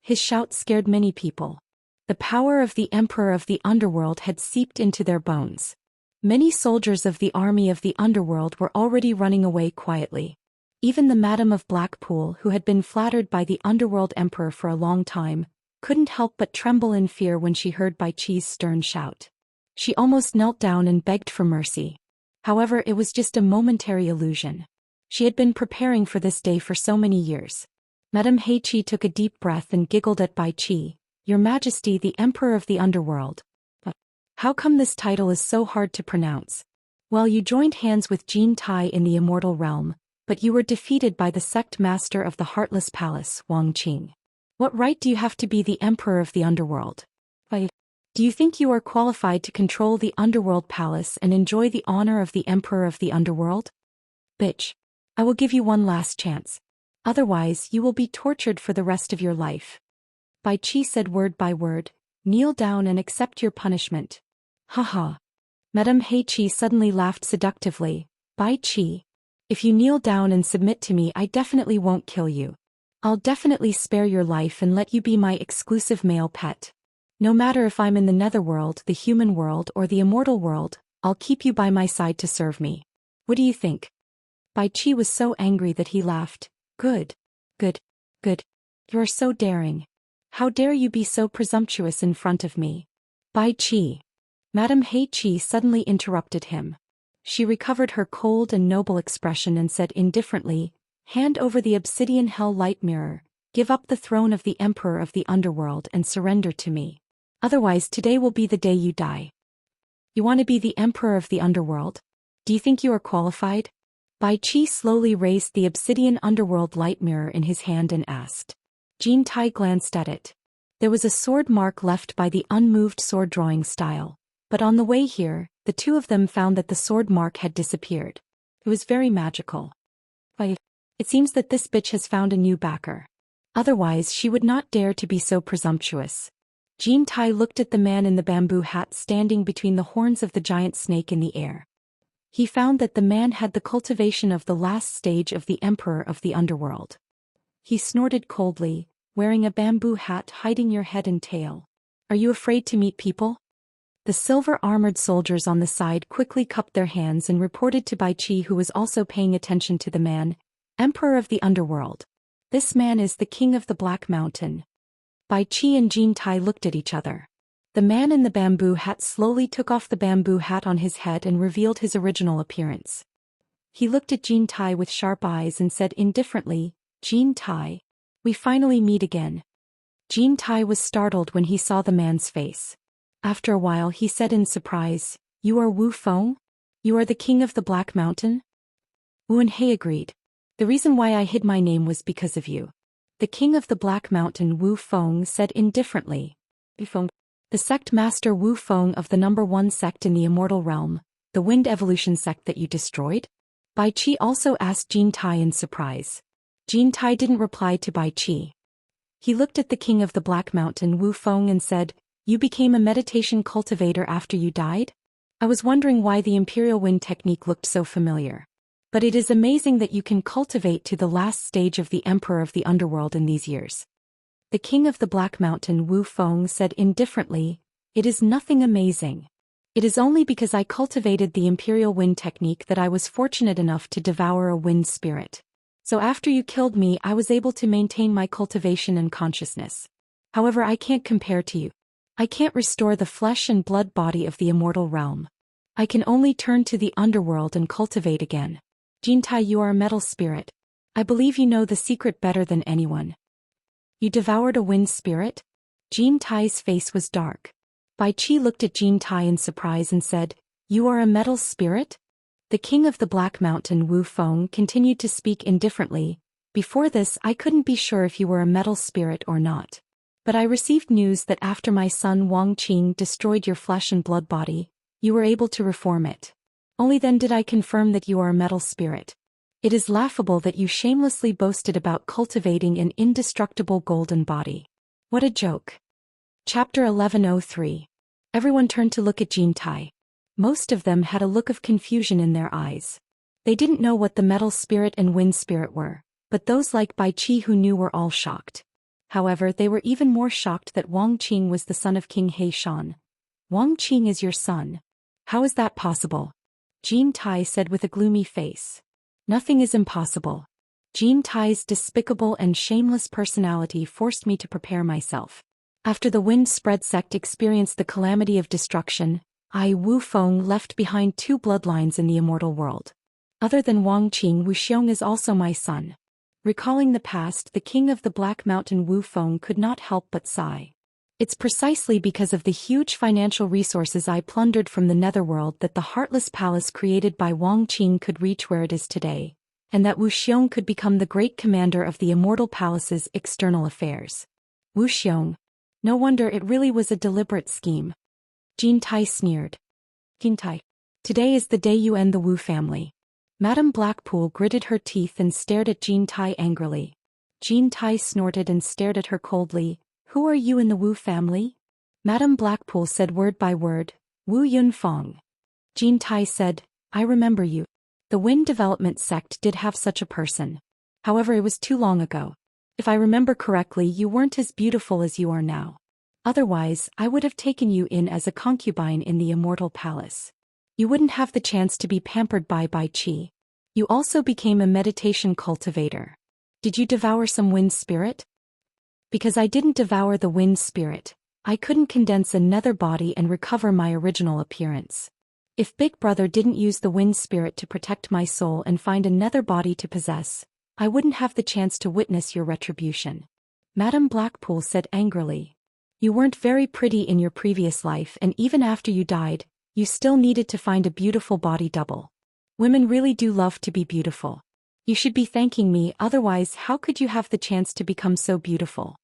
His shout scared many people. The power of the Emperor of the Underworld had seeped into their bones. Many soldiers of the army of the Underworld were already running away quietly. Even the Madam of Blackpool, who had been flattered by the Underworld Emperor for a long time, couldn't help but tremble in fear when she heard Bai Qi's stern shout. She almost knelt down and begged for mercy. However, it was just a momentary illusion. She had been preparing for this day for so many years. Madame He Qi took a deep breath and giggled at Bai Qi, "Your Majesty, the Emperor of the Underworld. How come this title is so hard to pronounce? Well, you joined hands with Jintai in the immortal realm, but you were defeated by the sect master of the Heartless Palace, Wang Qing. What right do you have to be the Emperor of the Underworld? Do you think you are qualified to control the Underworld Palace and enjoy the honor of the Emperor of the Underworld? Bitch. I will give you one last chance. Otherwise, you will be tortured for the rest of your life." Bai Qi said word by word, "Kneel down and accept your punishment." Haha. Madame He Qi suddenly laughed seductively. "Bai Qi, if you kneel down and submit to me, I definitely won't kill you. I'll definitely spare your life and let you be my exclusive male pet. No matter if I'm in the netherworld, the human world, or the immortal world, I'll keep you by my side to serve me. What do you think?" Bai Qi was so angry that he laughed. Good. Good. Good. You are so daring. How dare you be so presumptuous in front of me? Bai Qi. Madame He Qi suddenly interrupted him. She recovered her cold and noble expression and said indifferently, "Hand over the obsidian hell light mirror, give up the throne of the Emperor of the Underworld and surrender to me. Otherwise today will be the day you die." "You want to be the Emperor of the Underworld? Do you think you are qualified?" Bai Qi slowly raised the obsidian underworld light mirror in his hand and asked. Jintai glanced at it. There was a sword mark left by the unmoved sword drawing style, but on the way here, the two of them found that the sword mark had disappeared. It was very magical. It seems that this bitch has found a new backer. Otherwise she would not dare to be so presumptuous. Jintai looked at the man in the bamboo hat standing between the horns of the giant snake in the air. He found that the man had the cultivation of the last stage of the Emperor of the Underworld. He snorted coldly, wearing a bamboo hat hiding your head and tail. "Are you afraid to meet people?" The silver-armored soldiers on the side quickly cupped their hands and reported to Bai Qi, who was also paying attention to the man, "Emperor of the Underworld. This man is the king of the Black Mountain." Bai Qi and Jintai looked at each other. The man in the bamboo hat slowly took off the bamboo hat on his head and revealed his original appearance. He looked at Jintai with sharp eyes and said indifferently, "Jintai, we finally meet again." Jintai was startled when he saw the man's face. After a while he said in surprise, "You are Wu Feng? You are the king of the Black Mountain?" Wu and He agreed. "The reason why I hid my name was because of you." The king of the Black Mountain, Wu Feng, said indifferently. "The sect master Wu Feng of the #1 sect in the immortal realm, the wind evolution sect that you destroyed?" Bai Qi also asked Jintai in surprise. Jintai didn't reply to Bai Qi. He looked at the king of the Black Mountain, Wu Feng, and said, "You became a meditation cultivator after you died? I was wondering why the imperial wind technique looked so familiar. But it is amazing that you can cultivate to the last stage of the Emperor of the Underworld in these years." the king of the Black Mountain Wu Feng said indifferently, "It is nothing amazing. It is only because I cultivated the Imperial Wind technique that I was fortunate enough to devour a wind spirit. So after you killed me, I was able to maintain my cultivation and consciousness. However, I can't compare to you. I can't restore the flesh and blood body of the immortal realm. I can only turn to the underworld and cultivate again. Jintai, you are a metal spirit. I believe you know the secret better than anyone." "You devoured a wind spirit?" Jintai's face was dark. Bai Qi looked at Jintai in surprise and said, "You are a metal spirit?" The king of the Black Mountain Wu Feng continued to speak indifferently. "Before this, I couldn't be sure if you were a metal spirit or not. But I received news that after my son Wang Qing destroyed your flesh and blood body, you were able to reform it. Only then did I confirm that you are a metal spirit. It is laughable that you shamelessly boasted about cultivating an indestructible golden body. What a joke." Chapter 1103. Everyone turned to look at Jintai. Most of them had a look of confusion in their eyes. They didn't know what the metal spirit and wind spirit were, but those like Bai Qi who knew were all shocked. However, they were even more shocked that Wang Qing was the son of King He Shan. "Wang Qing is your son. How is that possible?" Jintai said with a gloomy face. "Nothing is impossible. Jintai's despicable and shameless personality forced me to prepare myself. After the wind spread sect experienced the calamity of destruction, I, Wu Feng, left behind 2 bloodlines in the immortal world. Other than Wang Qing, Wu Xiong is also my son." Recalling the past, the king of the Black Mountain Wu Feng could not help but sigh. "It's precisely because of the huge financial resources I plundered from the netherworld that the Heartless Palace created by Wang Qing could reach where it is today, and that Wu Xiong could become the great commander of the Immortal Palace's external affairs." Wu Xiong. No wonder it really was a deliberate scheme. Jintai sneered. "Jintai, today is the day you end the Wu family." Madame Blackpool gritted her teeth and stared at Jintai angrily. Jintai snorted and stared at her coldly. "Who are you in the Wu family?" Madame Blackpool said word by word, "Wu Yunfeng." Jintai said, "I remember you. The Wind Development Sect did have such a person. However, it was too long ago. If I remember correctly, you weren't as beautiful as you are now. Otherwise, I would have taken you in as a concubine in the Immortal Palace. You wouldn't have the chance to be pampered by Bai Qi. You also became a meditation cultivator. Did you devour some wind spirit?" "Because I didn't devour the wind spirit, I couldn't condense a nether body and recover my original appearance. If Big Brother didn't use the wind spirit to protect my soul and find a nether body to possess, I wouldn't have the chance to witness your retribution." Madame Blackpool said angrily. "You weren't very pretty in your previous life, and even after you died, you still needed to find a beautiful body double. Women really do love to be beautiful. You should be thanking me, otherwise how could you have the chance to become so beautiful?"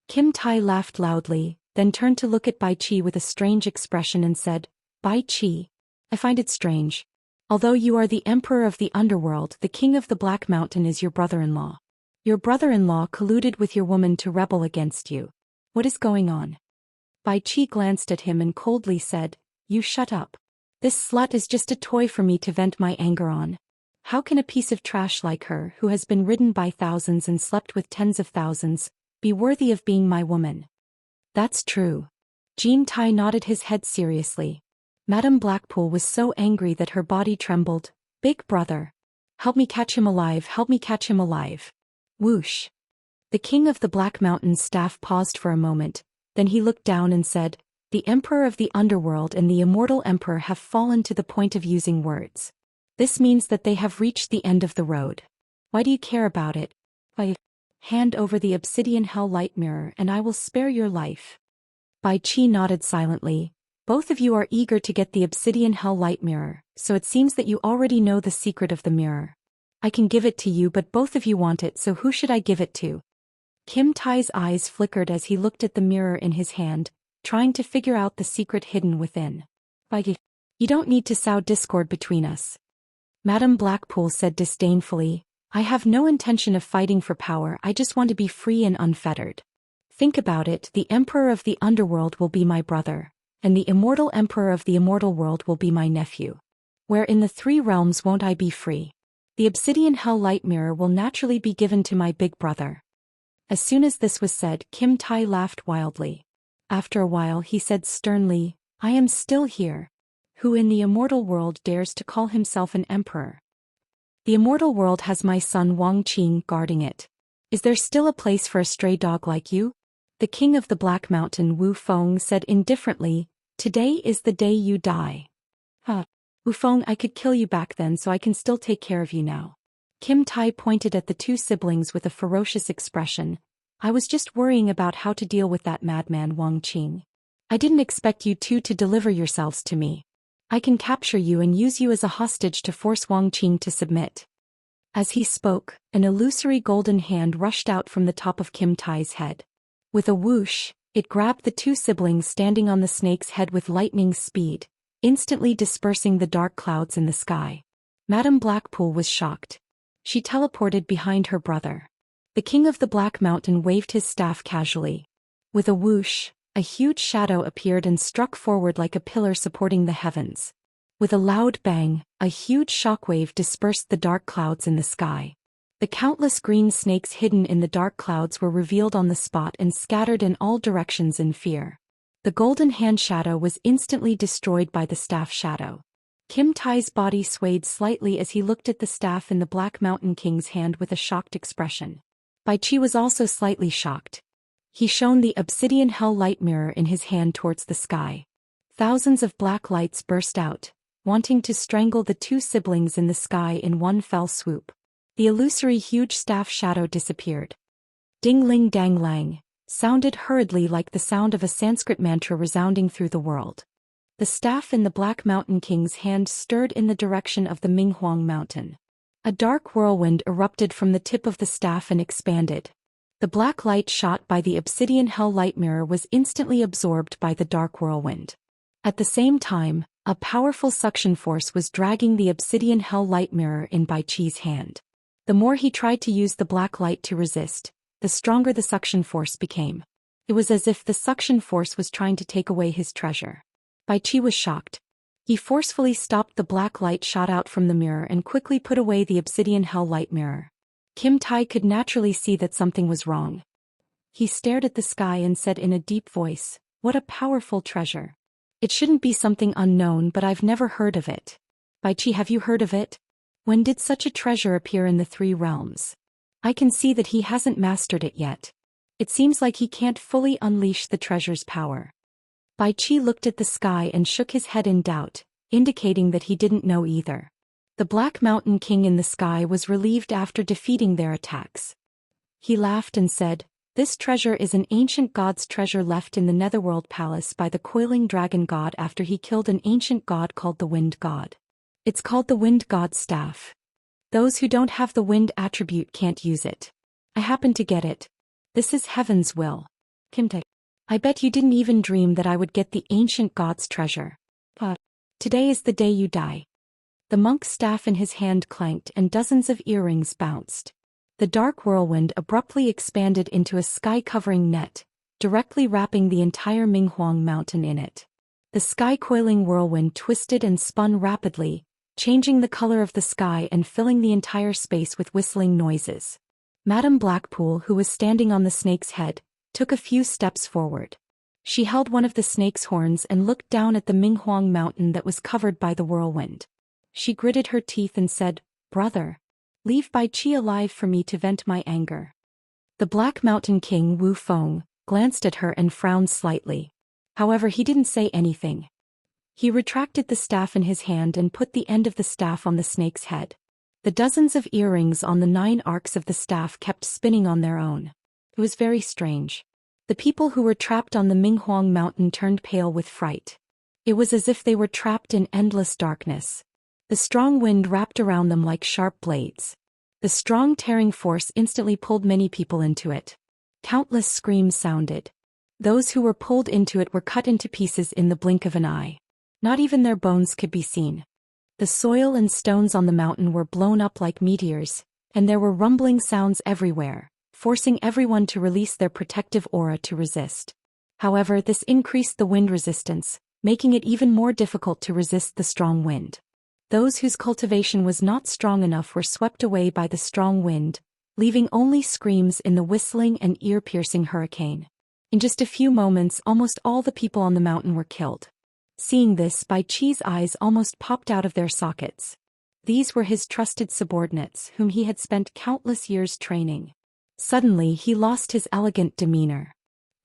Kim Tai laughed loudly, then turned to look at Bai Qi with a strange expression and said, "Bai Qi, I find it strange. Although you are the emperor of the underworld, the king of the Black Mountain is your brother-in-law. Your brother-in-law colluded with your woman to rebel against you. What is going on?" Bai Qi glanced at him and coldly said, "You shut up. This slut is just a toy for me to vent my anger on. How can a piece of trash like her, who has been ridden by thousands and slept with tens of thousands, be worthy of being my woman?" "That's true." Jintai nodded his head seriously. Madame Blackpool was so angry that her body trembled. "Big Brother. Help me catch him alive, help me catch him alive." Whoosh. The king of the Black Mountain's staff paused for a moment, then he looked down and said, "The Emperor of the Underworld and the Immortal Emperor have fallen to the point of using words. This means that they have reached the end of the road. Why do you care about it? Hand over the obsidian hell light mirror and I will spare your life." Bai Qi nodded silently. "Both of you are eager to get the obsidian hell light mirror, so it seems that you already know the secret of the mirror. I can give it to you, but both of you want it, so who should I give it to?" Kim Tai's eyes flickered as he looked at the mirror in his hand, trying to figure out the secret hidden within. "You don't need to sow discord between us." Madame Blackpool said disdainfully, "I have no intention of fighting for power, I just want to be free and unfettered. Think about it, the Emperor of the Underworld will be my brother, and the Immortal Emperor of the Immortal World will be my nephew. Where in the 3 realms won't I be free? The obsidian hell light mirror will naturally be given to my big brother." As soon as this was said, Kim Tai laughed wildly. After a while he said sternly, I am still here. Who in the immortal world dares to call himself an emperor? The immortal world has my son Wang Qing guarding it. Is there still a place for a stray dog like you? The king of the Black Mountain Wu Feng said indifferently, Today is the day you die. Wu Feng, I could kill you back then so I can still take care of you now. Kim Tai pointed at the two siblings with a ferocious expression. I was just worrying about how to deal with that madman Wang Qing. I didn't expect you two to deliver yourselves to me. I can capture you and use you as a hostage to force Wang Qing to submit. As he spoke, an illusory golden hand rushed out from the top of Kim Tai's head. With a whoosh, it grabbed the two siblings standing on the snake's head with lightning speed, instantly dispersing the dark clouds in the sky. Madame Blackpool was shocked. She teleported behind her brother. The king of the Black Mountain waved his staff casually. With a whoosh, a huge shadow appeared and struck forward like a pillar supporting the heavens. With a loud bang, a huge shockwave dispersed the dark clouds in the sky. The countless green snakes hidden in the dark clouds were revealed on the spot and scattered in all directions in fear. The golden hand shadow was instantly destroyed by the staff shadow. Kim Tai's body swayed slightly as he looked at the staff in the Black Mountain King's hand with a shocked expression. Bai Qi was also slightly shocked. He shone the obsidian hell light mirror in his hand towards the sky. Thousands of black lights burst out, wanting to strangle the two siblings in the sky in one fell swoop. The illusory huge staff shadow disappeared. Ding-ling dang-lang sounded hurriedly like the sound of a Sanskrit mantra resounding through the world. The staff in the Black Mountain King's hand stirred in the direction of the Minghuang Mountain. A dark whirlwind erupted from the tip of the staff and expanded. The black light shot by the obsidian hell light mirror was instantly absorbed by the dark whirlwind. At the same time, a powerful suction force was dragging the obsidian hell light mirror in Bai Qi's hand. The more he tried to use the black light to resist, the stronger the suction force became. It was as if the suction force was trying to take away his treasure. Bai Qi was shocked. He forcefully stopped the black light shot out from the mirror and quickly put away the obsidian hell light mirror. Kim Tai could naturally see that something was wrong. He stared at the sky and said in a deep voice, What a powerful treasure. It shouldn't be something unknown, but I've never heard of it. Bai Qi, have you heard of it? When did such a treasure appear in the three realms? I can see that he hasn't mastered it yet. It seems like he can't fully unleash the treasure's power. Bai Qi looked at the sky and shook his head in doubt, indicating that he didn't know either. The Black Mountain King in the sky was relieved after defeating their attacks. He laughed and said, This treasure is an ancient god's treasure left in the Netherworld Palace by the coiling dragon god after he killed an ancient god called the Wind God. It's called the Wind God's Staff. Those who don't have the wind attribute can't use it. I happen to get it. This is heaven's will. Kim Tai, I bet you didn't even dream that I would get the ancient god's treasure. But today is the day you die. The monk's staff in his hand clanked and dozens of earrings bounced. The dark whirlwind abruptly expanded into a sky-covering net, directly wrapping the entire Minghuang Mountain in it. The sky-coiling whirlwind twisted and spun rapidly, changing the color of the sky and filling the entire space with whistling noises. Madame Blackpool, who was standing on the snake's head, took a few steps forward. She held one of the snake's horns and looked down at the Minghuang Mountain that was covered by the whirlwind. She gritted her teeth and said, Brother, leave Bai Qi alive for me to vent my anger. The Black Mountain King Wu Feng glanced at her and frowned slightly. However, he didn't say anything. He retracted the staff in his hand and put the end of the staff on the snake's head. The dozens of earrings on the 9 arcs of the staff kept spinning on their own. It was very strange. The people who were trapped on the Minghuang Mountain turned pale with fright. It was as if they were trapped in endless darkness. The strong wind wrapped around them like sharp blades. The strong tearing force instantly pulled many people into it. Countless screams sounded. Those who were pulled into it were cut into pieces in the blink of an eye. Not even their bones could be seen. The soil and stones on the mountain were blown up like meteors, and there were rumbling sounds everywhere, forcing everyone to release their protective aura to resist. However, this increased the wind resistance, making it even more difficult to resist the strong wind. Those whose cultivation was not strong enough were swept away by the strong wind, leaving only screams in the whistling and ear-piercing hurricane. In just a few moments, almost all the people on the mountain were killed. Seeing this, Bai Qi's eyes almost popped out of their sockets. These were his trusted subordinates, whom he had spent countless years training. Suddenly, he lost his elegant demeanor.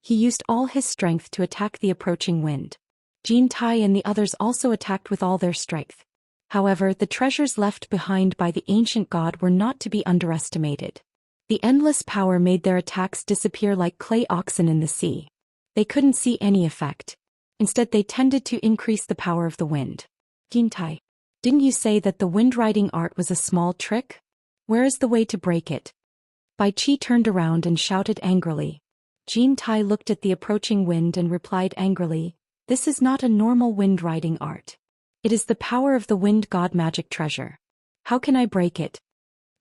He used all his strength to attack the approaching wind. Jin Tai and the others also attacked with all their strength. However, the treasures left behind by the ancient god were not to be underestimated. The endless power made their attacks disappear like clay oxen in the sea. They couldn't see any effect. Instead, they tended to increase the power of the wind. Jin Tai, didn't you say that the wind-riding art was a small trick? Where is the way to break it? Bai Qi turned around and shouted angrily. Jin Tai looked at the approaching wind and replied angrily, "This is not a normal wind-riding art. It is the power of the wind god magic treasure. How can I break it?"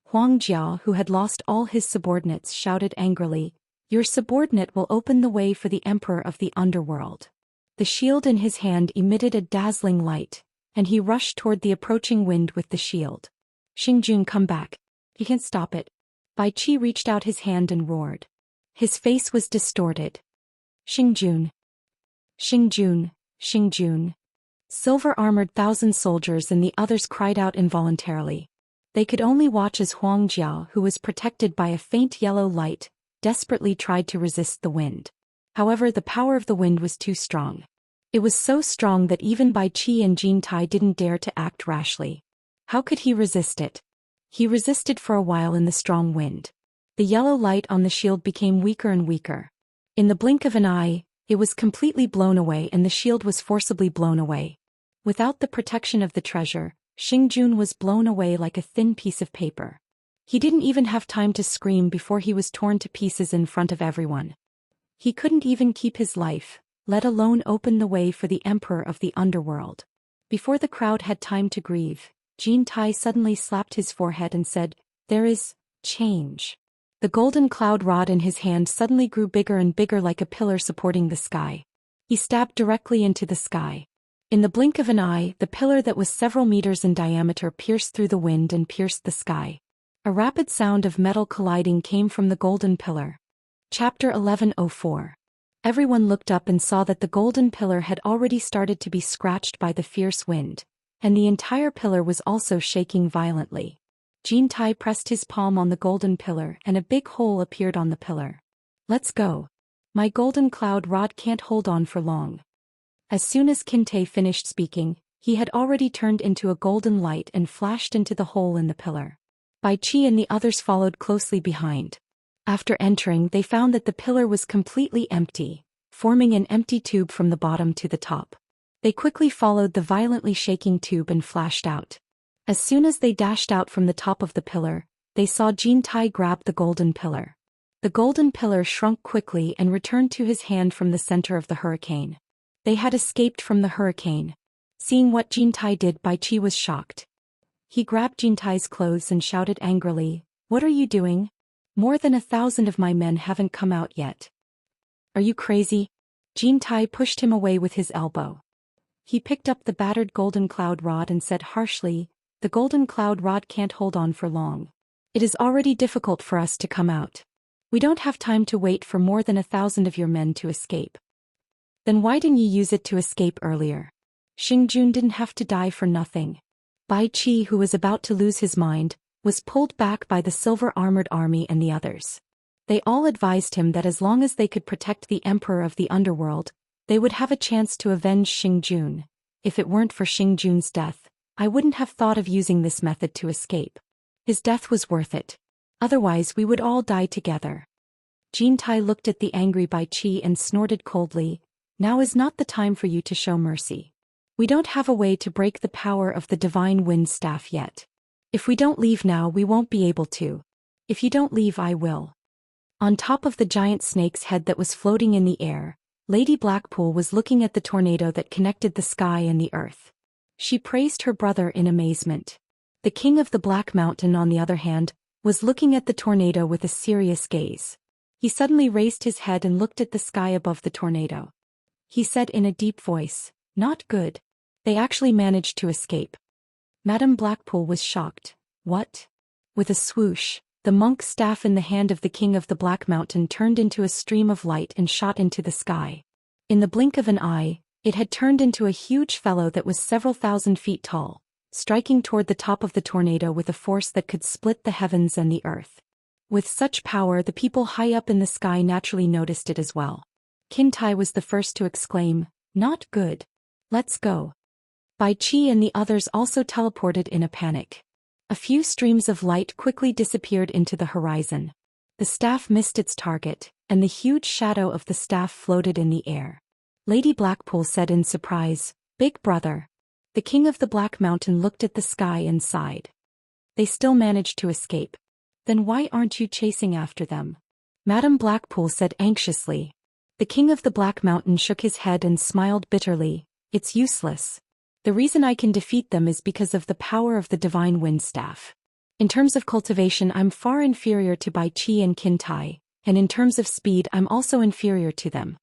Huang Jiao, who had lost all his subordinates, shouted angrily, "Your subordinate will open the way for the emperor of the underworld." The shield in his hand emitted a dazzling light, and he rushed toward the approaching wind with the shield. "Xingjun, come back. You can't stop it." Bai Qi reached out his hand and roared. His face was distorted. "Xingjun! Xingjun! Xingjun!" Silver-armored thousand soldiers and the others cried out involuntarily. They could only watch as Huang Jiao, who was protected by a faint yellow light, desperately tried to resist the wind. However, the power of the wind was too strong. It was so strong that even Bai Qi and Jin Tai didn't dare to act rashly. How could he resist it? He resisted for a while in the strong wind. The yellow light on the shield became weaker and weaker. In the blink of an eye, it was completely blown away and the shield was forcibly blown away. Without the protection of the treasure, Xingjun was blown away like a thin piece of paper. He didn't even have time to scream before he was torn to pieces in front of everyone. He couldn't even keep his life, let alone open the way for the emperor of the underworld. Before the crowd had time to grieve, Jin Tai suddenly slapped his forehead and said, "There is change." The golden cloud rod in his hand suddenly grew bigger and bigger like a pillar supporting the sky. He stabbed directly into the sky. In the blink of an eye, the pillar that was several meters in diameter pierced through the wind and pierced the sky. A rapid sound of metal colliding came from the golden pillar. Chapter 1104. Everyone looked up and saw that the golden pillar had already started to be scratched by the fierce wind, and the entire pillar was also shaking violently. Jin Tai pressed his palm on the golden pillar and a big hole appeared on the pillar. "Let's go. My golden cloud rod can't hold on for long." As soon as Kinte finished speaking, he had already turned into a golden light and flashed into the hole in the pillar. Bai Qi and the others followed closely behind. After entering, they found that the pillar was completely empty, forming an empty tube from the bottom to the top. They quickly followed the violently shaking tube and flashed out. As soon as they dashed out from the top of the pillar, they saw Jin Tai grab the golden pillar. The golden pillar shrunk quickly and returned to his hand from the center of the hurricane. They had escaped from the hurricane. Seeing what Jin Tai did, Bai Qi was shocked. He grabbed Jin Tai's clothes and shouted angrily, "What are you doing? More than 1,000 of my men haven't come out yet. Are you crazy?" Jin Tai pushed him away with his elbow. He picked up the battered golden cloud rod and said harshly, "The golden cloud rod can't hold on for long. It is already difficult for us to come out. We don't have time to wait for more than 1,000 of your men to escape." "Then why didn't you use it to escape earlier? Xingjun didn't have to die for nothing." Bai Qi, who was about to lose his mind, was pulled back by the silver-armored army and the others. They all advised him that as long as they could protect the emperor of the underworld, they would have a chance to avenge Xingjun. "If it weren't for Xingjun's death, I wouldn't have thought of using this method to escape. His death was worth it. Otherwise we would all die together." Jin Tai looked at the angry Bai Qi and snorted coldly, "Now is not the time for you to show mercy. We don't have a way to break the power of the divine wind staff yet. If we don't leave now, we won't be able to. If you don't leave, I will." On top of the giant snake's head that was floating in the air, Lady Blackpool was looking at the tornado that connected the sky and the earth. She praised her brother in amazement. The king of the Black Mountain, on the other hand, was looking at the tornado with a serious gaze. He suddenly raised his head and looked at the sky above the tornado. He said in a deep voice, "Not good. They actually managed to escape." Madame Blackpool was shocked. "What?" With a swoosh, The monk's staff in the hand of the king of the Black Mountain turned into a stream of light and shot into the sky. In the blink of an eye, it had turned into a huge fellow that was several thousand feet tall, striking toward the top of the tornado with a force that could split the heavens and the earth. With such power, the people high up in the sky naturally noticed it as well. Qin Tai was the first to exclaim, "Not good. Let's go." Bai Qi and the others also teleported in a panic. A few streams of light quickly disappeared into the horizon. The staff missed its target, and the huge shadow of the staff floated in the air. Lady Blackpool said in surprise, "Big brother." The king of the Black Mountain looked at the sky and sighed. "They still managed to escape. Then why aren't you chasing after them?" Madame Blackpool said anxiously. The king of the Black Mountain shook his head and smiled bitterly. "It's useless. The reason I can defeat them is because of the power of the divine wind staff. In terms of cultivation, I'm far inferior to Bai Qi and Qin Tai, and in terms of speed, I'm also inferior to them.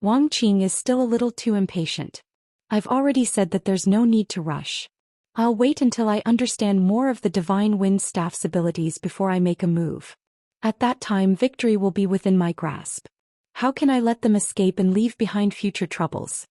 Wang Qing is still a little too impatient. I've already said that there's no need to rush. I'll wait until I understand more of the divine wind staff's abilities before I make a move. At that time, victory will be within my grasp. How can I let them escape and leave behind future troubles?"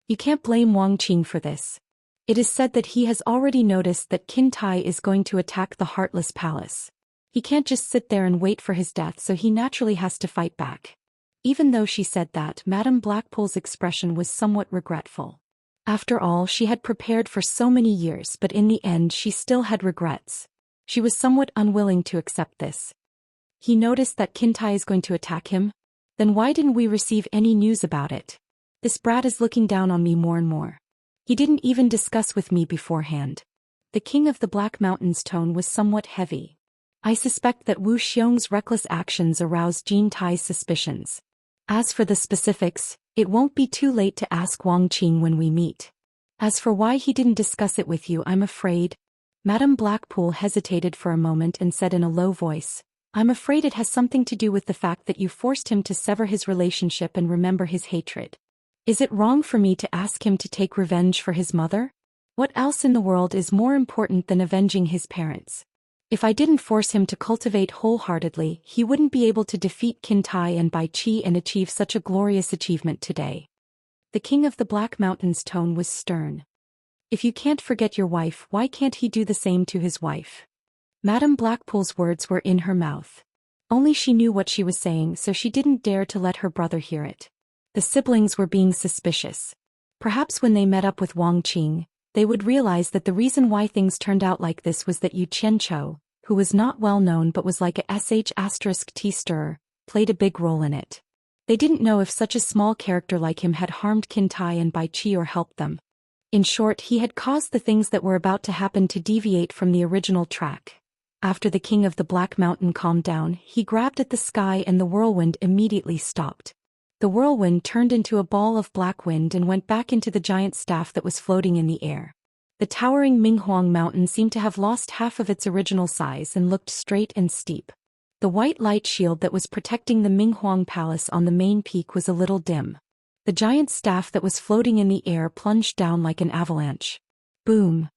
You can't blame Wang Qing for this. It is said that he has already noticed that Qin Tai is going to attack the Heartless Palace. He can't just sit there and wait for his death, so he naturally has to fight back. Even though she said that, Madame Blackpool's expression was somewhat regretful. After all, she had prepared for so many years, but in the end she still had regrets. She was somewhat unwilling to accept this. He noticed that Qin Tai is going to attack him? Then why didn't we receive any news about it? This brat is looking down on me more and more. He didn't even discuss with me beforehand. The king of the Black Mountain's tone was somewhat heavy. I suspect that Wu Xiong's reckless actions aroused Qin Tai's suspicions. As for the specifics, it won't be too late to ask Wang Qing when we meet. As for why he didn't discuss it with you, I'm afraid. Madame Blackpool hesitated for a moment and said in a low voice, "I'm afraid it has something to do with the fact that you forced him to sever his relationship and remember his hatred. Is it wrong for me to ask him to take revenge for his mother? What else in the world is more important than avenging his parents? If I didn't force him to cultivate wholeheartedly, he wouldn't be able to defeat Qin Tai and Bai Qi and achieve such a glorious achievement today." The king of the Black Mountain's tone was stern. "If you can't forget your wife, why can't he do the same to his wife?" Madame Blackpool's words were in her mouth. Only she knew what she was saying, so she didn't dare to let her brother hear it. The siblings were being suspicious. Perhaps when they met up with Wang Qing, they would realize that the reason why things turned out like this was that Yu Qianchou, who was not well known but was like a sh*t stirrer, played a big role in it. They didn't know if such a small character like him had harmed Qin Tai and Bai Qi or helped them. In short, he had caused the things that were about to happen to deviate from the original track. After the king of the Black Mountain calmed down, he grabbed at the sky and the whirlwind immediately stopped. The whirlwind turned into a ball of black wind and went back into the giant staff that was floating in the air. The towering Minghuang Mountain seemed to have lost half of its original size and looked straight and steep. The white light shield that was protecting the Minghuang Palace on the main peak was a little dim. The giant staff that was floating in the air plunged down like an avalanche. Boom!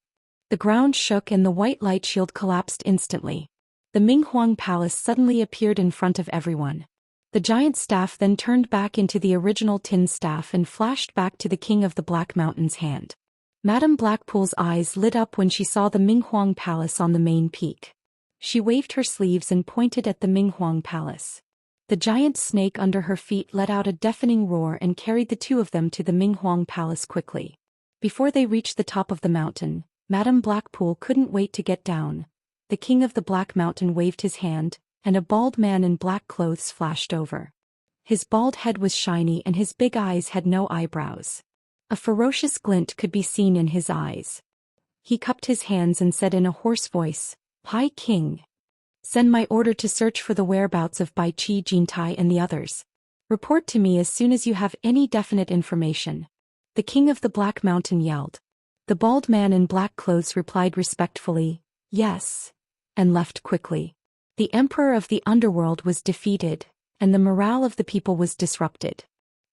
The ground shook and the white light shield collapsed instantly. The Minghuang Palace suddenly appeared in front of everyone. The giant staff then turned back into the original tin staff and flashed back to the king of the Black Mountain's hand. Madame Blackpool's eyes lit up when she saw the Minghuang Palace on the main peak. She waved her sleeves and pointed at the Minghuang Palace. The giant snake under her feet let out a deafening roar and carried the two of them to the Minghuang Palace quickly. Before they reached the top of the mountain, Madame Blackpool couldn't wait to get down. The king of the Black Mountain waved his hand, and a bald man in black clothes flashed over. His bald head was shiny and his big eyes had no eyebrows. A ferocious glint could be seen in his eyes. He cupped his hands and said in a hoarse voice, "High King. Send my order to search for the whereabouts of Bai Qi, Qin Tai and the others. Report to me as soon as you have any definite information." The king of the Black Mountain yelled. The bald man in black clothes replied respectfully, "Yes," and left quickly. The emperor of the underworld was defeated, and the morale of the people was disrupted.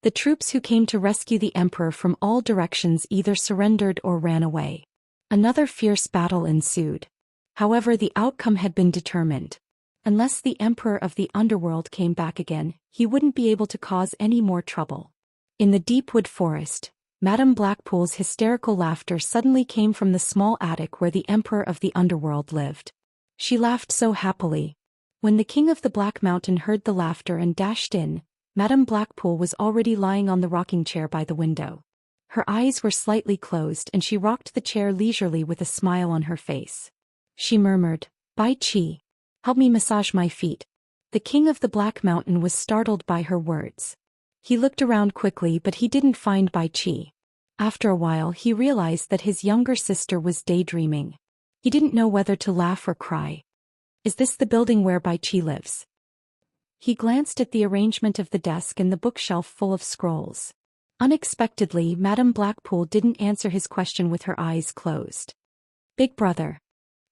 The troops who came to rescue the emperor from all directions either surrendered or ran away. Another fierce battle ensued. However, the outcome had been determined. Unless the Emperor of the Underworld came back again, he wouldn't be able to cause any more trouble. In the deep wood forest, Madame Blackpool's hysterical laughter suddenly came from the small attic where the Emperor of the Underworld lived. She laughed so happily. When the King of the Black Mountain heard the laughter and dashed in, Madame Blackpool was already lying on the rocking chair by the window. Her eyes were slightly closed and she rocked the chair leisurely with a smile on her face. She murmured, "Bai Qi. Help me massage my feet." The King of the Black Mountain was startled by her words. He looked around quickly but he didn't find Bai Qi. After a while he realized that his younger sister was daydreaming. He didn't know whether to laugh or cry. Is this the building where Bai Qi lives? He glanced at the arrangement of the desk and the bookshelf full of scrolls. Unexpectedly, Madame Blackpool didn't answer his question with her eyes closed. "Big brother.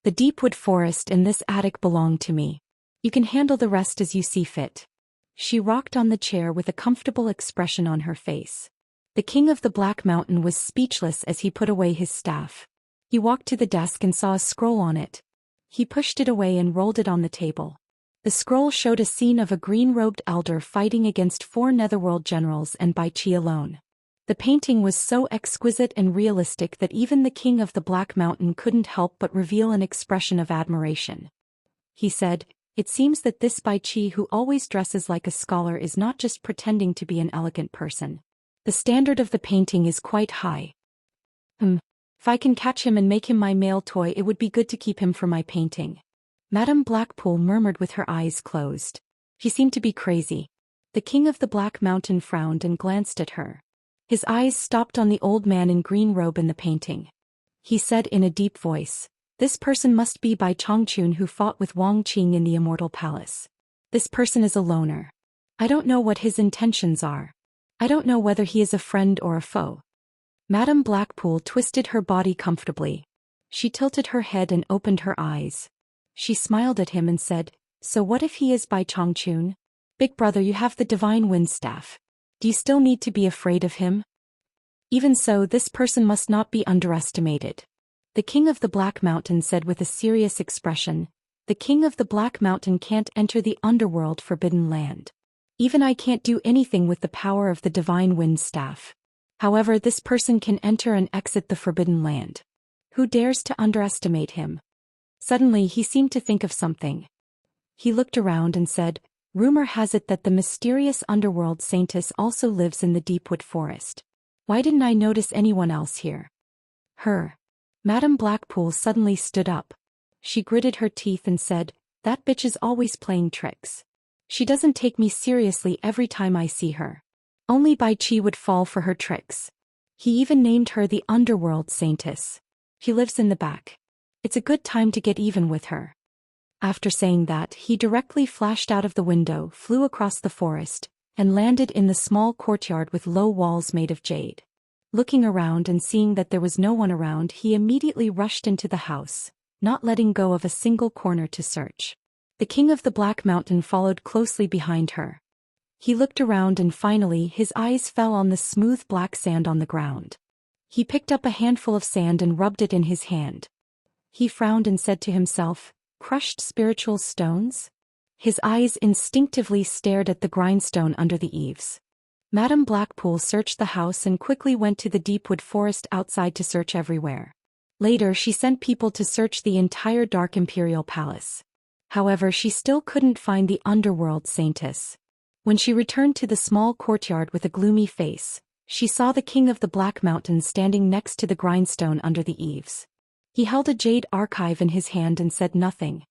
The deep wood forest and this attic belong to me. You can handle the rest as you see fit." She rocked on the chair with a comfortable expression on her face. The King of the Black Mountain was speechless as he put away his staff. He walked to the desk and saw a scroll on it. He pushed it away and rolled it on the table. The scroll showed a scene of a green-robed elder fighting against 4 netherworld generals and Bai Qi alone. The painting was so exquisite and realistic that even the King of the Black Mountain couldn't help but reveal an expression of admiration. He said, "It seems that this Bai Qi who always dresses like a scholar is not just pretending to be an elegant person. The standard of the painting is quite high. If I can catch him and make him my male toy, it would be good to keep him for my painting." Madame Blackpool murmured with her eyes closed. She seemed to be crazy. The King of the Black Mountain frowned and glanced at her. His eyes stopped on the old man in green robe in the painting. He said in a deep voice, "This person must be Bai Chongqun who fought with Wang Qing in the Immortal Palace. This person is a loner. I don't know what his intentions are. I don't know whether he is a friend or a foe." Madame Blackpool twisted her body comfortably. She tilted her head and opened her eyes. She smiled at him and said, "So what if he is Bai Chongqun? Big brother, you have the divine wind staff. Do you still need to be afraid of him? Even so, this person must not be underestimated." The King of the Black Mountain said with a serious expression, "The King of the Black Mountain can't enter the underworld forbidden land. Even I can't do anything with the power of the divine wind staff. However, this person can enter and exit the forbidden land. Who dares to underestimate him?" Suddenly he seemed to think of something. He looked around and said, "Rumor has it that the mysterious underworld saintess also lives in the deepwood forest. Why didn't I notice anyone else here?" Her. Madame Blackpool suddenly stood up. She gritted her teeth and said, "That bitch is always playing tricks. She doesn't take me seriously every time I see her. Only Bai Qi would fall for her tricks. He even named her the underworld saintess. She lives in the back. It's a good time to get even with her." After saying that, he directly flashed out of the window, flew across the forest, and landed in the small courtyard with low walls made of jade. Looking around and seeing that there was no one around, he immediately rushed into the house, not letting go of a single corner to search. The King of the Black Mountain followed closely behind her. He looked around and finally his eyes fell on the smooth black sand on the ground. He picked up a handful of sand and rubbed it in his hand. He frowned and said to himself, "Crushed spiritual stones?" His eyes instinctively stared at the grindstone under the eaves. Madame Blackpool searched the house and quickly went to the deepwood forest outside to search everywhere. Later she sent people to search the entire dark imperial palace. However, she still couldn't find the underworld saintess. When she returned to the small courtyard with a gloomy face, she saw the King of the Black Mountain standing next to the grindstone under the eaves. He held a jade archive in his hand and said nothing.